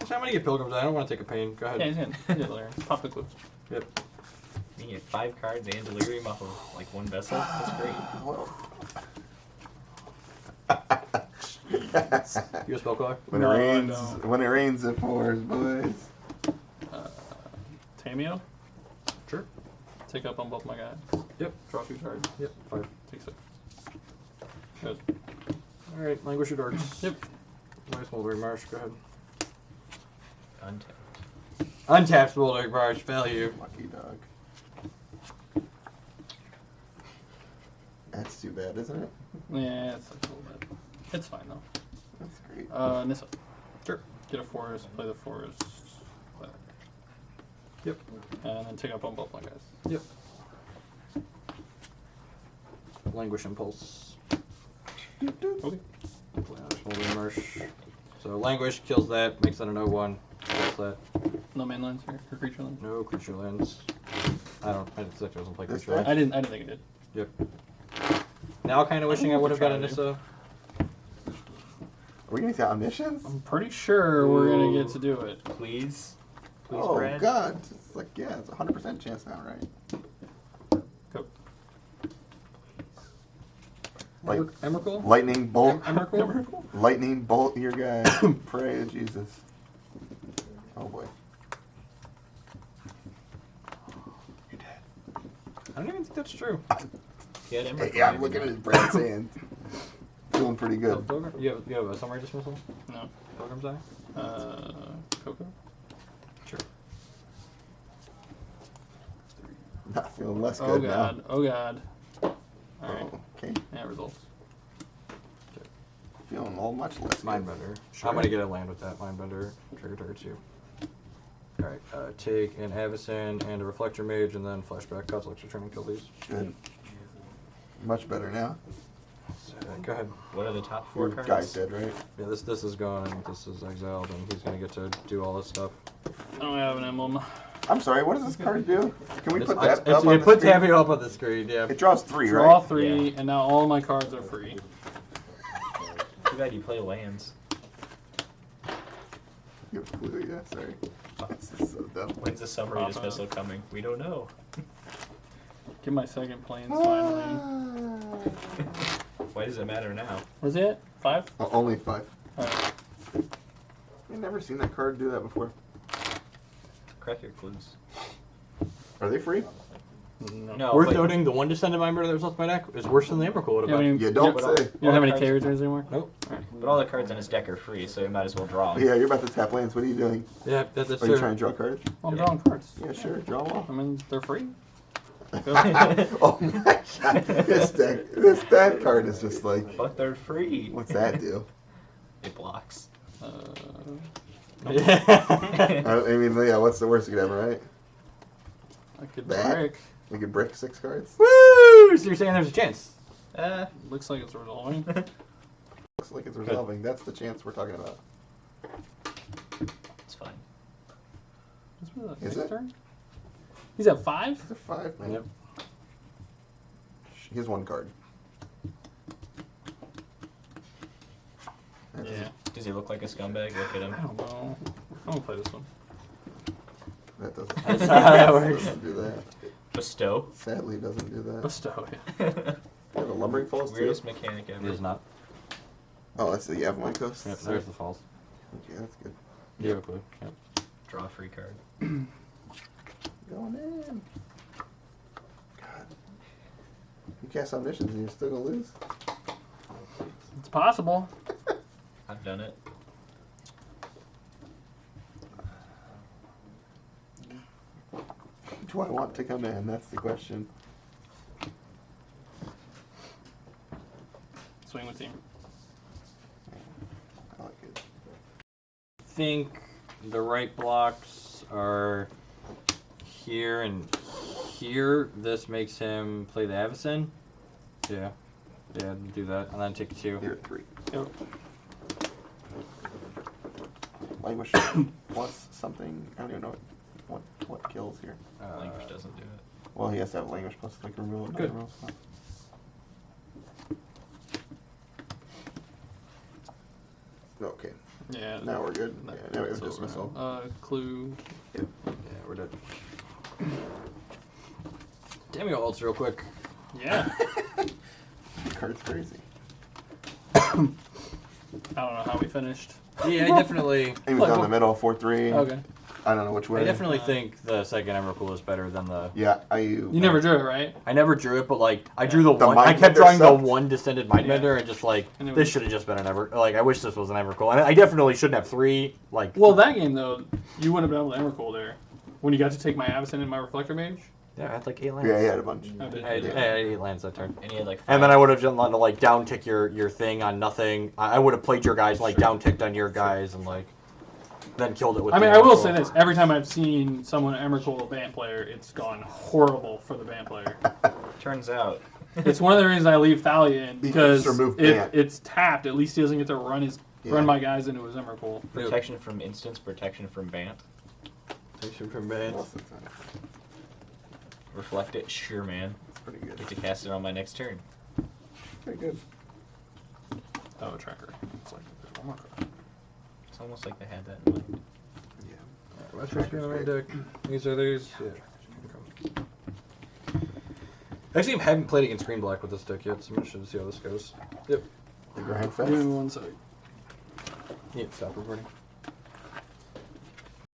Speaker 2: Actually, I'm gonna get Pilgrim's Eye. I don't want to take a pain. Go ahead.
Speaker 4: Yeah, he's in. Yeah, Larry. Pop the clips.
Speaker 2: Yep.
Speaker 3: You get 5 cards and Delirium off of like 1 vessel. That's great.
Speaker 1: Well.
Speaker 2: You a spell caller?
Speaker 1: When
Speaker 4: No,
Speaker 1: it
Speaker 4: I
Speaker 1: rains,
Speaker 4: don't.
Speaker 1: when it rains, it pours, boys.
Speaker 4: Tameo.
Speaker 2: Sure.
Speaker 4: Take up on both my guys.
Speaker 2: Yep.
Speaker 4: Draw 2 cards.
Speaker 2: Yep. 5.
Speaker 4: Take 6. Good.
Speaker 2: Alright, Languish your Darks.
Speaker 4: Yep.
Speaker 2: Nice Smoldering Marsh. Go ahead.
Speaker 3: Untapped.
Speaker 2: Untapped Smoldering Marsh. Value.
Speaker 1: Lucky dog. That's too bad, isn't it?
Speaker 4: Yeah, it's like a little bit. It's fine though.
Speaker 1: That's great.
Speaker 4: Nissa.
Speaker 2: Sure.
Speaker 4: Get a forest, play the forest. Play that.
Speaker 2: Yep.
Speaker 4: And then take up on both my guys.
Speaker 2: Yep. Languish Impulse.
Speaker 4: Okay.
Speaker 2: Smoldering Marsh. So Languish kills that, makes that an 0-1. Kills that.
Speaker 4: No main lands here, or creature lands.
Speaker 2: No creature lands. I doesn't play
Speaker 1: This
Speaker 2: creature lands.
Speaker 4: I didn't think it did.
Speaker 2: Yep. Now kind of wishing I would have got a Nissa.
Speaker 1: Are we gonna say omniscience?
Speaker 4: I'm pretty sure we're gonna get to do it.
Speaker 3: Please. Please,
Speaker 1: Oh
Speaker 3: Brad.
Speaker 1: God! It's like it's 100% chance now, right?
Speaker 4: Go.
Speaker 1: Like
Speaker 2: Emrakul?
Speaker 1: lightning bolt,
Speaker 2: Emrakul?
Speaker 1: lightning bolt your guy. Pray to Jesus. Oh boy. You're dead.
Speaker 2: I don't even think that's true.
Speaker 3: He had Emrakul,
Speaker 1: Yeah, I'm
Speaker 3: maybe
Speaker 1: looking
Speaker 3: not.
Speaker 1: at his Brad's hand. Feeling pretty good.
Speaker 2: You have a summary dismissal?
Speaker 4: No.
Speaker 2: Pilgrim's Eye?
Speaker 4: Coco.
Speaker 2: Sure.
Speaker 1: Not feeling less
Speaker 4: Oh
Speaker 1: good
Speaker 4: god. Oh god. Alright.
Speaker 1: now. Oh, okay.
Speaker 4: Yeah, results.
Speaker 1: Feeling all much less.
Speaker 2: Mindbender.
Speaker 1: Sure.
Speaker 2: I'm gonna get a land with that. Mindbender. Trigger targets you. Alright, take an Avacyn and a Reflector Mage, and then flashback Cosmic's Return and kill these.
Speaker 1: Good. Much better now.
Speaker 2: Go ahead.
Speaker 3: What are the top
Speaker 1: Your
Speaker 3: 4 cards?
Speaker 1: guy's dead, right?
Speaker 2: Yeah, this is gone, and this is exiled, and he's gonna get to do all this stuff.
Speaker 4: I don't have an emblem.
Speaker 1: I'm sorry. What does this card do? Can we
Speaker 2: It's-
Speaker 1: put that
Speaker 2: it's-
Speaker 1: up on
Speaker 2: it
Speaker 1: the
Speaker 2: puts
Speaker 1: screen?
Speaker 2: Happy up on the screen, yeah.
Speaker 1: It draws 3,
Speaker 4: Draw
Speaker 1: right?
Speaker 4: 3, and now all my cards are free.
Speaker 3: Too bad you play lands.
Speaker 1: You have a clue, yeah. Sorry. This is so dumb.
Speaker 3: When's the summary
Speaker 4: Pop
Speaker 3: dismissal coming? We don't know.
Speaker 4: Get my second planes finally.
Speaker 3: Why does it matter now?
Speaker 4: Was it? 5?
Speaker 1: Oh, only 5.
Speaker 4: Alright.
Speaker 1: I've never seen that card do that before.
Speaker 3: Crack your clues.
Speaker 1: Are they free?
Speaker 4: No.
Speaker 3: No,
Speaker 2: Worth
Speaker 3: but
Speaker 2: noting, the one Descendant Mindbender that was left my deck is worse than the Emrakul would
Speaker 4: You
Speaker 2: have
Speaker 4: have
Speaker 2: been.
Speaker 4: any,
Speaker 1: You don't
Speaker 3: but
Speaker 1: say.
Speaker 4: you don't have any
Speaker 3: cards-
Speaker 4: K returns anymore?
Speaker 2: Nope.
Speaker 3: but all the cards in his deck are free, so you might as well draw 'em.
Speaker 1: Yeah, you're about to tap lands. What are you doing?
Speaker 2: Yeah, that's
Speaker 1: Are you
Speaker 2: true.
Speaker 1: trying to draw cards?
Speaker 4: Well, I'm
Speaker 3: Yeah.
Speaker 4: drawing cards.
Speaker 1: Yeah, sure. Draw them all.
Speaker 4: I mean, they're free.
Speaker 1: Oh my god. That card is just like,
Speaker 3: But they're free.
Speaker 1: what's that do?
Speaker 3: It blocks.
Speaker 2: Yeah.
Speaker 1: I mean, yeah, what's the worst it could happen, right?
Speaker 4: I could
Speaker 1: That?
Speaker 4: break.
Speaker 1: We could break 6 cards.
Speaker 2: Woo! So you're saying there's a chance?
Speaker 4: Looks like it's resolving.
Speaker 1: Looks like it's resolving. That's the chance we're talking about.
Speaker 3: It's fine.
Speaker 4: This was a
Speaker 1: Is
Speaker 4: 6
Speaker 1: it?
Speaker 4: turn? He's at 5?
Speaker 1: It's a 5, man.
Speaker 2: Yep.
Speaker 1: Here's 1 card. That's
Speaker 4: Yeah.
Speaker 3: Does he look like a scumbag? Look at him.
Speaker 4: I don't know. I'm gonna play this one.
Speaker 1: That doesn't.
Speaker 3: That's not how that works.
Speaker 1: Doesn't do that.
Speaker 3: Bestow.
Speaker 1: Sadly, it doesn't do that.
Speaker 4: Bestow, yeah.
Speaker 1: Yeah, the lumbering falls too.
Speaker 3: Weirdest mechanic
Speaker 2: It
Speaker 3: ever.
Speaker 2: is not.
Speaker 1: Oh, that's the Yavimon Coast.
Speaker 2: Yep, there's the falls.
Speaker 1: Okay, that's good.
Speaker 2: You have a clue. Yep.
Speaker 3: Draw a free card.
Speaker 1: Going in. God. You cast omniscience and you're still gonna lose.
Speaker 4: It's possible.
Speaker 3: I've done it.
Speaker 1: Do I want to come in? That's the question.
Speaker 4: Swing with team.
Speaker 1: I like it.
Speaker 2: Think the right blocks are here and here. This makes him play the Avacyn. Yeah. Yeah, do that. And then take 2.
Speaker 1: You're at 3.
Speaker 4: Yep.
Speaker 1: Languish plus something. I don't even know what kills here.
Speaker 3: Language doesn't do it.
Speaker 1: Well, he has to have languish plus like removal. not
Speaker 4: Good.
Speaker 1: removal stuff. Okay,
Speaker 4: Yeah.
Speaker 1: now we're good.
Speaker 4: that-
Speaker 1: Yeah, now we have
Speaker 4: that's over.
Speaker 1: dismissal.
Speaker 4: Clue.
Speaker 2: Yeah, we're dead. Damn you ults real quick.
Speaker 4: Yeah.
Speaker 1: The card's crazy.
Speaker 4: I don't know how we finished.
Speaker 2: Yeah, I definitely.
Speaker 1: He was down the middle, 4-3.
Speaker 4: Okay.
Speaker 1: I don't know which way.
Speaker 2: I definitely think the second Emrakul is better than the.
Speaker 1: Yeah,
Speaker 4: You never drew it, right?
Speaker 2: I never drew it, but like I drew the
Speaker 1: The
Speaker 2: one. I
Speaker 1: Mindbender
Speaker 2: kept drawing the
Speaker 1: sucked.
Speaker 2: one descended Mindbender, and just like
Speaker 4: And it
Speaker 2: this
Speaker 4: was-
Speaker 2: should have just been an Ever. Like I wish this was an Emrakul. I definitely shouldn't have 3. Like
Speaker 4: Well, that game though, you wouldn't have been able to Emrakul there. When you got to take my Avacyn and my Reflector Mage.
Speaker 2: yeah, I had like 8 lands.
Speaker 1: Yeah, he had a bunch.
Speaker 4: I did.
Speaker 2: I had 8 lands that turn.
Speaker 3: And he had like 5.
Speaker 2: And then I would have done like down tick your thing on nothing. I would have played your guys like down ticked on your guys and like then killed it with.
Speaker 4: I
Speaker 2: the
Speaker 4: mean, I will
Speaker 2: Emrakul.
Speaker 4: say this: every time I've seen someone Emrakul a Bant player, it's gone horrible for the Bant player.
Speaker 3: Turns out.
Speaker 4: It's one of the reasons I leave Thalia in because
Speaker 1: just remove
Speaker 4: if
Speaker 1: Bant.
Speaker 4: it's tapped, at least he doesn't get to run
Speaker 1: Yeah.
Speaker 4: my guys into his Emrakul.
Speaker 3: Protection from instance, protection from Bant.
Speaker 2: Protection from Bant.
Speaker 1: Most of the time.
Speaker 3: Reflect it, sure man.
Speaker 1: It's pretty good.
Speaker 3: Get to cast it on my next turn.
Speaker 1: Pretty good.
Speaker 4: Oh, a tracker. It's like there's one more card.
Speaker 3: It's almost like they had that in mind.
Speaker 1: Yeah.
Speaker 2: What's your screen on my deck? These are these. Yeah. Actually, I haven't played against green black with this deck yet, so I'm interested to see how this goes. Yep.
Speaker 1: The grind
Speaker 4: Give me
Speaker 1: fest.
Speaker 4: 1 sec.
Speaker 2: Yeah, stop recording.